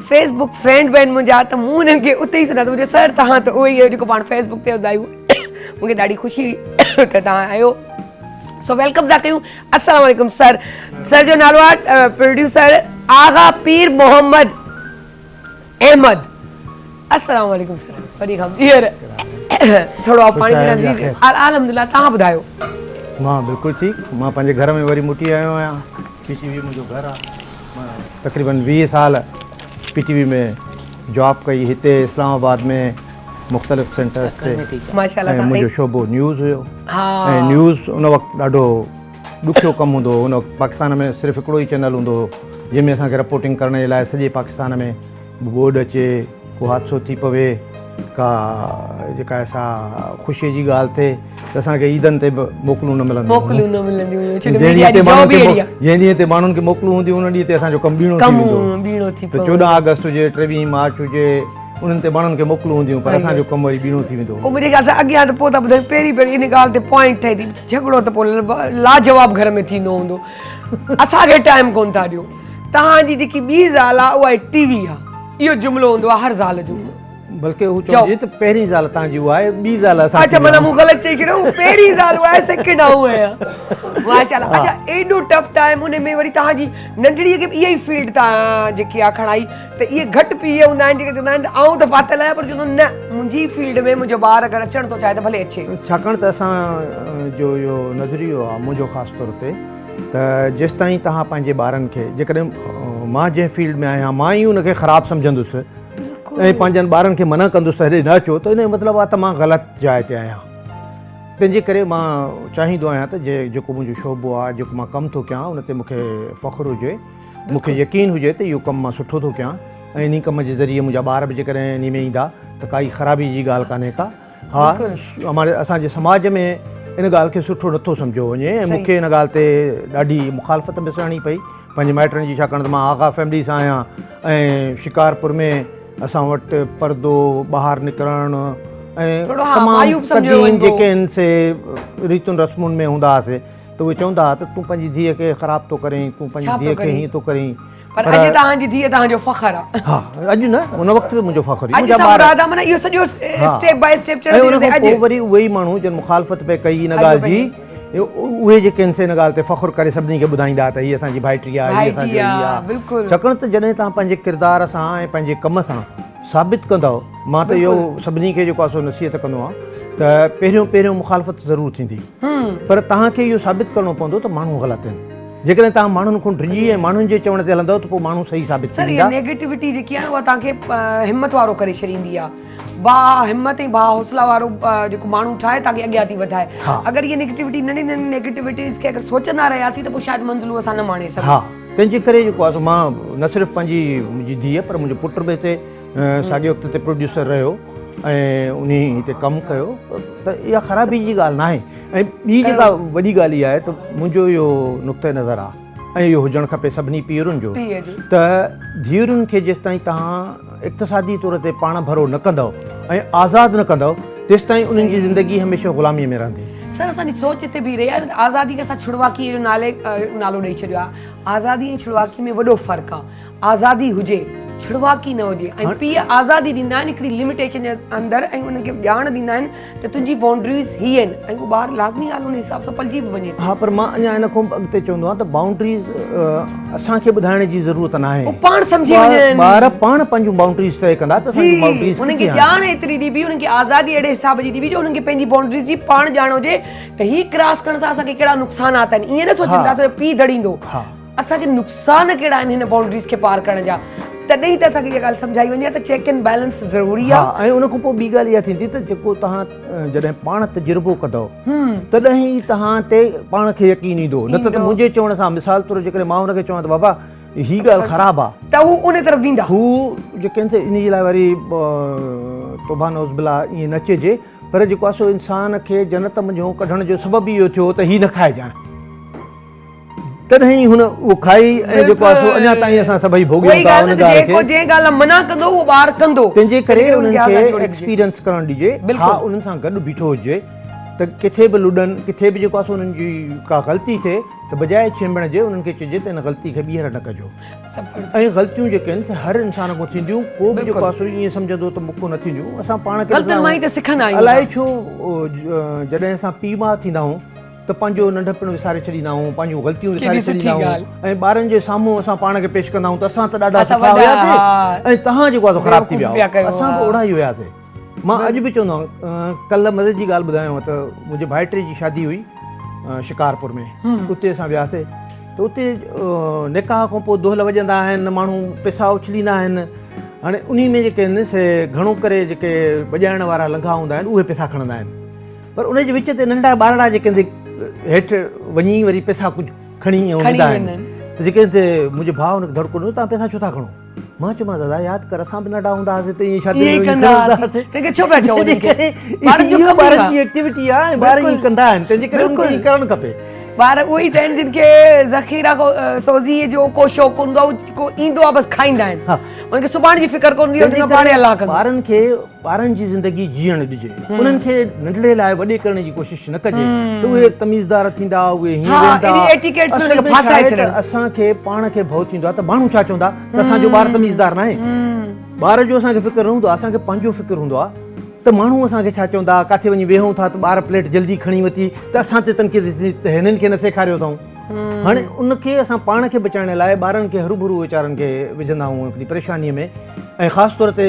S2: फेसबुक फ्रेंड आहिनि मुंहिंजा, त मूं उन्हनि खे उते ई सुञातो। मुंहिंजो सर तव्हां त उहो ई आहे जेको पाण फेसबुक ते ॿुधायूं। मूंखे ॾाढी ख़ुशी हुई त तव्हां आयो। सो वेलकम था कयूं। अस्सलाम वालेकुम सर। सर जो नालो आहे प्रोड्यूसर आगा पीर मोहम्मद अहमद। अस्सलाम वालेकुम सर। वरी खां ॿीहर थोरो पाणी पीअण। अल्हम्दुलिल्लाह, तव्हां ॿुधायो?
S7: मां बिल्कुलु ठीकु। मां पंहिंजे घर में वरी मोटी आयो आहियां। PTV मुंहिंजो घरु आहे। मां तक़रीबन 20 साल PTV में जॉब कई, हिते इस्लामाबाद में मुख़्तलिफ़ सेंटर्स ते।
S2: माशाल्लाह।
S7: मुंहिंजो शोबो न्यूज़ हुयो।
S2: हाँ।
S7: ऐं न्यूज़ उन वक़्तु ॾाढो ॾुखियो कमु हूंदो हुओ। उन वक़्तु पाकिस्तान में सिर्फ़ु हिकिड़ो ई चैनल हूंदो हुओ जंहिंमें असांखे रिपोर्टिंग करण जे लाइ सॼे पाकिस्तान में बोर्ड अचे, को हादसो थी पवे, का जेका असां ख़ुशीअ जी ॻाल्हि थिए त असांखे ईदनि ते बि मोकलूं न मिलंदियूं।
S2: मोकलूं न मिलंदियूं हुयूं।
S7: जंहिं ॾींहं ते माण्हुनि खे मोकलूं हूंदियूं उन ॾींहं ते असांजो कमु बीणो थी वेंदो। त 14 अगस्त हुजे, 23 मार्च हुजे, उन्हनि ते माण्हुनि खे मोकलूं हूंदियूं, पर असांजो कमु वरी बीणो थी वेंदो।
S2: मुंहिंजे ख़्याल सां अॻियां त पोइ था ॿुधायूं, पहिरीं इन ॻाल्हि ते पॉइंट ठहे थी, झगड़ो त पोइ लाजवाब घर में थींदो हूंदो। असांखे टाइम कोन था ॾियो। तव्हांजी जेकी ॿी ज़ाल आहे उहा TV आहे, इहो जुमिलो हूंदो आहे हर ज़ाल जो।
S7: बल्कि हू चइजे त पहिरीं ज़ाल तव्हांजी उहा आहे, ॿी ज़ाल असां।
S2: अच्छा, माना मूं ग़लति चई छॾियो। पहिरीं ज़ाल उहा आहे, सेकेंड आऊं आहियां। माशाल्लाह। अच्छा, एॾो टफ टाइम, उन में वरी तव्हांजी नंढड़ीअ खे इहा ई फील्ड तव्हां जेकी आहे खणाई, त इहे घटि पीउ हूंदा आहिनि जेके चवंदा आहिनि आऊं त फाथल आहियां, पर चवंदो न मुंहिंजी फील्ड में मुंहिंजो ॿार अगरि अचणु थो चाहे त भले अचे।
S7: छाकाणि त असांजो इहो नज़रियो आहे मुंहिंजो ख़ासि तौर ते त जेसि ताईं तव्हां पंहिंजे ॿारनि खे, जेकॾहिं मां जंहिं फील्ड में आहियां मां ई उनखे ख़राबु सम्झंदुसि ऐं पंहिंजनि ॿारनि खे मना कंदुसि त हेॾे न अचो, त इन जो मतिलबु आहे त मां ग़लति जाइ ते आहियां। तंहिंजे करे मां चाहींदो आहियां त जेको मुंहिंजो शोबो आहे, जेको मां कमु थो कयां, उन ते मूंखे फ़ख़्रु हुजे, मूंखे यकीन हुजे त इहो कमु मां सुठो थो कयां ऐं इन कम जे ज़रिए मुंहिंजा ॿार बि जेकॾहिं इन में ईंदा त काई ख़राबी जी ॻाल्हि कान्हे का। हा, असांजे समाज में इन ॻाल्हि खे सुठो नथो सम्झो वञे ऐं मूंखे इन ॻाल्हि ते ॾाढी मुखालफ़त बि सहणी पई पंहिंजे माइटनि जी, छाकाणि त मां आगा फैमिली सां आहियां ऐं शिकारपुर में असां वटि पर्दो, ॿाहिरि निकिरणु ऐं तमामु क़दीम जेके आहिनि से रीतुनि रस्मुनि में हूंदा हुआसीं, त उहे चवंदा हुआ त तूं पंहिंजी धीअ खे ख़राबु थो करीं, तूं पंहिंजी धीअ खे हीअं थो करीं।
S2: पर अॼु तव्हांजी धीअ तव्हांजो फ़ख़्रु आहे।
S7: हा, अॼु न, उन वक़्तु बि मुंहिंजो फ़ख़्रु
S2: हुई। इहो सॼो स्टेप बाय स्टेप
S7: पोइ वरी उहे ई माण्हू जिन मुखालफ़त पे कई इन ॻाल्हि जी, उहे जेके आहिनि से इन ॻाल्हि ते फ़ख़्रु करे सभिनी खे ॿुधाईंदा त हीअ असांजी भाइटी आहे, हीअ असांजो हीअ आहे। छाकाणि त जॾहिं तव्हां पंहिंजे किरदार सां ऐं पंहिंजे कम सां साबित कंदव, मां त इहो सभिनी खे जेको आहे सो नसीहत कंदो आहियां त पहिरियों मुखालफ़त ज़रूरु थींदी, पर तव्हांखे इहो साबित करिणो पवंदो त माण्हू ग़लति आहिनि। जेकॾहिं तव्हां माण्हुनि खां डिॼी ऐं माण्हुनि जे चवण ते हलंदव त पोइ माण्हू सही साबित थींदा।
S2: नेगेटिविटी जेकी आहे उहा तव्हांखे हिमत वारो करे छॾींदी आहे। हिमत ऐं हौसला वारो जेको माण्हू ठाहे तव्हांखे अॻियां थी वधाए। अगरि इहे नेगेटिविटी नंढी नंढी नेगेटिविटीज़ खे अगरि सोचंदा रहियासीं त पोइ शायदि मंज़िलूं असां न माणे सघूं।
S7: हा, तंहिंजे करे जेको आहे मां न सिर्फ़ु मुंहिंजी धीअ पर मुंहिंजो पुटु बि हिते साॻे वक़्त ते प्रोड्यूसर रहियो ऐं उन हिते कमु कयो, त इहा ख़राबी जी ॻाल्हि न आहे। ऐं ॿी जेका वॾी ॻाल्हि इहा आहे त मुंहिंजो इहो नुक़्ते नज़र आहे ऐं इहो हुजणु खपे सभिनी पीउरुनि जो, त धीअरुनि खे जेसि ताईं तव्हां इक़्तिसादी तौर ते पाण भरो न कंदव ऐं आज़ादु न कंदव, तेसि ताईं उन्हनि जी ज़िंदगी हमेशह ग़ुलामीअ में रहंदी।
S2: सर, असांजी सोच हिते बि रही आहे। आज़ादी खे असां छुड़वाकीअ जो नालो ॾेई छॾियो आहे। आज़ादी ऐं छुड़वाकी में वॾो फ़र्क़ु आहे। आज़ादी हुजे, छुड़वाकी न हुजे। ऐं पीउ आज़ादी ॾींदा आहिनि हिकिड़ी लिमिटेशन जे अंदरि ऐं उनखे ॼाण ॾींदा आहिनि त तुंहिंजी बाउंड्रीज़ हीअ आहिनि ऐं उहो ॿारु लाज़मी ॻाल्हि उन हिसाब सां पलिजी बि वञे। हा,
S7: पर मां अञा इन खां अॻिते चवंदो आहियां त बाउंड्रीज़ असांखे ॿुधाइण जी ज़रूरत न आहे।
S2: पाण सम्झी वञनि,
S7: ॿार पाण पंहिंजूं बाउंड्रीज़ तय कंदा त असांजी बाउंड्रीज़
S2: उनखे ॼाण एतिरी ॾिबी, उनखे आज़ादी अहिड़े हिसाब जी ॾिबी जो उन्हनि खे पंहिंजी बाउंड्रीज़ जी पाण ॼाण हुजे त हीअ क्रॉस करण सां असांखे कहिड़ा नुक़सानात आहिनि। ईअं न सोचींदा त पीउ दड़ींदो, असांखे नुक़सान कहिड़ा आहिनि हिन बाउंड्रीज़ खे पार करण जा, तॾहिं त असांखे इहा ॻाल्हि सम्झाई वञे त चेक एंड बैलेंस ज़रूरी आहे।
S7: ऐं उन खां पोइ ॿी ॻाल्हि इहा थींदी त जेको तव्हां जॾहिं पाण तजुर्बो कंदव तॾहिं तव्हां ते पाण खे यकीन ईंदो, न त मुंहिंजे चवण सां मिसाल तौरु जेकॾहिं मां हुनखे चवां त बाबा हीअ ॻाल्हि ख़राबु आहे
S2: त हू उन तरफ़ वेंदा।
S7: हू जेके आहिनि इन जे लाइ वरी तौबा नौज़ बिल्ला ईअं न चइजे, पर जेको आहे सो इंसान खे जन्नत मंझो कढण जो सबबु इहो थियो त हीअ न खाइजांइ। तॾहिं ई हुन उहो खाई ऐं जेको आहे सो अञा ताईं असां सभई भोॻियूं
S2: वही
S7: था
S2: ॻाल्हि
S7: हुन
S2: न,
S7: ॻाल्हि
S2: जेको
S7: खे।
S2: जंहिं ॻाल्हि लाइ मना कंदो उहो ॿार कंदो,
S7: तंहिंजे करे
S2: लेकिन
S7: उन्हनि
S2: उनखे
S7: खे
S2: आज़ादी ॾिजे।
S7: एक्सपीरियंस करणु ॾिजे।
S2: बिल्कुलु।
S7: हा, उन्हनि सां गॾु बीठो हुजे त किथे बि लुॾनि, किथे बि जेको आहे सो उन्हनि जी का ग़लती थिए त बजाए छिंबण जे उन्हनि खे चइजे त हिन ग़लती खे ॿीहर न कजो। ऐं ग़लतियूं जेके आहिनि से हर इंसान खां थींदियूं, को बि जेको आहे सो ईअं सम्झंदो त मूंखां न थींदियूं। असां पाण खे
S2: ग़लतियुनि मां ई त सिखंदा आहियूं।
S7: अलाए छो जॾहिं असां पीउ माउ थींदा आहियूं त पंहिंजो नंढपण विसारे छॾींदा आहियूं, पंहिंजूं ग़लतियूं विसारे
S2: केॾी सुठी
S7: छॾींदा आहियूं ऐं ॿारनि जे साम्हूं असां पाण खे पेश कंदा आहियूं त असां त ॾाढा
S2: असां
S7: सुठा
S2: वॾा,
S7: हुयासीं ऐं तव्हां जेको आहे ख़राबु थी
S2: बेवकूफ़
S7: विया
S2: पिया कयो,
S7: असां
S2: हा।
S7: त ओड़ा ई हुयासीं। मां अॼु बि चवंदो आहियां, कल्ह मदद जी ॻाल्हि ॿुधायांव त मुंहिंजे भाइटे जी शादी हुई शिकारपुर में, उते असां वियासीं त उते निकाह खां पोइ दोहल वॼंदा आहिनि, माण्हू पैसा उछलींदा आहिनि। हाणे उन में जेके आहिनि से घणो करे जेके वॼाइण वारा लंघा हूंदा आहिनि उहे पैसा खणंदा आहिनि, पर उन जे विच ते नंढा ॿारड़ा जेके हेठि वञी वरी पैसा कुझु खणी वेंदा आहिनि। त जेके मुंहिंजो भाउ हुनखे धड़को ॾिनो, तव्हां पैसा छो था खणो? मां चयोमांसि दादा यादि कर असां बि नंढा हूंदा हुआसीं त ईअं शादी ॿारनि जी एक्टिविटी आहे, ॿार ईअं कंदा आहिनि, तंहिंजे करे उनखे ईअं करणु खपे।
S2: ॿार उहे ई त आहिनि जिन खे ज़ख़ीरा सोज़ीअ जो को शौक़ु हूंदो आहे, को ईंदो आहे बसि खाईंदा आहिनि, उनखे सुभाणे जी फिकर कोन हूंदी आहे, पाणे अलाह कंदो।
S7: ॿारनि खे ॿारनि जी ज़िंदगी जीअण ॾिजे, उन्हनि खे नंढड़े लाइ वॾे करण जी कोशिशि न कजे त उहे तमीज़दार थींदा, उहे असांखे पाण खे भउ थींदो आहे त माण्हू छा चवंदा त असांजो ॿारु तमीज़दार न आहे। ॿार जो असांखे फिकर न हूंदो आहे, असांखे पंहिंजो फिकर हूंदो आहे त माण्हू असांखे छा चवंदा, किथे वञी वेहूं था त ॿार प्लेट जल्दी खणी वरिती त असां ते तनक़ीद थी त हिननि खे न सेखारियो अथऊं। हाणे उनखे असां पाण खे बचाइण लाइ ॿारनि खे हरू वीचारनि खे विझंदा आहियूं हिकिड़ी परेशानीअ में। ऐं ख़ासि तौर ते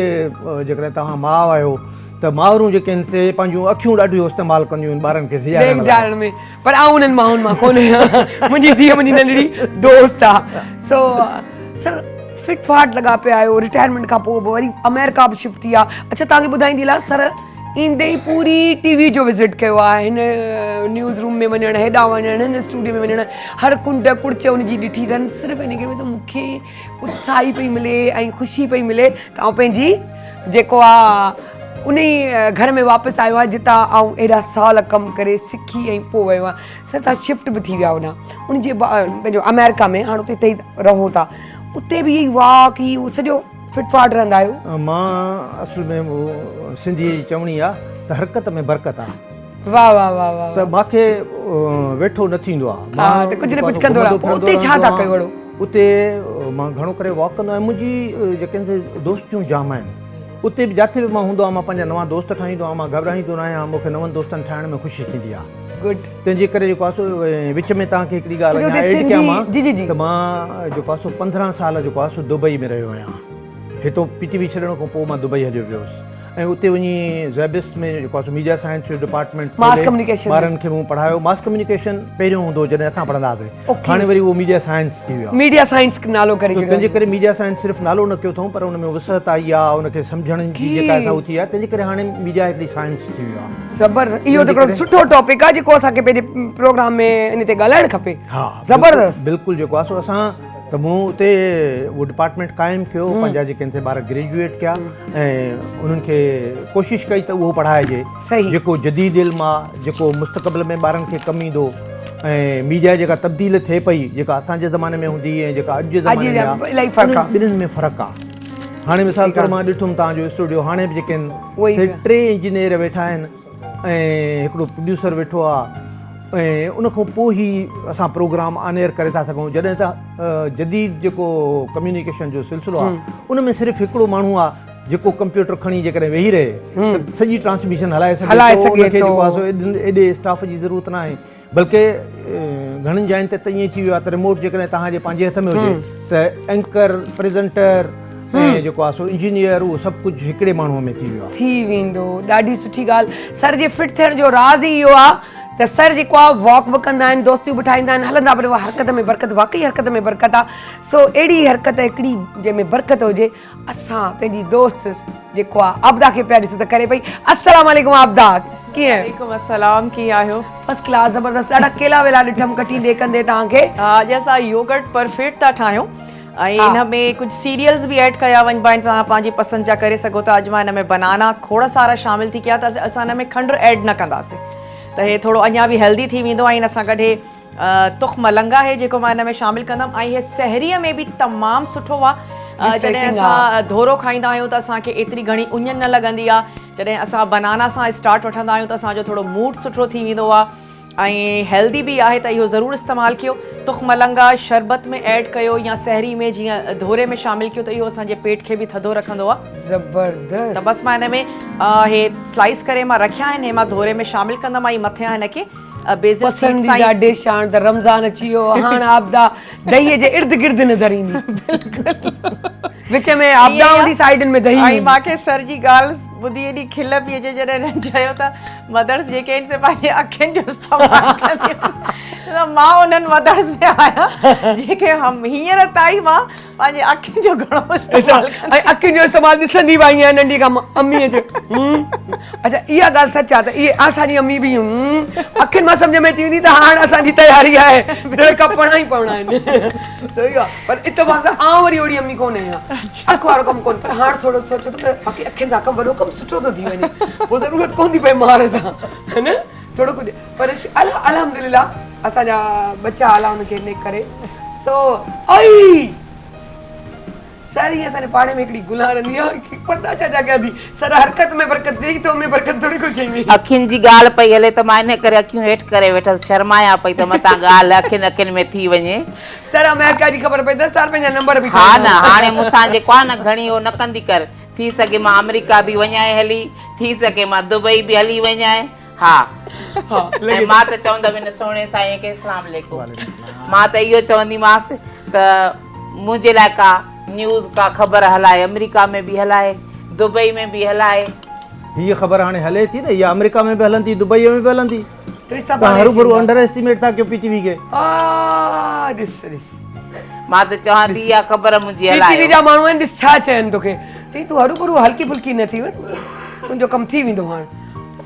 S7: जेकॾहिं तव्हां माउ आहियो त माउरूं जेके आहिनि से पंहिंजूं अखियूं ॾाढियूं इस्तेमालु कंदियूं आहिनि ॿारनि खे
S2: सिखारण में, पर आउं उन्हनि माउनि मां कोन्हे। मुंहिंजी धीअ मुंहिंजी नंढड़ी दोस्त आहे। सो सर फिट फाट लॻा पिया आहियो, रिटायरमेंट खां पोइ वरी अमेरिका बि शिफ्ट थी आहे। अच्छा, तव्हांखे ॿुधाईंदी लाइ सर ईंदे ई पूरी टीवी जो विज़िट कयो आहे, हिन न्यूज़ रूम में वञणु, हेॾां वञणु, हिन स्टूडियो में वञणु, हर कुंड कुड़च हुनजी ॾिठी अथनि। सिर्फ़ु इन करे त मूंखे उत्साही पई मिले ऐं ख़ुशी पई मिले त आउं पंहिंजी जेको आहे उन ई घर में वापसि आयो आहे जितां आउं एॾा साल कमु करे सिखी ऐं पोइ वियो आहे। सर तव्हां शिफ्ट बि थी विया हुना उनजे पंहिंजो अमेरिका में, हाणे उते हिते ई रहो था, उते बि इहा ई वाह की उहो सॼो फिट फाट रहंदा आहियो?
S7: मां असल में उहो सिंधी जी चवणी आहे त हरकत में बरकत आहे।
S2: वाह वाह वाह वाह।
S7: त मूंखे वेठो न थींदो आहे,
S2: मां कुझु न कुझु कंदो रहां। उते छा था कयो अहिड़ो?
S7: उते मां घणो करे वॉक कंदो आहियां, मुंहिंजी जेके दोस्तियूं जाम आहिनि, उते बि जिथे बि मां हूंदो आहियां मां पंहिंजा नवां दोस्त ठाहींदो आहियां, मां घबराईंदो न आहियां, मूंखे नवनि दोस्तनि ठाहिण में ख़ुशी थींदी आहे।
S2: गुड।
S7: तंहिंजे करे जेको आहे विच में तव्हांखे हिकिड़ी ॻाल्हि एड कयां मां त मां जेको आहे 15 साल जेको आहे दुबई में रहियो आहियां। हितो PTV छॾण खां पोइ मां दुबई हलियो वियुसि ऐं उते वञी ज़ैबिस में जेको आहे मीडिया साइंस जो डिपार्टमेंट
S2: मास कम्युनिकेशन
S7: ॿारनि खे मूं पढ़ायो। मास कम्युनिकेशन पहिरियों हूंदो जॾहिं असां पढ़ंदा हुआसीं, हाणे वरी उहो मीडिया साइंस थी वियो आहे।
S2: मीडिया साइंस नालो करे
S7: तंहिंजे करे मीडिया साइंस सिर्फ़ु नालो न कयो अथऊं, पर उन में वसअत आई आहे, उनखे सम्झण जी जेका थी आहे, तंहिंजे करे हाणे मीडिया हिकिड़ी साइंस थी वियो आहे।
S2: ज़बरदस्त, इहो त हिकिड़ो सुठो टॉपिक आहे जेको असांखे पंहिंजे प्रोग्राम में इन ते ॻाल्हाइणु खपे।
S7: हा
S2: ज़बरदस्त,
S7: बिल्कुलु जेको आहे सो असां त मूं उते उहो डिपार्टमेंट क़ाइमु कयो, पंहिंजा जेके आहिनि ॿार ग्रेजुएट कया ऐं उन्हनि खे कोशिशि कई त उहो पढ़ाइजे जेको जदीद इल्मु आहे, जेको मुस्तक़बिल में ॿारनि खे कमु ईंदो। ऐं मीडिया जेका तब्दील थिए पई, जेका असांजे ज़माने में हूंदी ऐं जेका अॼु जे ज़माने में आहे, ॿिन्हिनि में फ़र्क़ु आहे। हाणे मिसाल तौरु मां ॾिठुमि तव्हांजो स्टूडियो, हाणे बि जेके आहिनि 3 इंजीनियर वेठा आहिनि ऐं हिकिड़ो प्रोड्यूसर वेठो आहे ऐं उनखां पोइ ई असां प्रोग्राम ऑन एयर करे था सघूं। जॾहिं त जदीद जेको कम्युनिकेशन जो सिलसिलो आहे उन में सिर्फ़ु हिकिड़ो माण्हू आहे जेको कंप्यूटर खणी जेकॾहिं वेही रहे सॼी ट्रांसमिशन हलाए सघे थो। एॾे स्टाफ जी ज़रूरत न आहे, बल्कि घणनि जाइनि ते त ईअं थी वियो आहे त रिमोट जेकॾहिं तव्हांजे पंहिंजे हथ में हुजे त एंकर, प्रेज़ेंटर ऐं जेको आहे सो इंजीनियर, उहो सभु कुझु हिकिड़े माण्हूअ में थी वियो आहे।
S2: थी वेंदो, ॾाढी सुठी ॻाल्हि। सर जे फिट थियण जो राज़ ई इहो आहे त सर जेको आहे वॉक बि कंदा आहिनि, दोस्तियूं बि ठाहींदा आहिनि, हलंदा पर हरकत में बरकत, वाक़ई हरकत में बरकत आहे। सो अहिड़ी हरकत हिकिड़ी जंहिंमें बरकत हुजे। असां पंहिंजी दोस्त जेको आहे आबदा खे पिया ॾिसूं त करे पई। अस्सलाम वालेकुम आबदा, कीअं?
S8: वालेकुम अस्सलाम, कीअं आहियो?
S2: फर्स्ट क्लास, ज़बरदस्त। ॾाढा केला वेला ॾिठमि कटींदे कंदे तव्हांखे।
S8: अॼु असां योगर्ट परफेक्ट था ठाहियूं ऐं इन में कुझु सीरियल्स बि ऐड कया वञिबा आहिनि, तव्हां पंहिंजी पसंदि जा करे सघो था। अॼु मां हिन में बनाना खोड़ सारा शामिल थी कया त असां हिन में खंडु ऐड न कंदासीं त हे थोरो अञा बि हेल्दी थी वेंदो। ऐं हिन सां गॾु तुख मलंगा है जेको मां हिन में शामिलु कंदमि ऐं हीअ सहरीअ में बि तमामु सुठो आहे जॾहिं असां धोरो खाईंदा आहियूं त असांखे एतिरी घणी उञ न लॻंदी आहे जॾहिं असां बनाना सां स्टार्ट वठंदा आहियूं त असांजो थोरो मूड सुठो थी वेंदो आहे ऐं हेल्दी बि आहे त इहो ज़रूरु इस्तेमालु कयो तुख मलंगा शरबत में ऐड कयो या सहरी में जीअं धोरे में शामिलु कयो त इहो असांजे पेट खे बि थधो रखंदो आहे
S2: ज़बरदस्त।
S8: त बसि मां हिन में हे स्लाइस करे मां रखिया आहिनि हे मां धोरे में शामिलु कंदमि ऐं मथियां हिन खे बेसिल
S2: पसंदीदा डिश हाणे त रमज़ान अची वियो हाणे आबदा दहीअ जे इर्द गिर्द नज़र ईंदी विच में आबदा हूंदी साइडनि में दही
S8: ऐं मूंखे सर जी ॻाल्हि ॿुधी एॾी खिल पई अचे जॾहिं हिननि चयो त मदर्स जेके आहिनि से पंहिंजे अखियुनि जो इस्तेमालु कंदियूं त मां उन्हनि मदर्स में आहियां जेके हम हींअर ताईं मां पंहिंजे अखियुनि जो घणो इस्तेमालु
S2: ऐं अखियुनि जो इस्तेमालु ॾिसंदी बि आई आहियां नंढी खां अम्मीअ जो अच्छा इहा ॻाल्हि सच आहे त इहे असांजी अम्मी बि अखियुनि मां सम्झ में अची वेंदी त हाणे असांजी तयारी आहे नलका पवणा ई पवणा आहिनि सही आहे पर इतफ़ाक़ सां आउं वरी ओड़ी अम्मी कोन आहियां अखि वारो कमु कोन्हे पर हाणे थोरो सोचो त बाक़ी अखियुनि सां कमु वॾो कमु सुठो थो थी वञे पोइ ज़रूरत कोन थी पए मार सां है न थोरो कुझु पर अल्हम्दुलिल्लाह असांजा बच्चा आला हुनखे हिन करे सो आई सारी असांजे पाड़े में हिकिड़ी गुलाह रहंदी आहे पर्दा छा कया थी सर हरकत में बरकत थिए तो में बरकत थोड़ी कुझु चईंदी
S9: अखियुनि जी ॻाल्हि पई हले त मां इन करे अखियूं हेठि करे वेठसि शर्माया पई त मतां ॻाल्हि अखियुनि में थी वञे
S2: सर अमेरिका जी ख़बर पई 10 साल पंहिंजा नंबर बि
S9: हा न हाणे मूंसां जेको आहे न घणी उहो न कंदी कर थी सघे मां अमेरिका बि वञाए हली थी सघे मां दुबई बि हली वञाए हा ऐं मां त चवंदमि हिन सोणे साईं खे अस्सलाम वालेकुम मां त इहो चवंदीमांसि त मुंहिंजे लाइ का न्यूज़ का ख़बर हलाए अमेरिका में भी हलाए दुबई में भी हलाए
S7: ये खबर हाणे हले थी ना ये अमेरिका में भी हलंदी दुबई में भी हलंदी हरू भरू अंडर एस्टिमेट था क्यों पीटीवी के
S2: ॾिस
S9: मां त चवां थी इहा ख़बर मुंहिंजी हलाए
S2: पीटीवी जा माण्हू आहिनि ॾिस छा चवनि तोखे चई तूं हरू भरू हल्की फुल्की न थी वञ तुंहिंजो कमु थी वेंदो हाणे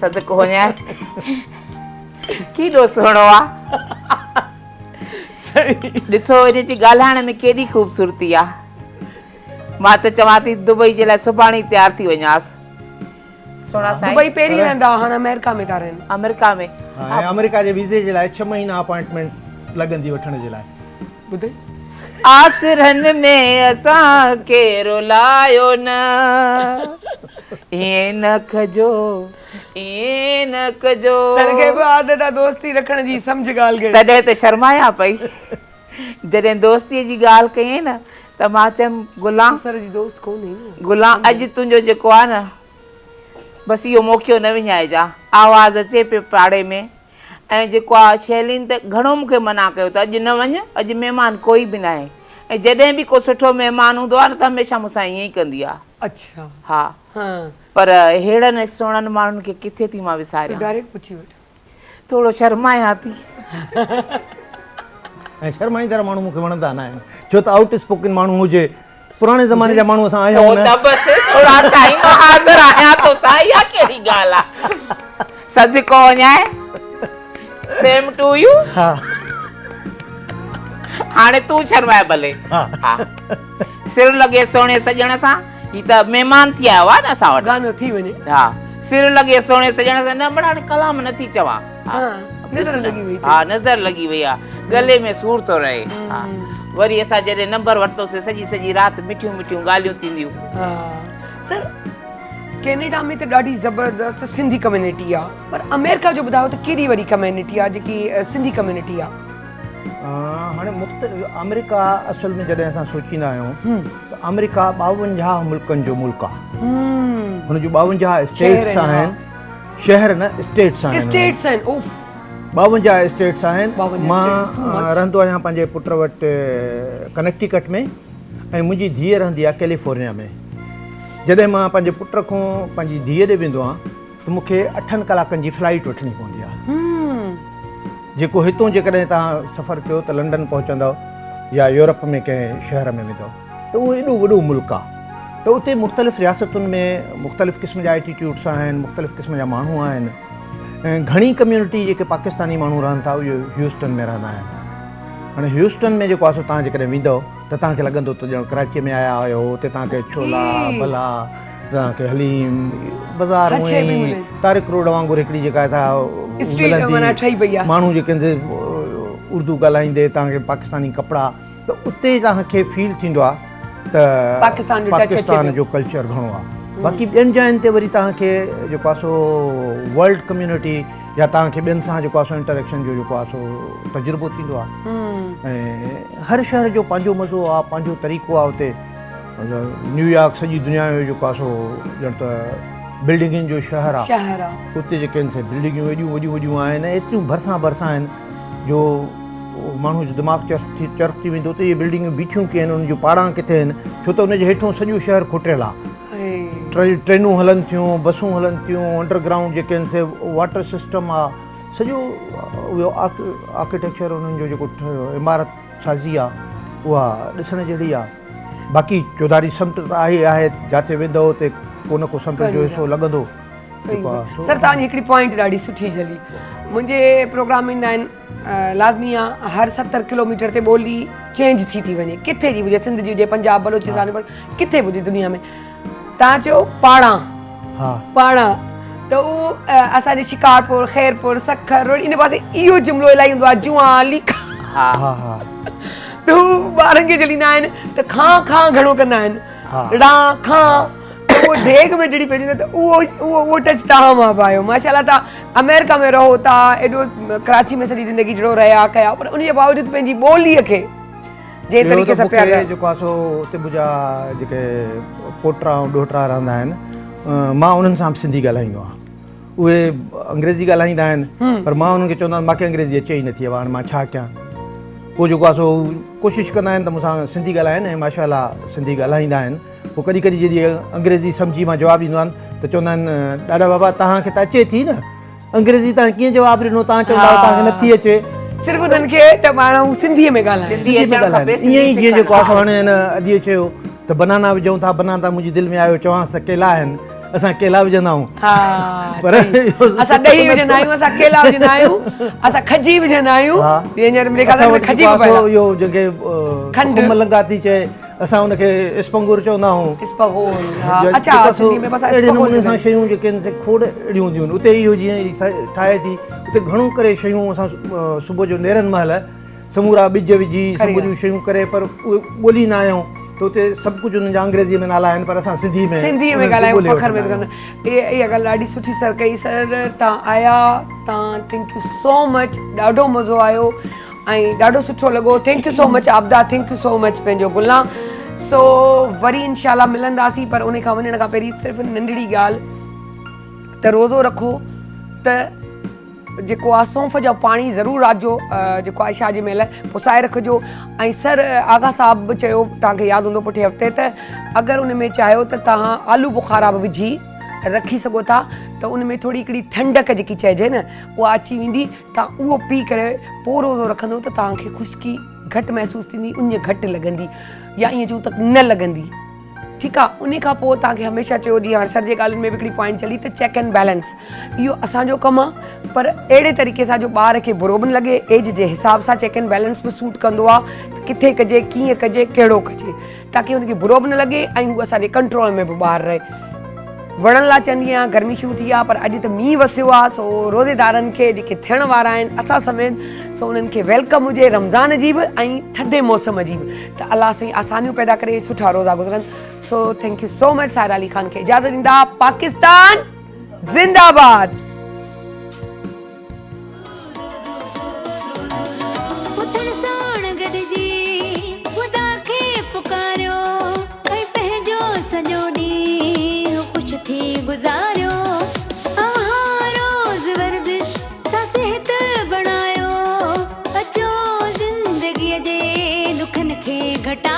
S9: सदको वञाए केॾो सुहिणो आहे ॾिसो हिन जी ॻाल्हाइण में केॾी ख़ूबसूरती आहे मां त चवां थी दुबई जे लाइ सुभाणे तयार थी वञासि सोना साईं
S2: दुबई पहिरीं रहंदा हाणे अमेरिका में था रहनि
S9: अमेरिका में
S7: अमेरिका जे वीज़े जे लाइ 6 महीना अपॉइंटमेंट लॻंदी वठण जे लाइ
S2: ॿुधई
S9: आसरनि में असांखे रुलायो न ईअं न कजो ईअं न कजो
S2: सर खे बि आदत आहे दोस्ती रखण जी सम्झ ॻाल्हि खे
S9: तॾहिं त शर्माया पई जॾहिं दोस्तीअ जी ॻाल्हि कयईं न त मां चयमि गुलाम
S2: सर जी दोस्त कोन्हे
S9: गुलाम अॼु तुंहिंजो जेको आहे न बसि इहो मौक़ो न विञाइजांइ आवाज़ अचे पियो पाड़े में ऐं जेको आहे शैलीन त घणो मूंखे मना कयो त अॼु न वञ अॼु महिमान कोई बि न आहे ऐं जॾहिं बि को सुठो महिमान हूंदो आहे न त हमेशह मूंसां ईअं ई कंदी आहे
S2: अच्छा
S9: हा
S2: हाँ
S9: पर अहिड़नि सुहिणनि माण्हुनि खे किथे थी मां विसारियां
S2: डायरेक्ट पुछी वठ
S9: थोरो शर्मायां थी
S7: ऐं शर्माईंदड़ माण्हू मूंखे वणंदा न आहिनि छो त आउट स्पोकन माण्हू हुजे पुराणे ज़माने जा माण्हू असां आया
S9: त बसि थोरा साईं मां हाज़िर आहियां तो साईं इहा कहिड़ी ॻाल्हि आहे सदको वञाए सेम टू यू
S7: हा
S9: हाणे तूं शर्माए भले हा सिर लॻे सोणे सॼण सां ही त महिमान थी आयो आहे न असां वटि
S2: गानो थी वञे
S9: हा सिर लॻे सोणे सॼण सां न बड़ा कलाम नथी चवां
S2: नज़र लॻी वई
S9: हा नज़र लॻी वई आहे गले में सूर थो रहे हा वरी असां जॾहिं नंबर वरितोसीं सॼी सॼी राति मिठियूं मिठियूं ॻाल्हियूं थींदियूं
S2: हा सर कैनेडा में त ॾाढी ज़बरदस्त सिंधी कम्युनिटी आहे पर अमेरिका जो ॿुधायो त कहिड़ी वॾी कम्युनिटी आहे जेकी सिंधी कम्युनिटी आहे
S7: हाणे मुख़्तलिफ़ अमेरिका असल में जॾहिं असां सोचींदा आहियूं त अमेरिका 52 मुल्कनि जो मुल्क आहे हुन जूं 52 स्टेट्स आहिनि शहर न स्टेट्स आहिनि
S2: स्टेट्स आहिनि उफ
S7: 52 स्टेट्स आहिनि मां रहंदो आहियां पंहिंजे पुट वटि कनेक्टिकट में ऐं मुंहिंजी धीअ रहंदी आहे कैलिफोर्निया में जॾहिं मां पंहिंजे पुट खां पंहिंजी धीअ ॾे वेंदो आहियां त मूंखे 8 कलाकनि जी फ्लाइट वठणी पवंदी आहे जेको हितों जेकॾहिं तव्हां सफ़र कयो त लंडन पहुचंदव या यूरोप में कंहिं शहर में वेंदव त उहो एॾो वॾो मुल्क आहे त उते मुख़्तलिफ़ रियासतुनि में मुख़्तलिफ़ क़िस्म जा एटीट्यूड्स आहिनि मुख़्तलिफ़ क़िस्म जा माण्हू आहिनि ऐं घणी कम्यूनिटी जेके पाकिस्तानी माण्हू रहनि था उहे ह्यूस्टन में रहंदा आहिनि हाणे ह्यूस्टन में जेको आहे तव्हां जेकॾहिं वेंदव त तव्हांखे लॻंदो त ॼण कराची में आया आहियो हुते तव्हांखे छोला भला तव्हांखे हलीम बाज़ार में तारिक रोड वांगुरु हिकिड़ी जेका माण्हू जेके उर्दू ॻाल्हाईंदे तव्हांखे पाकिस्तानी कपिड़ा त उते तव्हांखे फील थींदो आहे त
S2: पाकिस्तान जो touch अचे
S7: पाकिस्तान
S2: पियो।
S7: जो कल्चर घणो आहे। बाक़ी ॿियनि जायुनि ते वरी तव्हांखे जेको आहे सो वर्ल्ड कम्युनिटी या तव्हांखे ॿियनि सां जेको आहे सो इंटरेक्शन जो जेको आहे सो तजुर्बो थींदो आहे। ऐं हर शहर जो पंहिंजो मज़ो आहे, पंहिंजो तरीक़ो आहे। उते न्यूयॉर्क सॼी दुनिया जो जेको आहे सो ॼण त बिल्डिंगुनि जो शहर आहे। उते जेके आहिनि से बिल्डिंगूं वॾियूं वॾियूं वॾियूं आहिनि, एतिरियूं भरिसां भरिसां आहिनि जो माण्हू जो दिमाग़ चर्च थी वेंदो। उते इहे बिल्डिंगूं बीठियूं कीअं आहिनि, उनजूं पाड़ां किथे आहिनि, छो त उनजे हेठों सॼो शहर खुटियल आहे। ट्रेनूं हलनि थियूं, बसूं हलनि थियूं, अंडरग्राउंड जेके आहिनि से वाटर सिस्टम आहे, सॼो उहो आर्किटेक्चर उन्हनि जो जेको इमारत साज़ी आहे उहा ॾिसण जहिड़ी आहे। बाक़ी चौधारी समुंड त आहे, जिते वेंदो उते को न को समुंड जो हिसो लॻंदो।
S2: सर तव्हांजी हिकिड़ी पॉइंट ॾाढी सुठी चली। मुंहिंजे प्रोग्राम ईंदा आहिनि, लाज़मी आहे हर 70 किलोमीटर ते ॿोली चेंज थी वञे, किथे जी हुजे, सिंध जी हुजे, पंजाब, बलोचिस्तान, किथे बि हुजे दुनिया में। तव्हां चयो पाड़ां, पाड़ां त उहो असांजे शिकारपुर, ख़ैरपुर, सखर रोड इन पासे इहो जुमिलो इलाही हूंदो आहे, जुआ लीका। त हू ॿारनि खे चलींदा आहिनि त खां खां घणो कंदा आहिनि, ड़ा खां उहो ढेग में जड़ी पइजी त उहो टच तव्हां मां पायो। माशाल्लाह तव्हां अमेरिका में रहो था, एॾो कराची में सॼी ज़िंदगी जहिड़ो रहिया कया, पर उन जे बावजूदि पंहिंजी ॿोलीअ खे जे तरीक़े सां प्यार
S7: जेको आहे सो उते मुंहिंजा जेके पोटा ऐं ॾोहिटा रहंदा आहिनि, मां उन्हनि सां सिंधी ॻाल्हाईंदो आहियां। उहे अंग्रेज़ी ॻाल्हाईंदा आहिनि, पर मां उन्हनि खे चवंदो आहियां मूंखे अंग्रेज़ी अचे ई नथी, हाणे मां छा कयां। पोइ जेको आहे सो कोशिशि कंदा आहिनि त मूंसां सिंधी ॻाल्हाइनि, ऐं माशाल्लाह सिंधी ॻाल्हाईंदा आहिनि। पोइ कॾहिं कॾहिं जॾहिं अंग्रेज़ी सम्झी मां जवाबु ॾींदो आहियां त चवंदा आहिनि ॾाढा बाबा तव्हांखे त अचे थी न, अंग्रेज़ी तव्हां कीअं जवाबु ॾिनो, तव्हां चवंदा तव्हांखे नथी अचे।
S2: सिर्फ़ु उन्हनि खे त माण्हू सिंधीअ में ॻाल्हाइनि।
S7: ईअं ई जीअं जेको आहे हाणे हिन अॼु चयो त बनाना विझूं था, बनाना मुंहिंजी दिलि में आयो, चवांसि त केला आहिनि, असां केला विझंदा आहियूं, पर
S2: असां ॾही विझंदा आहियूं, असां केला विझंदा आहियूं, असां खजी विझंदा आहियूं।
S7: इहो जेके खंडु मलंगा थी चए, असां हुनखे इस्पंगुर चवंदा आहियूं। अहिड़े नमूने सां शयूं जेके आहिनि से खोड़ अहिड़ियूं हूंदियूं आहिनि। उते इहो जीअं ठाहे थी, उते घणो करे शयूं असां सुबुह जो नेरनि महिल समूरा ॿिज विझी समूरियूं शयूं करे, पर उहे ॻोल्हींदा आहियूं त उते सभु कुझु हुननि जा अंग्रेज़ीअ में नाला आहिनि, पर असां सिंधीअ में ॻाल्हायूं। इहा ॻाल्हि ॾाढी सुठी सर कई। सर तव्हां आया, तव्हां थैंक यू सो मच, ॾाढो मज़ो आयो ऐं ॾाढो सुठो लॻो। Thank you so much Abida, thank you so much पंहिंजो गुलाम। सो वरी इंशाल्लाह मिलंदासीं, पर उन खां वञण खां पहिरीं सिर्फ़ु नंढड़ी ॻाल्हि त रोज़ो रखो त जेको आहे सौंफ जो पाणी ज़रूरु राति जो जेको आहे शाह जे महिल पुसाए रखिजो। ऐं सर आगा साहब बि चयो, तव्हांखे यादि हूंदो पुठे हफ़्ते, त अगरि उन में चाहियो त तव्हां आलू बुखारा बि विझी रखी सघो था, त उन में थोरी हिकिड़ी ठंडक जेकी चइजे न उहा अची वेंदी। तव्हां उहो पी करे पोइ रोज़ो रखंदो त तव्हांखे ख़ुश्की घटि महसूसु थींदी, उञ घटि लॻंदी, या ईअं चऊं त न लॻंदी। ठीकु आहे। उन खां पोइ तव्हांखे हमेशह चयो, जीअं हाणे सर जे ॻाल्हियुनि में बि हिकिड़ी पॉइंट चली त चेक एंड बैलेंस, इहो असांजो कमु आहे, पर अहिड़े तरीक़े सां जो ॿार खे बुरो बि न लॻे, एज जे हिसाब सां चेक एंड बैलेंस बि सूट कंदो आहे, किथे कजे, कीअं कजे, कहिड़ो कजे, ताकी हुनखे बुरो बि न लॻे ऐं उहो असांजे कंट्रोल में बि ॿारु रहे। वणनि लाइ चवंदी आहियां, गर्मी शुरू थी आहे, पर अॼु त मींहुं वसियो आहे, सो रोज़ेदारनि खे जेके थियण वारा आहिनि असां समेत, सो उन्हनि खे वेलकम हुजे रमज़ान जी बि ऐं थधे मौसम जी बि, त अलाह साईं आसानियूं पैदा करे सुठा रोज़ा गुज़रनि। So thank you so much. Sahira Ali Khan खे इजाज़त ॾींदा। पाकिस्तान ज़िंदाबाद।
S1: घटा